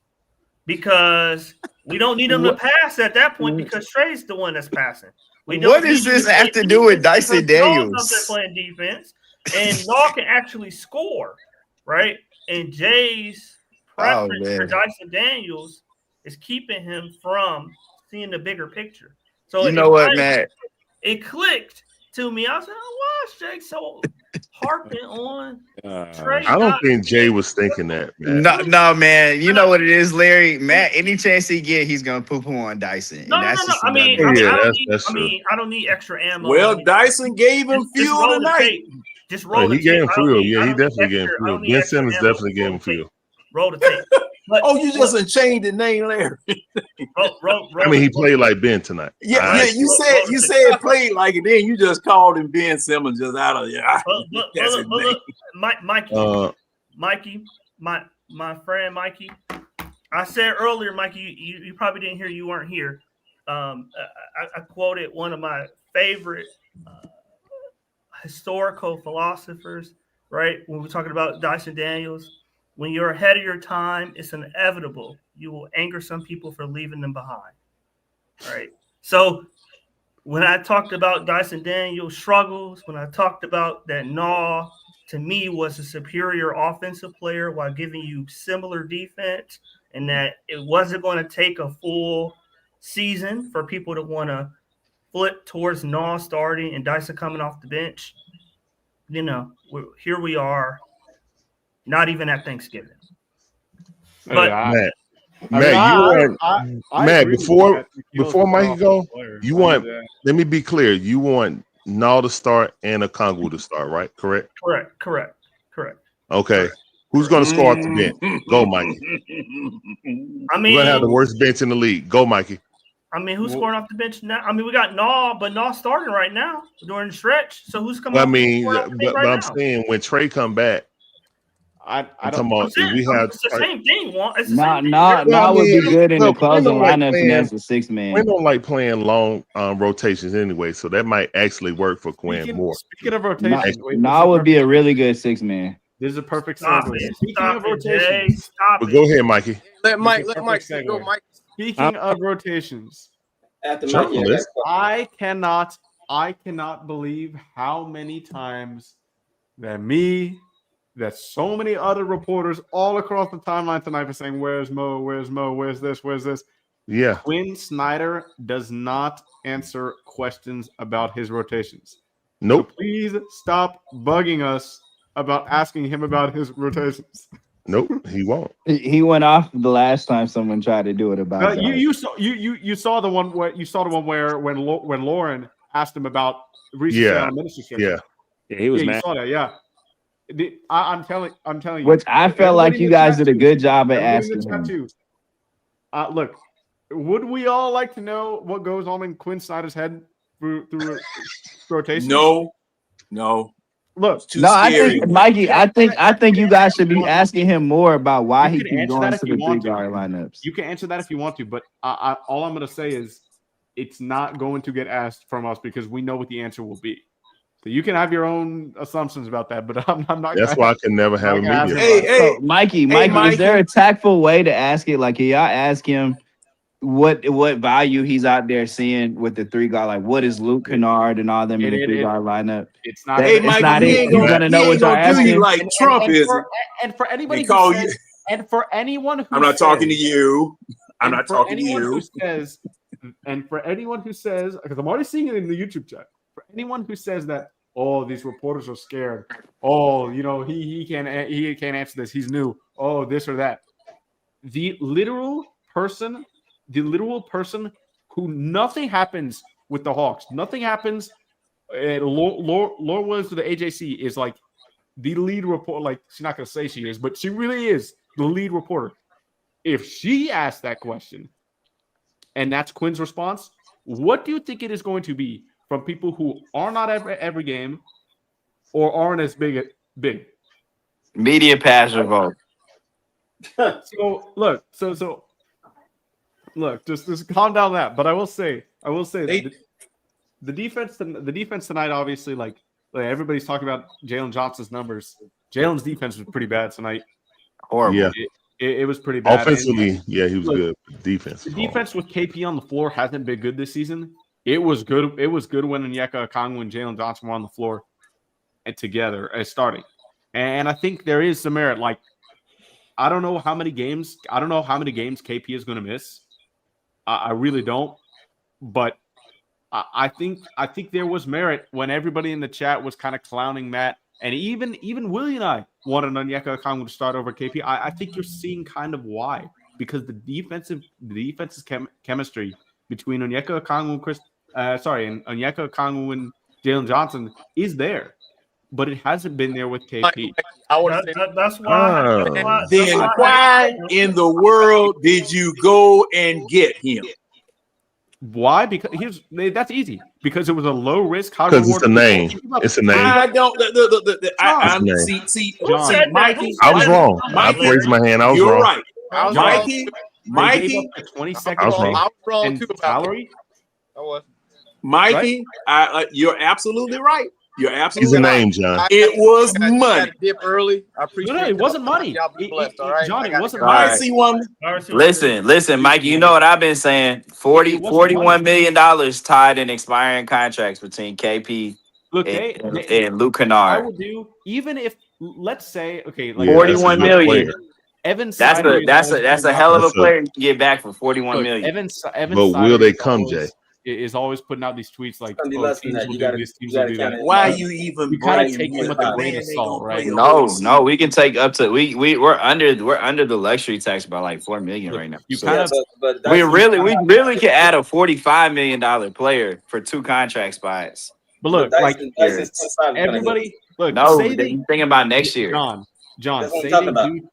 Because we don't need him to pass at that point because Trey's the one that's passing. What does this have to do with Dyson Daniels? Up there playing defense, and Naw can actually score, right? And Jay's preference for Dyson Daniels is keeping him from seeing the bigger picture. So you know what, Matt? It clicked to me. I said, "Oh, why is Jay so harping on Trey?" I don't think Jay was thinking that, man. No, man. You know what it is, Larry. Matt, any chance he get, he's gonna poo-poo on Dyson. No. I mean, I don't need extra ammo. Well, Dyson gave him fuel tonight. Just roll the He gave him tape. fuel. Yeah, he definitely gave him fuel. Ben Simmons definitely gave him fuel. Roll the tape. But, you just unchained the name, Larry. roll I mean, he played like Ben tonight. Yeah, you said played like it. Then you just called him Ben Simmons just out of look, Mikey, my friend Mikey. I said earlier, Mikey, you probably didn't hear. You weren't here. I quoted one of my favorite historical philosophers. Right when we're talking about Dyson Daniels. When you're ahead of your time, it's inevitable. You will anger some people for leaving them behind. Right. So when I talked about Dyson Daniels' struggles, when I talked about that Naw to me, was a superior offensive player while giving you similar defense, and that it wasn't going to take a full season for people to want to flip towards Naw starting and Dyson coming off the bench. You know, here we are, not even at Thanksgiving. But Matt, you want Matt agree with you. before Mikey go, you want let me be clear, you want Nall to start and Okongwu to start, right? Correct. Okay. Who's gonna score off the bench? Go, Mikey. I We're gonna have the mean, worst bench in the league. Go, Mikey. who's scoring off the bench now? I mean, we got Naw, but Naw starting right now during the stretch. So who's coming? I mean, scoring off the bench right I'm now? saying when Trey come back, I I'm don't. talking about if we have It's the same thing. It's the Nah, same thing. nah, Well, nah I would be mean, good in the Quinn closing don't like lineup and playing- as a six Quinn man. don't like playing long rotations anyway, so that might actually work for Quinn more. Speaking of rotation, Nah would be a really good six man. This is a perfect Stop segue. it. Speaking Stop of it, Jay. rotations, Stop But it. go ahead, Mikey. Let Mike perfect go. segue. Mike. Speaking of rotations, After Sure, Mikey, I Liz. got I cannot believe how many times that so many other reporters all across the timeline tonight were saying, "Where's Mo? Where's Mo? Where's this? Where's this?" Yeah. Quinn Snyder does not answer questions about his rotations. Nope. So please stop bugging us about asking him about his rotations. Nope. He won't. He went off the last time someone tried to do it about that. You saw the one where when Lauren asked him about Reese's Yeah. ministry. Yeah. he was You mad. saw that, yeah. I'm telling you. Which I felt like Everybody you in the guys chat did a too. good job at Everybody in asking the chat him. too. Look, would we all like to know what goes on in Quinn Snyder's head through rotation? No. Look, Too No, I scary. think Mikey, I think you guys should be asking him more about why he You can keeps answer going that to if you the want to. 3-guard lineups. You can answer that if you want to, but all I'm going to say is it's not going to get asked from us because we know what the answer will be. So you can have your own assumptions about that, but I'm not. That's why I can never have a media. So, Mikey, is there a tactful way to ask it? Like, can y'all ask him what value he's out there seeing with the 3-guard? Like, what is Luke Kennard and all them in the 3-guard lineup? It's not. Hey, It's Mikey, not he it. ain't He's gonna, gonna know he what ain't y'all gonna do you asking. like Trump is. And for anybody They call who says, and for anyone who I'm not says, talking to you. I'm and not for talking to anyone you. who says, and for anyone who says, because I'm already seeing it in the YouTube chat, for anyone who says that, oh, these reporters are scared. Oh, he can't answer this. He's new. Oh, this or that. The literal person who nothing happens with the Hawks. Nothing happens. Laura Williams with the AJC is like the lead reporter. Like, she's not going to say she is, but she really is the lead reporter. If she asked that question, and that's Quinn's response, what do you think it is going to be from people who are not every game or aren't as big? Media pass revolt. So look, just calm down that. But I will say that the defense tonight, obviously, like everybody's talking about Jalen Johnson's numbers. Jalen's defense was pretty bad tonight. Horrible. Yeah. It was pretty bad. Offensively, yeah, he was good. Defense. The defense with KP on the floor hasn't been good this season. It was good. It was good when Onyeka Okongwu and Jalen Johnson were on the floor and together as starting. And I think there is some merit. Like, I don't know how many games KP is going to miss. I really don't. But I think there was merit when everybody in the chat was kind of clowning Matt. And even Willie and I wanted Onyeka Okongwu to start over KP. I think you're seeing kind of why. Because the defensive chemistry between Onyeka Okongwu and Onyeka Okongwu and Jalen Johnson is there. But it hasn't been there with KP. I want to say that's why. Then why in the world did you go and get him? Why? Because that's easy. Because it was a low risk, high Because reward. it's a name. It's a name. I don't. See, Mikey. I was wrong. I raised my hand. I was You're wrong. right. Mikey. The 20-second I was wrong. I was wrong too about salary. I was. Mikey, you're absolutely right. You're He's absolutely a right. name, John. It was I money. had to dip early. I appreciate No, it wasn't money. Y'all be blessed, all right? John, it wasn't All money. right, see one. Listen, Mikey, you know what I've been saying? $41 million tied in expiring contracts between KP Look, and Luke I Kennard. would do even if let's say okay, like Yeah, that's a 41 good million. player. Evan That's Sidery that's a hell of a That's a player to get back for 41 look, million. Evan but will Sidery they come, Jay? is always putting out these tweets like, It's gonna be "Oh, less than teams that. will You do gotta this, teams you will gotta do count that." it. Why you even You kind of bringing take him him? with The a grain man of ain't salt, gonna play right? the whole season. No, we can take up to we're under the luxury tax by like 4 million Look, right now. you So kind of but we Dyson, really could add a $45 million player for 2 contract spots. but but look, like Dyson's 25 is gonna hit. everybody, look, No, say they're they thinking about next year. John, That's what I'm say talking they about. do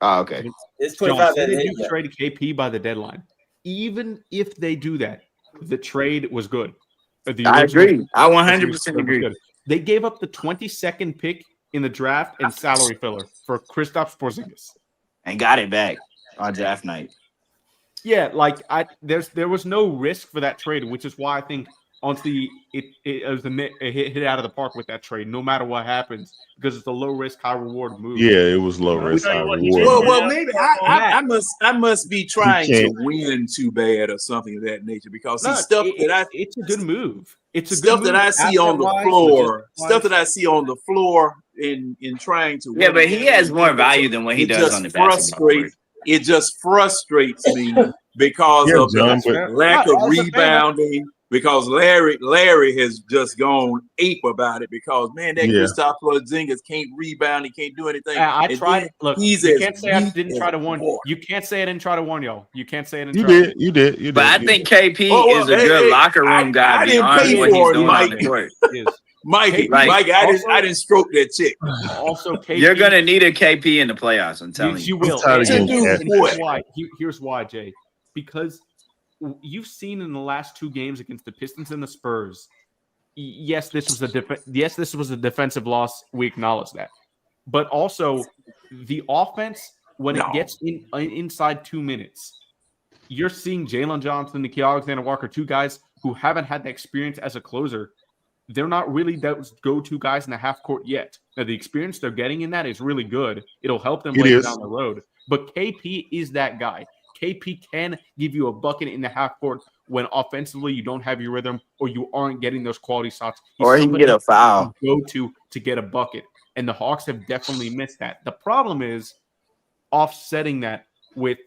Oh, okay. It's John, 25 say that they hit do yet. trade KP by the deadline. Even if they do that, the trade was good. The I original agree. I trade 100% was agree. good. They gave up the 22nd pick in the draft and salary filler for Kristaps Porzingis. And got it back on draft night. Yeah, like there was no risk for that trade, which is why I think honestly it was a hit out of the park with that trade, no matter what happens, because it's a low risk, high reward move. Yeah, it was low I'll risk, tell high you what, he reward. didn't Well, have maybe Matt. I must be trying to can't- win too bad or something of that nature because No, see stuff it's a good move. It's a stuff good that move. I see on the Asset-wise, floor, logistics-wise. stuff that I see on the floor in trying to Yeah, win. but he has more value than what he does on the basketball court. It just frustrates me because Yeah, of John, the but lack No, of that's a fair enough. rebounding. Because Larry has just gone ape about it because man, that yeah, Kristaps Porzingis can't rebound, he can't do anything. I And tried. then Look, he's you as can't say I weak didn't as try to a warn. board. You can't say I didn't try to warn y'all. You can't say I didn't you try. did, you did, you did. But I you think did. KP is a good locker room guy I didn't beyond pay what for he's it, doing Mike. on the court. Is Mikey, KP Mikey, I also- didn't stroke that chick. also KP. You're gonna need a KP in the playoffs. I'm You, telling you you. will. tired of getting And cat here's fished. why. Here's why, Jay. Because you've seen in the last 2 games against the Pistons and the Spurs. Yes, this was a defensive loss. We acknowledge that, but also the offense when it gets inside 2 minutes, you're seeing Jalen Johnson, Nickeil Alexander-Walker, 2 guys who haven't had the experience as a closer. They're not really those go-to guys in the half court yet. Now, the experience they're getting in that is really good. It'll help them It later is. down the road. But KP is that guy. KP can give you a bucket in the half court when offensively you don't have your rhythm or you aren't getting those quality shots. He's Or he can get a foul. go to get a bucket. And the Hawks have definitely missed that. The problem is offsetting that with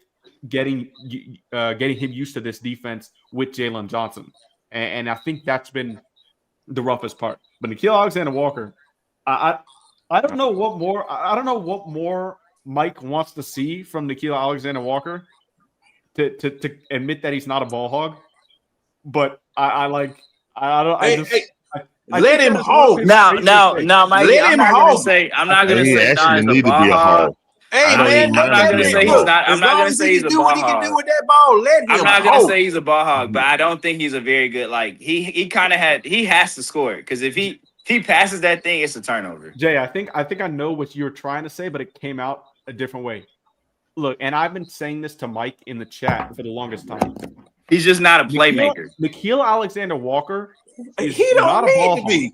getting him used to this defense with Jalen Johnson. And I think that's been the roughest part. But Nickeil Alexander-Walker, I don't know what more. I don't know what more Mike wants to see from Nickeil Alexander-Walker to admit that he's not a ball hog. But Let him hold. Now, Mike. Let I'm him not gonna hold. say. I'm not And gonna he say actually Don's a need to ball be a hog. hog. Hey I don't man, even I'm not know gonna if say he he's a not. As I'm not long gonna as say he he's can a do ball what he can do hog. with that ball, let him I'm not gonna hold. say he's a ball hog, but I don't think he's a very good. Like he kind of has to score it because if he passes that thing, it's a turnover. Jay, I think I know what you were trying to say, but it came out a different way. Look, and I've been saying this to Mike in the chat for the longest time. He's just not a playmaker. Nickeil Alexander-Walker is He not don't a ball need to hog. be.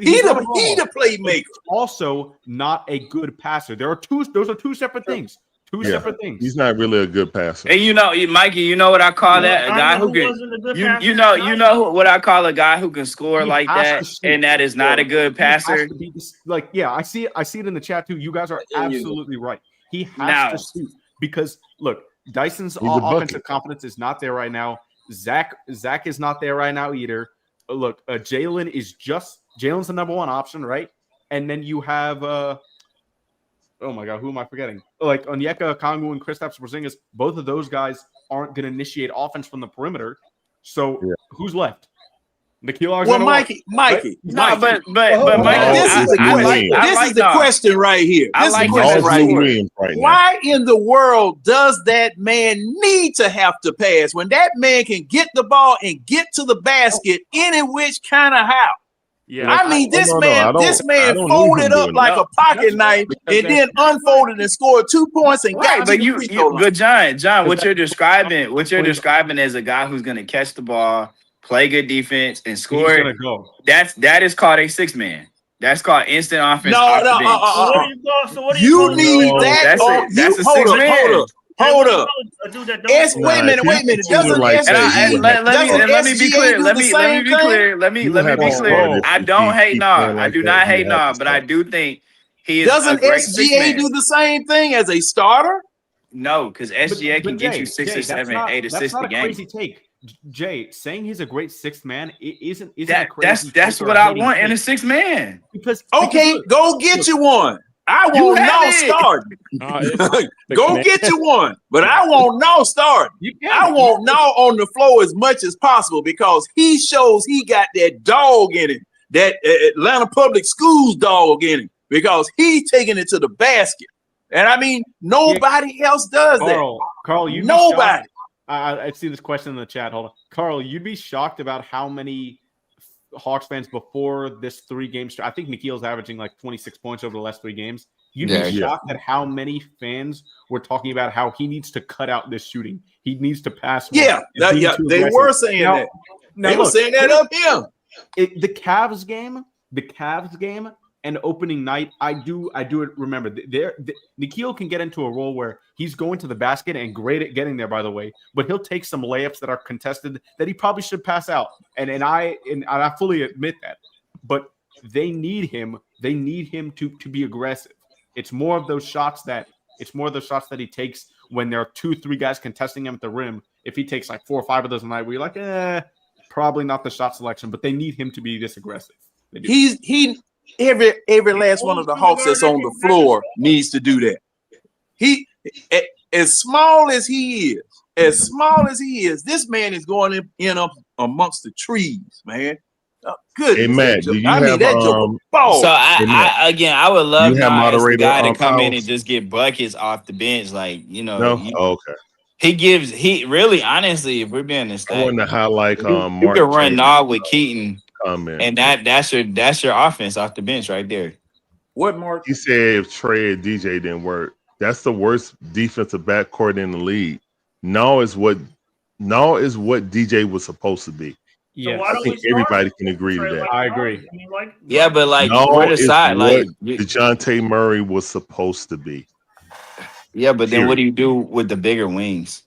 He's not a ball He hog. the playmaker. Also not a good passer. Those are 2 separate things. Two Yeah. separate things. He's not really a good passer. And Mikey, you know what I call that? A guy who can. wasn't a good You passer know tonight? what I call a guy who can score He like has that, to shoot. and that is not a good He has passer. to be like, yeah, I see it in the chat too. You guys are absolutely right. He has Now- to shoot because look, Dyson's He's a bucket. offensive confidence is not there right now. Zach is not there right now either. Look, Jalen's the number 1 option, right? And then you have oh my god, who am I forgetting? Like Onyeka Okongwu and Kristaps Porzingis, both of those guys aren't going to initiate offense from the perimeter. So who's left? Nickeil Well, Alexander-Walker. Mikey. No, but No, Mikey, This is the question. This is the question right here. I This is like the All question Lou right here. Williams right now. Why in the world does that man need to have to pass when that man can get the ball and get to the basket any which kind of how? Yeah, I mean, this no, man I don't need folded him up doing like that. a pocket knife and then unfolded and scored 2 points and Right, got but to the free throw line. but John, what you're describing as a guy who's going to catch the ball, play good defense, and he's score. gonna go. That is called a 6-man. That's called instant offense. No, off the no, bench. So what are you going? So what are You going need to do? that. That's on, that's a hold 6-man. up. Hold up. A dude that don't score. Wait a minute. Doesn't Let me be clear. SGA do Let the me same be thing? clear. Let me You have be to start clear. if I you don't hate keep Nah. playing I like do that. not You hate have Nah, to but I start. do think he is a Doesn't great six SGA man. do the same thing as a starter? No, because SGA can But get you Jay, 6 or Jay, 7, 8 that's assists not a a game. crazy take. Jay, saying he's a great sixth man isn't a crazy That's take or what a I hating want in a take. 6 man. Because Okay, look, go get you one. I You want have no it. starting. Go get you one, but I want no starting. You I want no on the floor as much as possible because he shows he got that dog in him, that Atlanta Public Schools dog in him, because he's taking it to the basket. And I mean, nobody else does that. Carl, you'd be Nobody. shocked. I see this question in the chat. Hold on. Carl, you'd be shocked about how many Hawks fans before this 3 games. I think Nikhil's averaging like 26 points over the last 3 games. You'd be shocked at how many fans were talking about how he needs to cut out this shooting. He needs to pass more. They were saying that. They were saying that of him. The Cavs game and opening night, I do remember. Nikhil can get into a role where he's going to the basket and great at getting there, by the way, but he'll take some layups that are contested that he probably should pass out. And I fully admit that. But they need him. They need him to be aggressive. It's more of those shots that he takes when there are 2-3 guys contesting him at the rim. If he takes like 4 or 5 of those a night, we're like, probably not the shot selection, but they need him to be this aggressive. Every last one of the Hawks that's on the floor needs to do that. He, as small as he is, this man is going in up amongst the trees, man. Good. Hey Matt, do you I mean, have that joker ball. So I would love you have Nah as the moderator guy to come in powers? and just get buckets off the bench. Like, No? Okay. He really, honestly, if we're being I honest, wanted to highlight you Mark can run James Nah with Keaton, comment. and that's your offense off the bench right there. What, Mark? He said if Trey and DJ didn't work, that's the worst defensive backcourt in the league. No is what DJ was supposed to be. Yes. So I think everybody can agree to that. I agree. I mean, like, Yeah, but like No we're the is side, what like DeJounte Murray was supposed to be. yeah, but then what do you do with the bigger wings?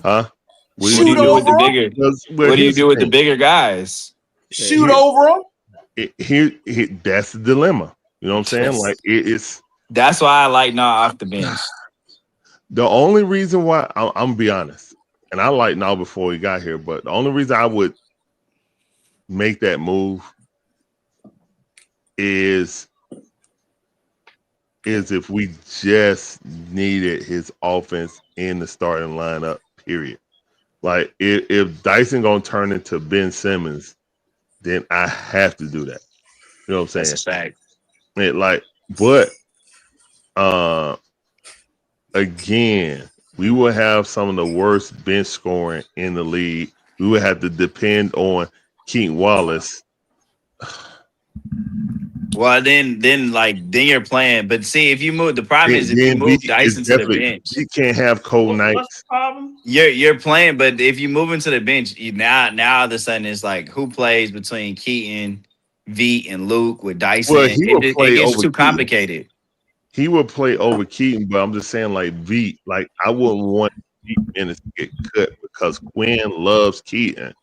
Huh? What do you do with the bigger? What do you do with the bigger guys? Shoot over them. Here, that's the dilemma. You know what I'm saying? Like it's. That's why I like Nah off the bench. The only reason why I'm gonna be honest, and I like Nah before he got here, but the only reason I would make that move is if we just needed his offense in the starting lineup, period. Like if Dyson gonna turn into Ben Simmons, then I have to do that. You know what I'm saying? That's a fact. But again, we will have some of the worst bench scoring in the league. We would have to depend on Keaton Wallace. Well, then you're playing. But see, if you move, the problem is if you move Dyson to the bench, you can't have cold nights. What's the problem? You're playing, but if you move into the bench, now all of a sudden it's like who plays between Keaton, V, and Luke with Dyson. Well, It gets too complicated. He would play over Keaton, but I'm just saying, like V, like I wouldn't want V minutes to get cut because Quinn loves Keaton.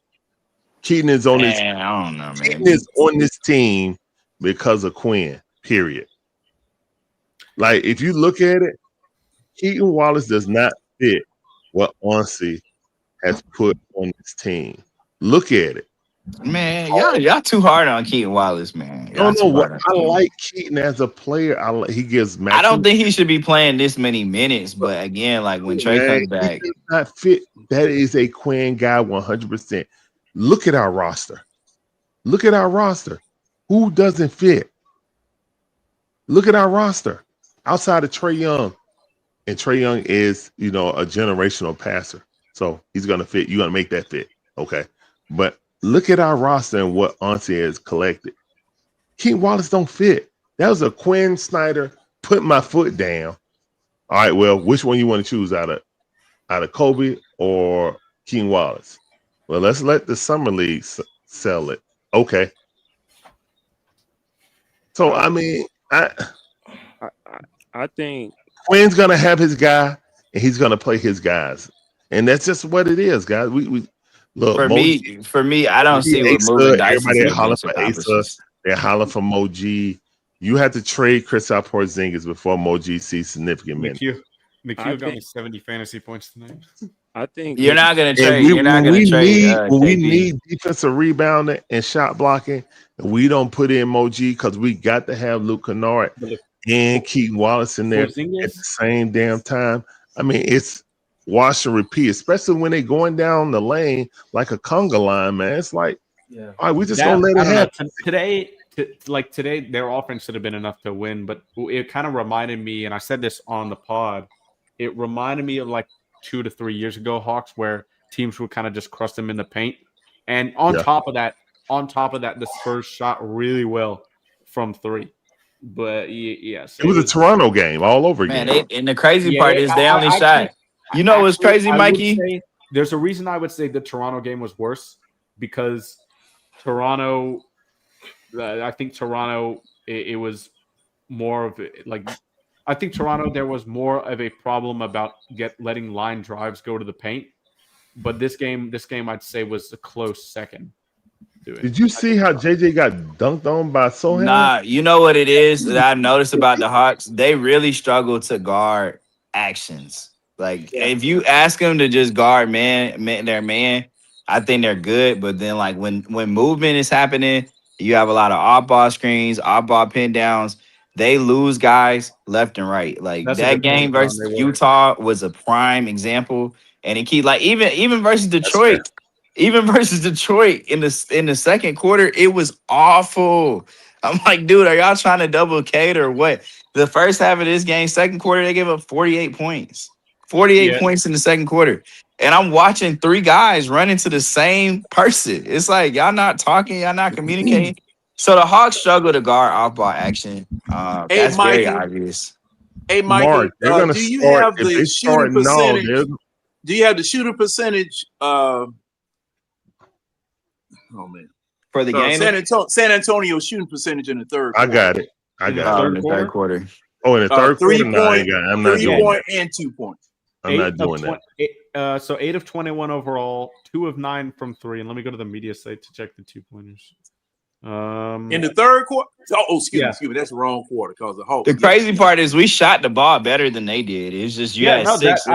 Keaton is on this. I don't know, man. Keaton is on this team because of Quinn. Period. Like if you look at it, Keaton Wallace does not fit what Onsi has put on this team. Look at it. Man, y'all too hard on Keaton Wallace, man. No, I like Keaton as a player. He gives. I don't think he should be playing this many minutes, but again, like when Trey comes back, he does not fit. That is a Quinn guy, 100%. Look at our roster. Look at our roster. Who doesn't fit? Look at our roster. Outside of Trae Young, and Trae Young is, a generational passer, so he's gonna fit. You're gonna make that fit, okay? But look at our roster and what Auntie has collected. Keaton Wallace don't fit. That was a Quinn Snyder put my foot down. All right, well, which one you want to choose out of Kobe or Keaton Wallace? Well, let's let the summer league sell it. Okay. So I mean, I think Quinn's gonna have his guy. and he's gonna play his guys, and that's just what it is, guys. We look, For me, I don't see what moving Asa, Dyson everybody to that the holler bench for Asa, accomplishes. they're hollering for Moji. You have to trade Kristaps Porzingis before Moji sees significant minutes. McHugh got me 70 fantasy points tonight. I think You're not gonna And trade. You're not gonna trade when we KP. need defensive rebounding and shot blocking, and we don't put in Moji because we got to have Luke Kennard and Keaton Wallace in there at the same damn time. I mean, it's wash and repeat, especially when they're going down the lane like a conga line, man. It's like, all right, we just gonna let it happen. Today, their offense should have been enough to win, but it kind of reminded me, and I said this on the pod, it reminded me of like 2 to 3 years ago, Hawks, where teams would kind of just crush them in the paint. And on top of that, the Spurs shot really well from three. But yes, it was a Toronto game all over again. Man, and the crazy part is they only shot. You know what's crazy, Mikey? There's a reason I would say the Toronto game was worse because Toronto. I think Toronto. It was more of like. I think Toronto. There was more of a problem about letting line drives go to the paint, but this game, I'd say was a close second. Did you see how JJ got dunked on by Sohan? Nah, you know what it is that I've noticed about the Hawks? They really struggle to guard actions. Like if you ask them to just guard their man, I think they're good. But then like when movement is happening, you have a lot of off ball screens, off ball pin downs. They lose guys left and right. Like that game versus Utah was a prime example. And it keep like even versus Detroit. Even versus Detroit in the second quarter, it was awful. I'm like, dude, are y'all trying to double K or what? The first half of this game, second quarter, they gave up 48 points. 48 points in the second quarter. And I'm watching 3 guys run into the same person. It's like, y'all not talking, y'all not communicating. So the Hawks struggle to guard off-ball action. That's very obvious. Hey, Mikey, Mark, they're gonna do you start, have if the they shooting start now, percentage? Do you have the shooting percentage? Oh man, for the game, San Antonio shooting percentage in the third quarter. I got it. in the third quarter. Oh, in the third quarter, no, I ain't got it. I'm not 3 doing point that. and 2 points. I'm not doing that. So 8 of 21 overall, 2 of 9 from 3. And let me go to the media site to check the 2-pointers. In the third quarter. Excuse me. That's the wrong quarter because the Hawks. The crazy part is we shot the ball better than they did. It's just you had 6.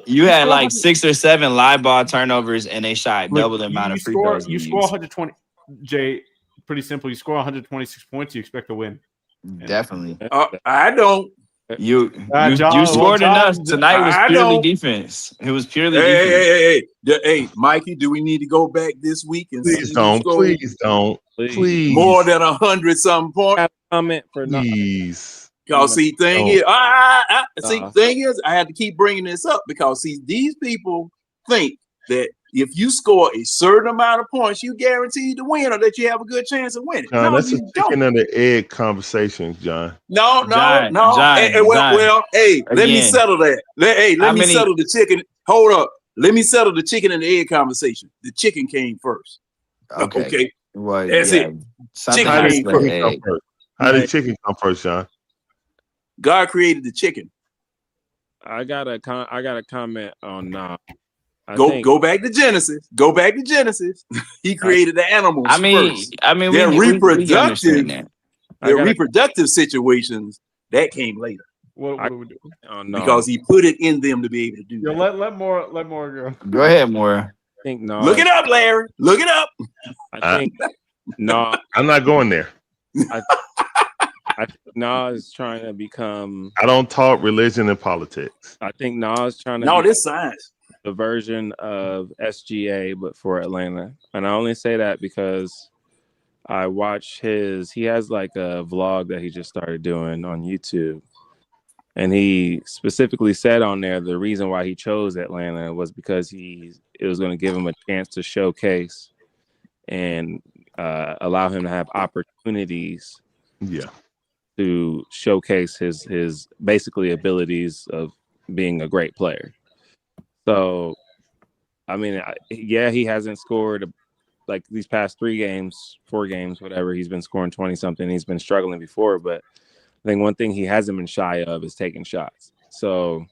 You had like 6 or 7 live ball turnovers, and they shot double the amount of free throws. You score 120. Jay, pretty simple. You score 126 points, you expect to win. Definitely. I don't. You scored enough. Tonight was purely defense. It was purely defense. Hey, Mikey, do we need to go back this week and Please don't. Please. More than 100-something points. Comment for please. Because thing is, I had to keep bringing this up because these people think that if you score a certain amount of points, you guaranteed to win or that you have a good chance of winning. John, no, that's a chicken and the egg conversation, John. No. John, let me settle that. Let me settle the chicken. Hold up. Let me settle the chicken and the egg conversation. The chicken came first. Okay. Well, that's it. Chicken came first. How did chicken come first, John? God created the chicken. I got a comment on Go back to Genesis. Go back to Genesis. He created the animals first. Their reproductive situations that came later. What are we doing? Oh, no. Because he put it in them to be able to do that. Let more go. Go ahead, Moore. I think no. Look it up, Larry. Look it up. I think no. I'm not going there. I think Nas is trying to become. I don't talk religion and politics. I think Nas trying to. No, this science. The version of SGA, but for Atlanta. And I only say that because I watch he has like a vlog that he just started doing on YouTube. And he specifically said on there the reason why he chose Atlanta was because it was going to give him a chance to showcase and allow him to have opportunities to showcase his basically abilities of being a great player. So, I mean, he hasn't scored like these past 4 games, whatever. He's been scoring 20-something. He's been struggling before, but I think one thing he hasn't been shy of is taking shots. So,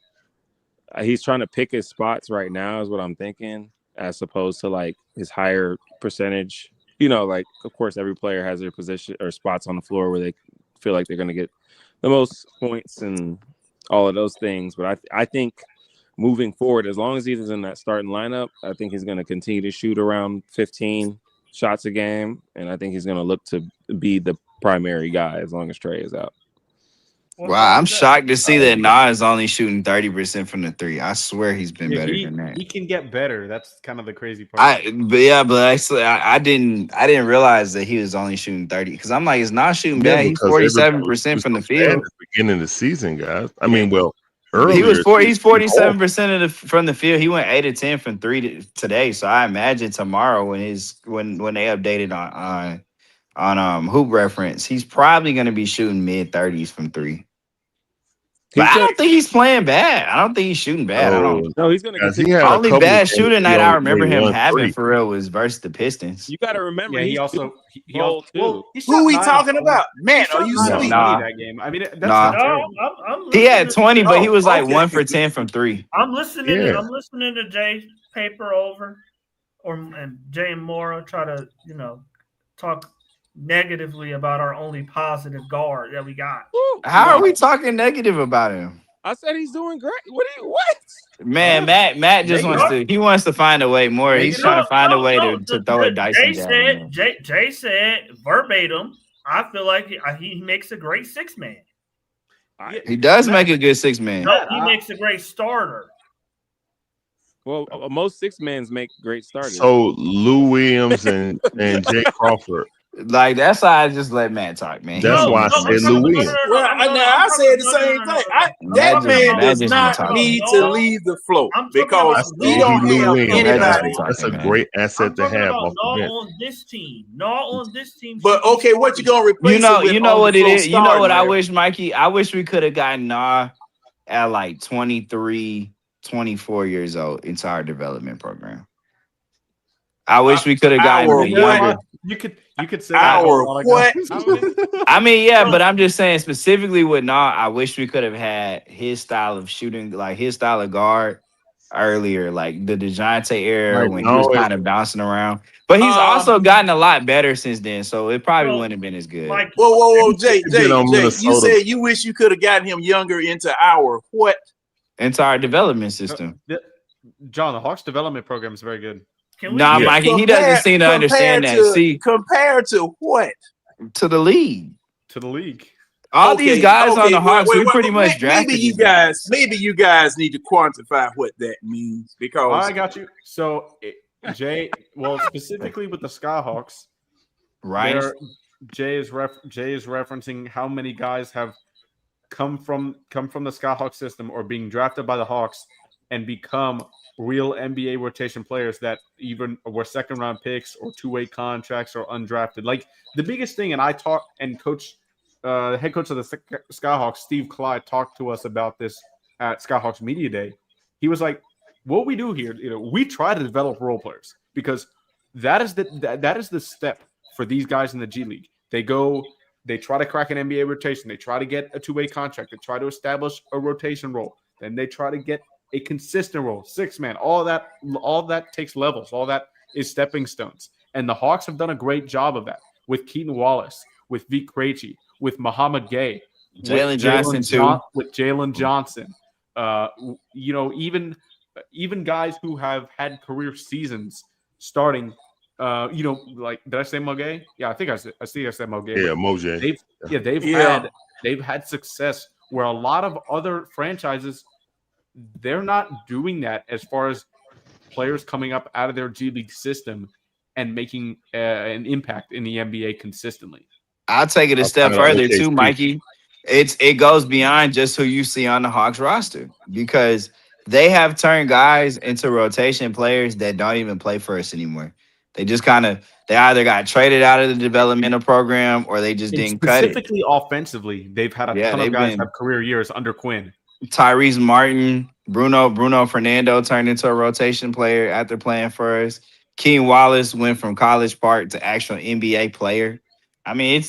he's trying to pick his spots right now, is what I'm thinking, as opposed to like his higher percentage. Like of course every player has their position or spots on the floor where they feel like they're going to get the most points and all of those things. But I think moving forward, as long as he's in that starting lineup, I think he's going to continue to shoot around 15 shots a game, and I think he's going to look to be the primary guy as long as Trey is out. Wow, I'm shocked to see that Nah is only shooting 30% from the three. I swear he's been better than that. He can get better. That's kind of the crazy part. I didn't realize that he was only shooting 30 because I'm like, it's not shooting bad. He's 47% from the field. At the beginning of the season, guys. I mean, well, He was earlier. he's 47% from the field. He went 8 of 10 from three today. So I imagine tomorrow when they updated on Hoop Reference, he's probably going to be shooting mid 30s from three. But I don't think he's playing bad. I don't think he's shooting bad. No, he's going to continue. Only bad shooting night I remember him having for real was versus the Pistons. You got to remember, he also too. Who we talking about? Man, are you sleeping? Nah. That game. I mean, that's Nah. not terrible. He had 20, but he was like 1 for 10 from three. I'm listening. I'm listening to Jay Paper over, and Jay and Mora try to talk negatively about our only positive guard that we got. How are we talking negative about him? I said he's doing great. What? Man, Matt just wants to find a way more. He's trying to find a way to throw a Dyson jab. Jay said verbatim, I feel like he makes a great 6-man. He does make a good 6-man. No, he makes a great starter. Well, most 6-mans make great starters. So Lou Williams and Jay Crawford. Like that's why I just let Matt talk, man. That's why I said Lou Williams. Well, I said the same thing. That man does not need to leave the floor because we don't have anybody. That's a great asset to have off the bench. On this team, not on this team. But okay, what you gonna replace? You know what it is. You know what I wish, Mikey. I wish we could have gotten Nah at like 23, 24 years old into our development program. I wish we could have gotten him younger. You could say what? I mean, yeah, but I'm just saying specifically with Nah, I wish we could have had his style of shooting, like his style of guard earlier, like the DeJounte era when he was kind of bouncing around. But he's also gotten a lot better since then, so it probably wouldn't have been as good. Whoa, Jay, you said you wish you could have gotten him younger into our what? Into our development system. John, the Hawks development program is very good. Nah, Mikey, he doesn't seem to understand that. Compared to what? To the league. All these guys on the Hawks, we pretty much drafted. Maybe you guys need to quantify what that means because I got you. So Jay, specifically with the Skyhawks, right? Jay is referencing how many guys have come from the Skyhawks system or being drafted by the Hawks and become real NBA rotation players that even were second round picks or two-way contracts or undrafted. Like the biggest thing, and I talked and head coach of the Skyhawks, Steve Clyde, talked to us about this at Skyhawks Media Day. He was like, what we do here, we try to develop role players because that is the step for these guys in the G League. They try to crack an NBA rotation. They try to get a two-way contract. They try to establish a rotation role. Then they try to get a consistent role, 6-man, all that takes levels. All that is stepping stones. And the Hawks have done a great job of that with Keaton Wallace, with Vic Krejci, with Muhammad Gay, Jalen Johnson too. With Jalen Johnson. Even guys who have had career seasons starting. Like did I say Mogay? Yeah, I think I said Mogay. Yeah, Mojay. They've had success where a lot of other franchises, they're not doing that as far as players coming up out of their G League system and making an impact in the NBA consistently. I'll take it a step further too, Mikey. It goes beyond just who you see on the Hawks roster because they have turned guys into rotation players that don't even play for us anymore. They just they either got traded out of the developmental program or they just didn't cut it. Specifically offensively, they've had a ton of guys have career years under Quinn. Tyrese Martin, Bruno Fernando turned into a rotation player after playing for us. Keaton Wallace went from College Park to actual NBA player. I mean,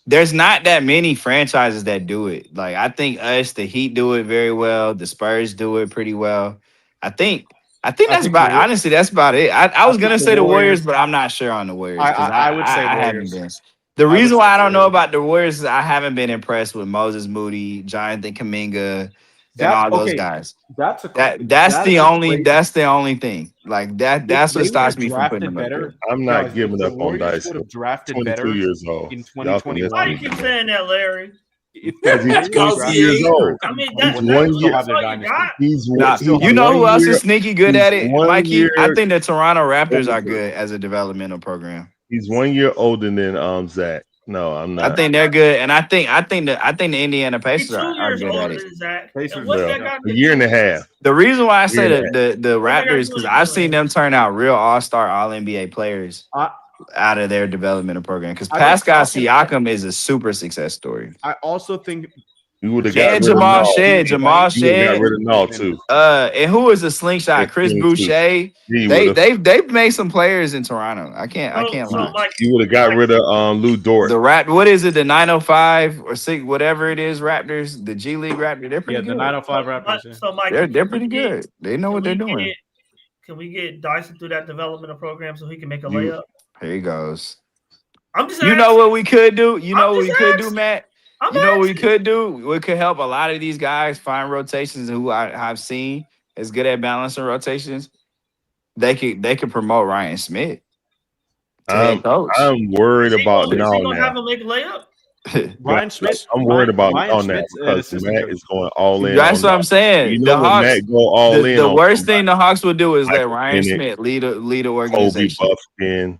there's not that many franchises that do it. Like I think the Heat do it very well. The Spurs do it pretty well. I think I that's think the about honestly that's about it. I I was think gonna the say the Warriors, Warriors. but I'm not sure on the Warriors because I would say I haven't Warriors. been. The I would reason say why I don't know Warriors. about the Warriors is I haven't been impressed with Moses Moody, Jonathan Kaminga, and That's all those okay. guys. That's a That's that is the a only great. thing. Like that If that's what they would stops have me from putting drafted them up there. better, I'm not guys, if giving the up on Warriors would Dyson. have drafted 22 better years old. in Y'all can miss Why 2021, you me. keep saying that, Larry? if the Because he's Warriors Because 22 he drafted years ain't. old. I mean, He's that one still year. have that's their all you dynasty. got. Nah, Still you have know their who One else year. is sneaky good He's at it, 1 Mikey? I year think the Toronto Raptors are older. good as a developmental program. He's 1 year older than Zach. No, I'm I not. think they're good, and I think the Indiana He's Pacers 2 years good at older it. than Zach. And Pacers what's are Well, that yeah. got a to year do and a with it? half. The reason why I Year say and a half. the What they got to Raptors do because with I've seen anything? them turn out real All Star, All NBA players I out of their developmental program. Because I don't. Pascal Siakam is a super success story, I also think You would have got and rid of Jamal Nall. Shed, White You would have got rid of Nall and too. and who is a At slingshot? Chris 22. Boucher. He would have. They've made some players in Toronto. I can't So lie. Mike, You would have got Mike, rid of Lou Dort. The what is it? The 905 or 6, whatever it is, Raptors, the G League Raptors, they're yeah, pretty the good. 905 Raptors. Yeah. so Mikey, They're pretty good. They know can what they're we doing. get Dyson through that developmental program so he can make a You layup? Here he goes. I'm just You know asking. what we could do? You I'm know what just we could do, asking. Matt? I'm You know what we asking. could do? We could help a lot of these guys find rotations who I've seen is good at balancing rotations. They could promote Ryan Smith to head coach. I'm worried about Is he now. gonna have him make a layup? Ryan Smith. I'm worried about Ryan now Smith's an because assistant Matt coach. is going all in That's on what that. I'm You saying. know The when Hawks, Matt go all in the on worst somebody, thing the Hawks would do is let Michael Ryan Bennett, Smith lead the Kobe organization. Buffkin,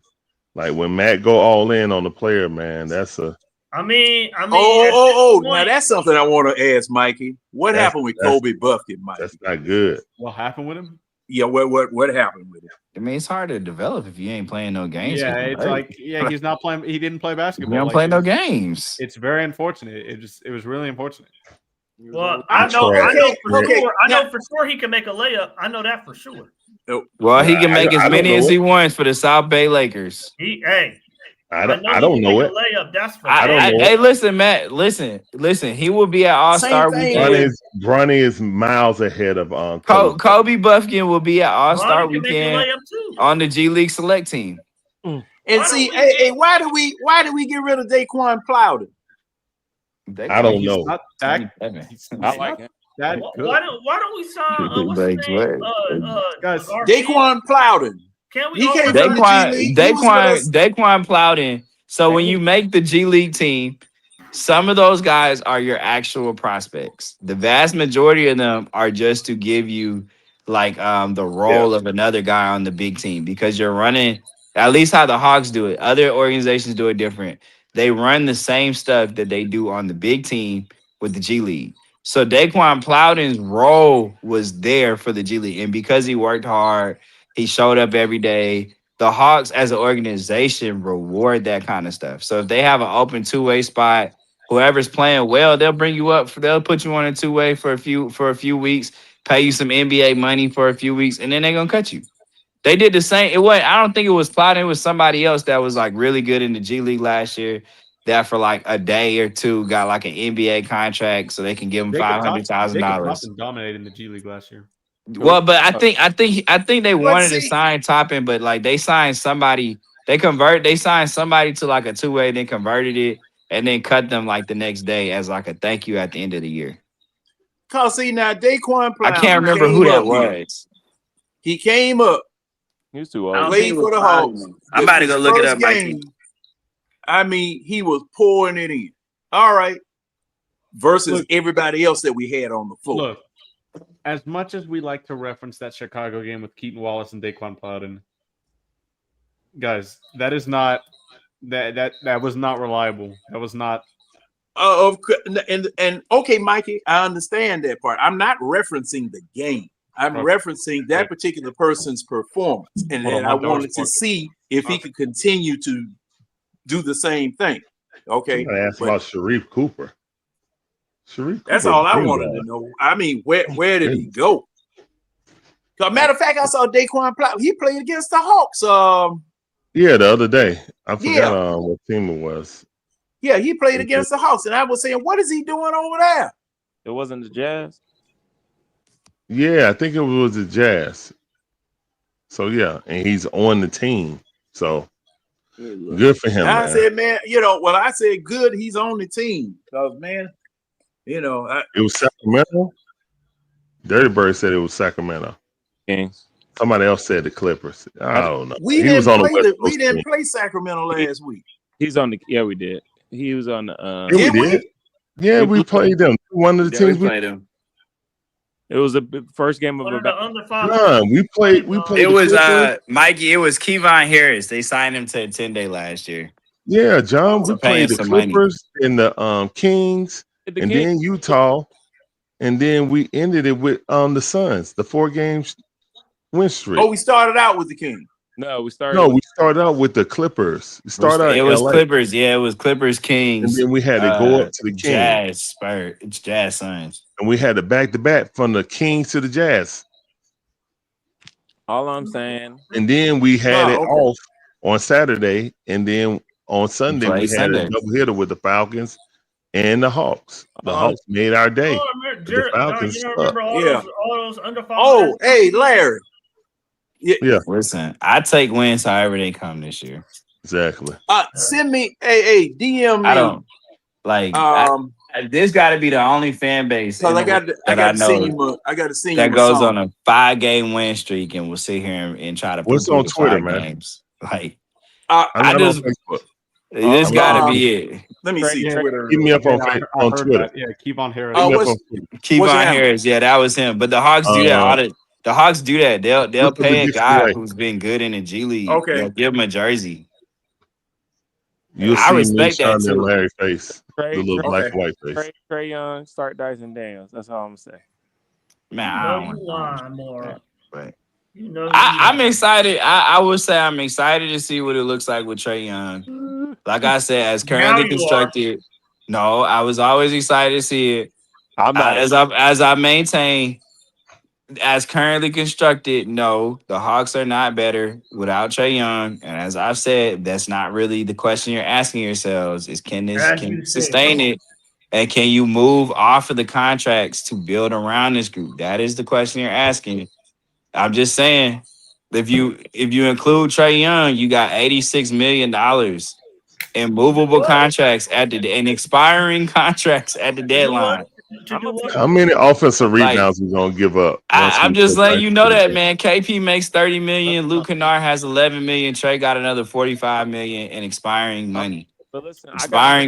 like when Matt go all in on the player, man, that's a I mean, Now that's something I want to ask Mikey. What that's happened with Kobe Buffkin, Mikey? that's not good. What happened with him? Yeah, what happened with him? I mean, it's hard to develop if you ain't playing no games. Yeah, it's like he's not playing. He didn't play you basketball. don't Like, play no games. It's very unfortunate. It was really unfortunate. well, I know for sure he can make a layup. I know that for sure. Well, he can make as I don't many as know he it. wants for the South Bay Lakers. I know don't he can know make it. a layup. That's for I don't know Hey, it. listen, Matt. Listen. He will be at All Star Weekend. Bronny is miles ahead of Kobe. Kobe Buffkin will be at All Star Bronny can make a Weekend layup too. on the G League Select team. And see, why do we get rid of Daquan Plowden? I don't know. Not that, I like him. that good. Why don't we sign what's his name? Guys, Daquan Plowden. Can we? He came from the G League. He was with us. Daquan Plowden. So when you make the G League team, some of those guys are your actual prospects. The vast majority of them are just to give you like the role of another guy on the big team because you're running at least how the Hawks do it. Other organizations do it different. They run the same stuff that they do on the big team with the G League. So Daquan Plowden's role was there for the G League. And because he worked hard, he showed up every day. The Hawks as an organization reward that kind of stuff. So if they have an open two-way spot, whoever's playing well, they'll bring you up. They'll put you on a two-way for a few weeks, pay you some NBA money for a few weeks, and then they're gonna cut you. They did the same. I don't think it was Plowden. It was somebody else that was like really good in the G League last year. That for like a day or two got like an NBA contract, so they can give him $500,000. Thompson dominated in the G League last year. Well, but I think they wanted to sign Toppin, but like they signed somebody. They signed somebody to like a two-way, then converted it, and then cut them like the next day as like a thank you at the end of the year. Cause see now Daquan Plowden. I can't remember who that was. He came up. He was too old. Played for the Hawks. I'm about to go look it up, Mikey. Mikey. I mean, he was pouring it in. All right. Versus everybody else that we had on the floor. Look, as much as we like to reference that Chicago game with Keaton Wallace and Daquan Plowden, guys, that is not that was not reliable. That was not. And okay, Mikey, I understand that part. I'm not referencing the game. I'm referencing that particular person's performance, and then I wanted to see if he could continue to do the same thing. Okay, I asked about Sharif Cooper. That's all I wanted to know. I mean, where did he go? As a matter of fact, I saw Daquan Plowden. He played against the Hawks. Yeah, the other day. I forgot what team it was. Yeah, he played against the Hawks, and I was saying, what is he doing over there? It wasn't the Jazz. Yeah, I think it was the Jazz. So yeah, and he's on the team. So good for him, I man. said, man, when I said good, he's on the team. Because, man, it was Sacramento. Dirty Bird said it was Sacramento. Kings. Somebody else said the Clippers. I don't know. We He was on the West Coast we didn't team. play Sacramento last week. He's on the. Yeah, we did. He was on the. Yeah, we did. Yeah, we played them. One of the teams we played them. It was the first game of One a. of the under 500. No, we played. It was the Clippers. Mikey. It was Kevon Harris. They signed him to a 10-day last year. Yeah, John. So We pay him played the some money. Clippers and the Kings, and then Utah, and then we ended it with the Suns. The 4 games win streak. Oh, we started out with the King. No, we started. No, we started out with the Clippers. We started out. It was LA. Clippers. Yeah, it was Clippers, Kings, and then we had to go up to the Kings. Jazz, Spurs, Jazz, Suns, and we had to back from the Kings to the Jazz. All I'm saying. And then we had it off on Saturday, and then on Sunday we had a double hitter with the Falcons and the Hawks. The Hawks made our day. The Falcons you remember all those under 500? Oh, hey, Larry. Yeah. Listen, I take wins however they come this year. Exactly. Send me, DM me. I don't like. This got to be the only fan base. Because I got to send you. I got to send you. That goes on a 5-game win streak, and we'll sit here and try to. What's on Twitter, man? Games. Like, I just. This got to be it. Let me see Twitter. Keep me up on Twitter. Yeah, Kevon Harris. Kevon Harris. Yeah, that was him. But the Hawks do that. The Hawks do that. They'll pay a guy who's been good in the G League. Okay. They'll give him a jersey. You'll I see respect me that too. too. Larry face, the little black and white face. Trae Young, start Dyson Daniels. That's all I'm gonna say. Man, you lying more. But you know, I'm excited. I would say I'm excited to see what it looks like with Trae Young. Like I said, as currently constructed. No, I was always excited to see it. As I maintain. As currently constructed, no, the Hawks are not better without Trae Young. And as I've said, that's not really the question you're asking yourselves: is can you sustain it, and can you move off of the contracts to build around this group? That is the question you're asking. I'm just saying, if you include Trae Young, you got $86 million in movable contracts and expiring contracts at the deadline. How many offensive rebounds we gonna give up? I'm just letting you know that, man. KP makes $30 million. Luke Kennard has $11 million. Trae got another $45 million in expiring money. But listen,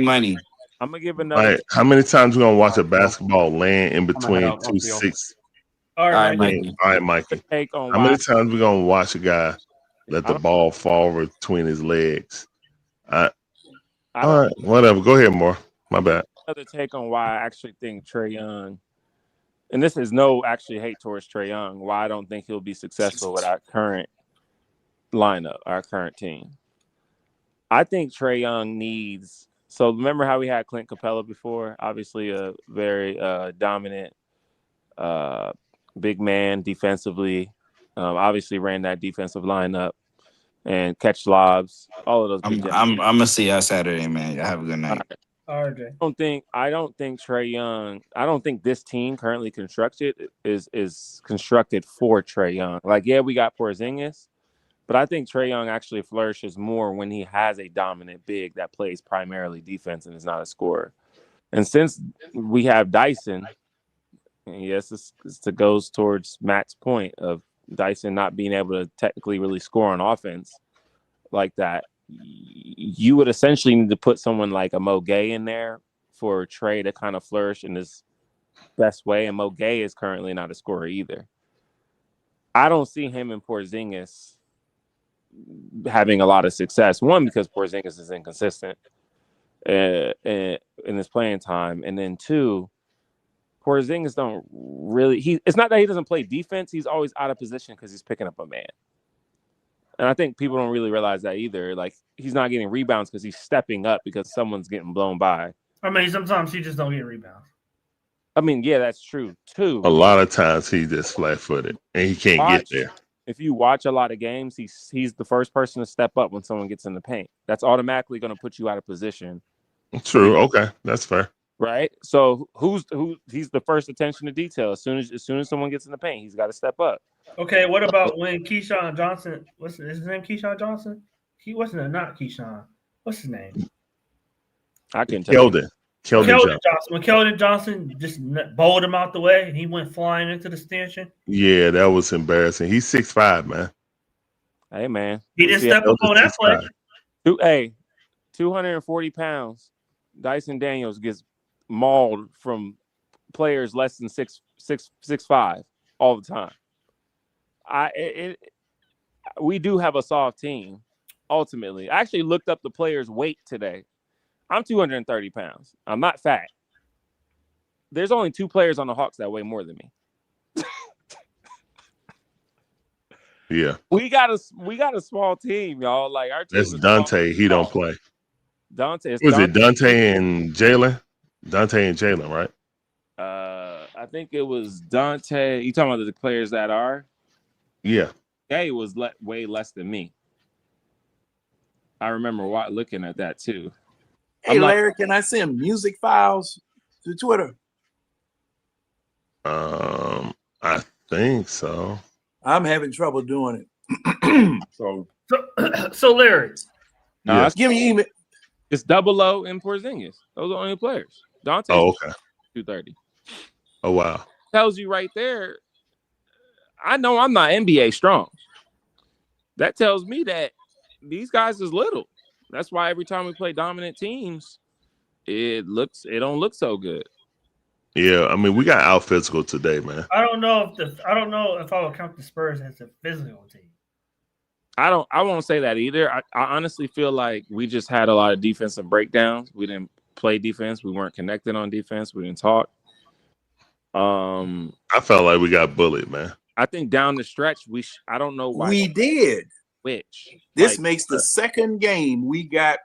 money. I'm gonna give another. Right. How many times we gonna watch a basketball land in between 2 6? All right, Mikey. All right, Mikey. How many times we gonna watch a guy let the ball fall between his legs? All right, whatever. Go ahead, Moore. My bad. Another take on why I actually think Trae Young, and this is no actually hate towards Trae Young, why I don't think he'll be successful with our current lineup, our current team. I think Trae Young needs. So remember how we had Clint Capella before? Obviously, a very dominant big man defensively. Obviously, ran that defensive lineup and catch lobs. All of those. I'm gonna see y'all Saturday, man. Y'all have a good night. RJ. I don't think Trae Young. I don't think this team currently constructed is constructed for Trae Young. Like, yeah, we got Porzingis, but I think Trae Young actually flourishes more when he has a dominant big that plays primarily defense and is not a scorer. And since we have Dyson, and yes, this goes towards Matt's point of Dyson not being able to technically really score on offense like that. You would essentially need to put someone like a Mo Gay in there for Trae to kind of flourish in his best way. And Mo Gay is currently not a scorer either. I don't see him and Porzingis having a lot of success. One, because Porzingis is inconsistent in his playing time. And then two, Porzingis don't really... It's not that he doesn't play defense. He's always out of position because he's picking up a man. And I think people don't really realize that either. Like, he's not getting rebounds because he's stepping up because someone's getting blown by. I mean, sometimes he just don't get rebounds. I mean, yeah, that's true, too. A lot of times he's just flat-footed, and he can't get there. If you watch a lot of games, he's the first person to step up when someone gets in the paint. That's automatically going to put you out of position True. Okay, that's fair. right? So he's the first attention to detail. As soon as someone gets in the paint, he's got to step up. Okay, what about when Keyshawn Johnson? What's his name? Keyshawn Johnson? He wasn't not Keyshawn. What's his name? I couldn't tell you. Keldon Johnson. When Keldon Johnson just bowled him out the way and he went flying into the stanchion. Yeah, that was embarrassing. He's 6'5", man. Hey, man. He didn't step up on that play. 240 pounds. Dyson Daniels gets mauled from players less than 6'5" all the time. We do have a soft team. Ultimately, I actually looked up the players' weight today. I'm 230 pounds. I'm not fat. There's only 2 players on the Hawks that weigh more than me. Yeah, we got a small team, y'all. Like our team. That's Dante. He don't play. Dante. It Dante and Jalen? Dante and Jalen, right? I think it was Dante. You talking about the players that are? Yeah. He was way less than me. I remember looking at that too. Hey, Larry, can I send music files to Twitter? I think so. I'm having trouble doing it. So Larry. No, give me email. It's Double O and Porzingis. Those are the only players. Dante. Oh, okay. 230. Oh, wow. Tells you right there. I know I'm not NBA strong. That tells me that these guys is little. That's why every time we play dominant teams, it don't look so good. Yeah, I mean, we got out physical today, man. I don't know if I would count the Spurs as a physical team. I won't say that either. I honestly feel like we just had a lot of defensive breakdowns. We didn't play defense. We weren't connected on defense. We didn't talk. I felt like we got bullied, man. I think down the stretch, I don't know why. We did. Which this makes the second game we got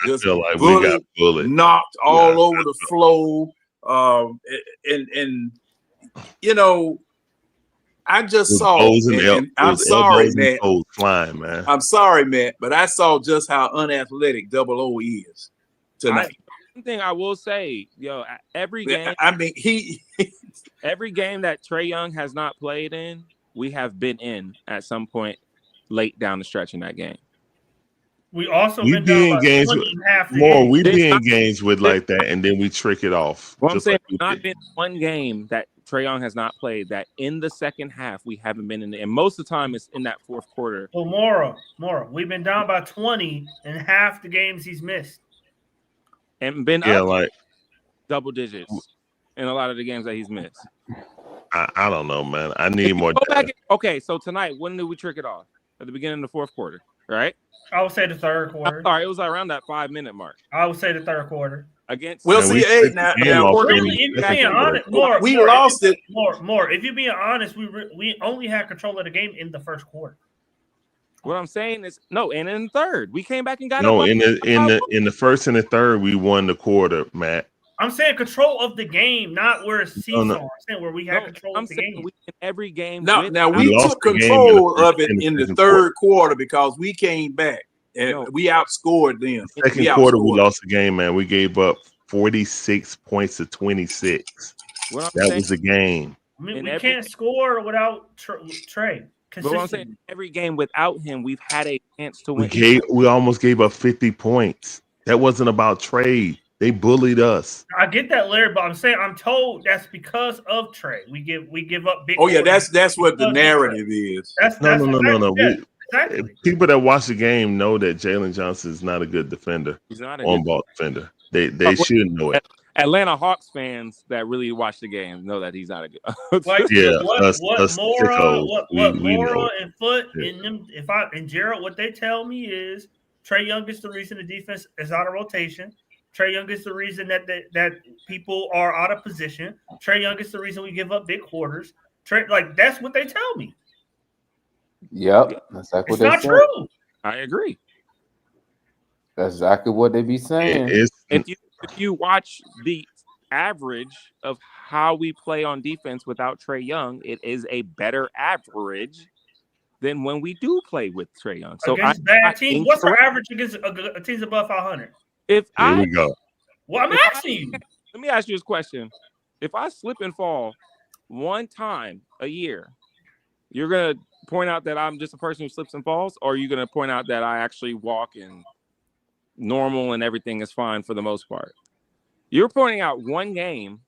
just we got bullied, knocked all over the floor. And you know, I just saw. And I'm sorry, Matt. Flying, man. I'm sorry, Matt, but I saw just how unathletic Double O is tonight. One thing I will say, every game. I mean, every game that Trae Young has not played in, we have been in at some point late down the stretch in that game. We also been in games with more. We be in games with like that, and then we trick it off. Well, I'm saying not been one game that Trae Young has not played that in the second half we haven't been in, and most of the time it's in that fourth quarter. Well, Mora, we've been down by 20 in half the games he's missed, and been up like double digits in a lot of the games that he's missed. I don't know, man. I need more. Okay, so tonight, when did we trick it off? At the beginning of the fourth quarter, right? I would say the third quarter. Sorry, it was around that 5-minute mark. I would say the third quarter. Against we'll see. Now really, if you're being honest, we lost it. More. If you're being honest, we only had control of the game in the first quarter. What I'm saying is and in the third, we came back and got in the first and the third, we won the quarter, Matt. I'm saying control of the game, not where it's seesaw. I'm saying where we had control of the game. In every game. Now we took control of it in the third quarter because we came back and we outscored them. Second quarter, we lost the game, man. We gave up 46 points to 26. That was the game. I mean, we can't score without Trae. But what I'm saying, every game without him, we've had a chance to win. We almost gave up 50 points. That wasn't about Trae. They bullied us. I get that, Larry, but I'm told that's because of Trae. We give up big. Oh yeah, that's what the narrative is. No. Exactly. People that watch the game know that Jalen Johnson is not a good defender. He's not a on-ball defender. They should know it. Atlanta Hawks fans that really watch the game know that he's not a good. What Mora and Foot and them, and Gerald, what they tell me is Trae Young is the reason the defense is out of rotation. Trae Young is the reason that people are out of position. Trae Young is the reason we give up big quarters. That's what they tell me. Yep, that's exactly what they say. It's not true. I agree. That's exactly what they be saying. If you watch the average of how we play on defense without Trae Young, it is a better average than when we do play with Trae Young. So against bad teams, what's our average against teams above 500? Here we go. Well, I'm If asking you. let me ask you this question: if I slip and fall one time a year, you're gonna point out that I'm just a person who slips and falls, or are you gonna point out that I actually walk and normal and everything is fine for the most part? You're pointing out one game.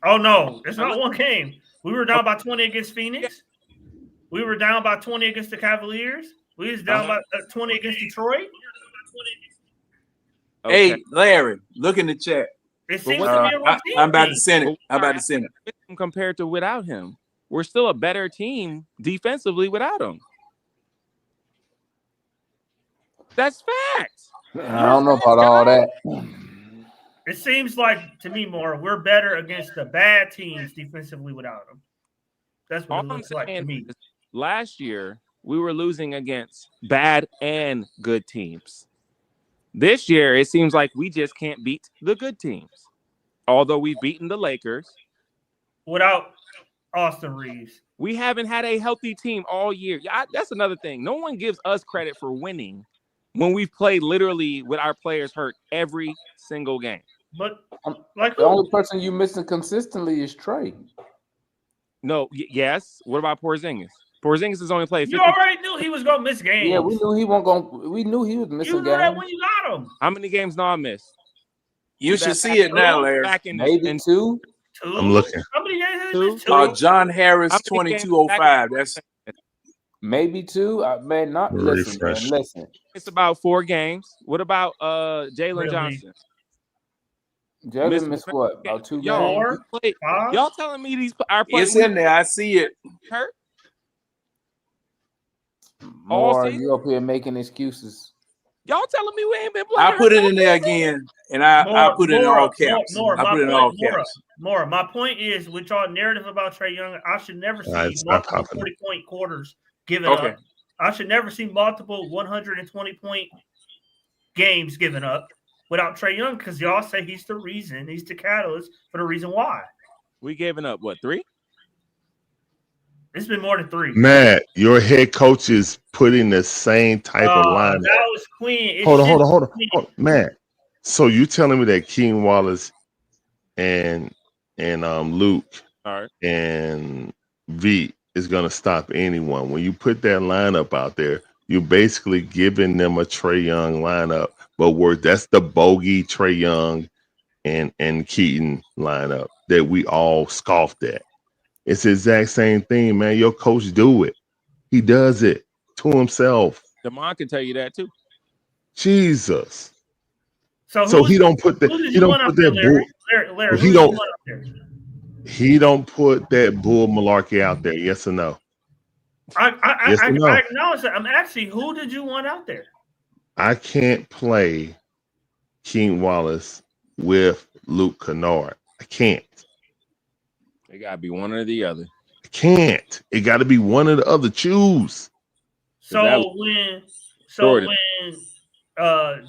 Oh no, it's not Unless- one game. We were down by 20 against Phoenix. We were down by 20 against the Cavaliers. We was down by 20 against Detroit. Okay. Hey, Larry, look in the chat. It seems to be a routine I'm about to thing. send it. I'm about to send it. With him compared to without him, we're still a better team defensively without him. That's facts. I don't know about all that. It seems like to me more we're better against the bad teams defensively without them. That's what All it I'm looks like to saying me. is last year we were losing against bad and good teams. This year it seems like we just can't beat the good teams. Although we've beaten the Lakers without Austin Reeves. We haven't had a healthy team all year. That's another thing. No one gives us credit for winning when we've played literally with our players hurt every single game. But like the only person you missing consistently is Trey. No, yes. What about Porzingis? Porzingis has only played 50. You already knew he was gonna miss games. Yeah, we knew he wasn't going. We knew he was missing You knew games. that when you got him. How many games now I missed? You should see it now, Larry. Maybe two. I'm looking. How many games has he Two? missed? Two? John Harris, How many games 2205. That's Maybe two. Man, not listen, man. Refresh. Listen. It's about 4 games. What about Jalen Really? Johnson? Jalen missed what? About 2 Yo, games. Four? you Five? y'all telling me these our players it's in there. I see it. hurt? More, season? you up here making excuses. Y'all telling me we ain't been playing? I put it in there again, and I put it in all caps. I put it in all caps. More. My point is, with y'all narrative about Trae Young, I should never see It's not multiple popping. 40-point quarters given Okay. up. I should never see multiple 120-point games given up without Trae Young because y'all say he's the reason, he's the catalyst for the reason why. We giving up what, 3? It's been more than 3. Matt, your head coach is putting the same type of lineup. That was Queen. Hold on. Matt, so you telling me that King Wallace and Luke All right. and V is going to stop anyone? When you put that lineup out there, you're basically giving them a Trae Young lineup, but that's the bogey Trae Young and Keaton lineup that we all scoffed at. It's the exact same thing, man. Your coach do it. He does it to himself. Damon can tell you that too. Jesus. So he don't put that. He don't put that bull. Larry, He don't. He don't put that bull malarkey out there. Yes or no? Yes or no? I acknowledge that. I'm asking, who did you want out there? I can't play King Wallace with Luke Kennard. I can't. It gotta be one or the other. I can't. It got to be one or the other. Choose. So when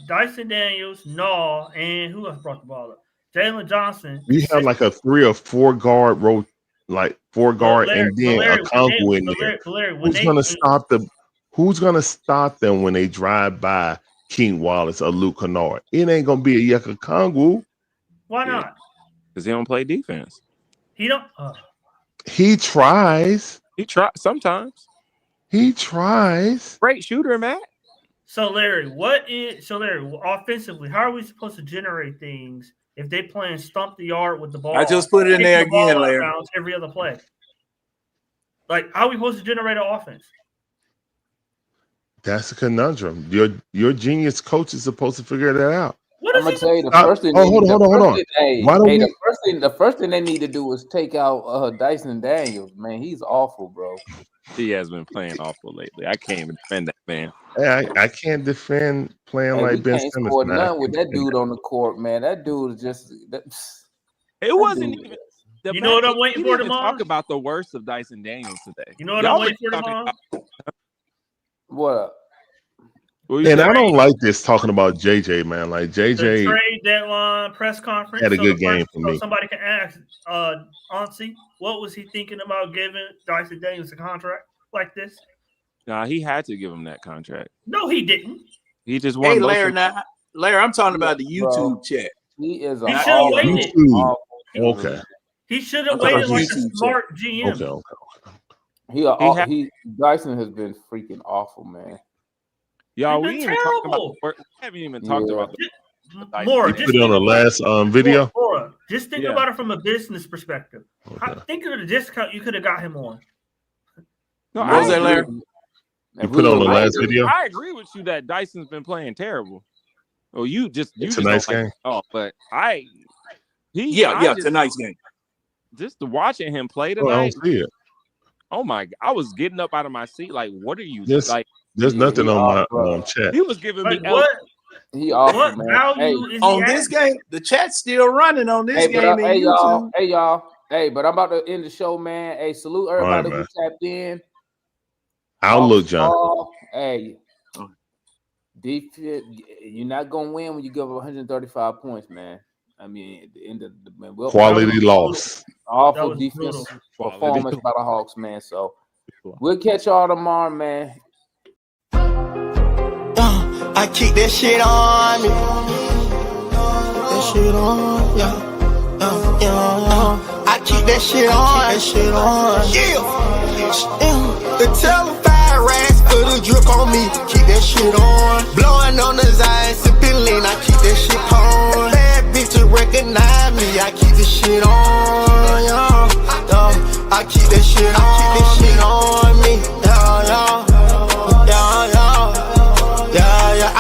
Dyson Daniels, and who else brought the ball up? Jalen Johnson. We have like a 3 or 4 guard row, like 4 guard, and then a Congo in there. Who's gonna stop them when they drive by King Wallace or Luke Kennard? It ain't gonna be a Yucca Congo. Why not? Because he don't play defense. He don't. He tries. He tries sometimes. He tries. Great shooter, Matt. So Larry, offensively, how are we supposed to generate things if they playing stump the yard with the ball? I just put it in there again, Larry. Every other play. Like, how are we supposed to generate an offense? That's a conundrum. Your genius coach is supposed to figure that out. I'm gonna tell you the first thing. Hold on. The first thing they need to do is take out Dyson Daniels. Man, he's awful, bro. He has been playing awful lately. I can't even defend that man. I can't defend playing like Ben can't Simmons. score Man. none with that dude on the court, man. That dude is just. It wasn't even. You know what I'm waiting for tomorrow? Talk about the worst of Dyson Daniels today. You know what I'm waiting for tomorrow? What up? And I don't like this talking about JJ, man. Like JJ, the trade deadline press conference had a good game for me. Somebody can ask Ansi, what was he thinking about giving Dyson Daniels a contract like this? Nah, he had to give him that contract. No, he didn't. He just won. Hey, Larry, Larry, I'm talking about the YouTube chat. He is He an should have awful, waited. YouTube. awful Okay. He should I have thought it waited was like a YouTube smart GM. Okay. Dyson has been freaking awful, man. Y'all, He's we been ain't even talked about. terrible. We haven't even talked about the Dyson. More, You just put it on think the last video. Laura, just think Yeah. about it from a business perspective. Think of the discount you could have got him on. No, What was that, Larry? You put on the last video. I agree with you that Dyson's been playing terrible. Well, you just Tonight's don't like game? Oh, but tonight's game. Just watching him play Oh, I tonight. don't see it. Oh my! I was getting up out of my seat. Like, what are you There's, like? there's nothing on my chat. He was giving me what? He awful, What man. value is On he this at? game, the chat's still running on this game. Hey, YouTube. y'all. Hey, but I'm about to end the show, man. Hey, salute everybody man. who tapped in. Outlook, John. Hey, defense, you're not gonna win when you give up 135 points, man. I mean, at the end of the man, Quality loss. Awful defense performance by the Hawks, man. So we'll catch y'all tomorrow, man. I keep that shit on me. That shit on, yeah. I keep that shit on. That shit on. Yeah. The telephone racks for the drip on me. Keep that shit on. Blowing on the Zion, sipping lean. I keep that shit on. Bad bitch to recognize me. I keep this shit on. Yeah. I keep that shit on. I keep that shit on me. Yeah.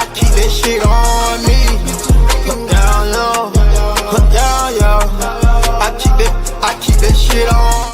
I keep that shit on me. I keep that shit on.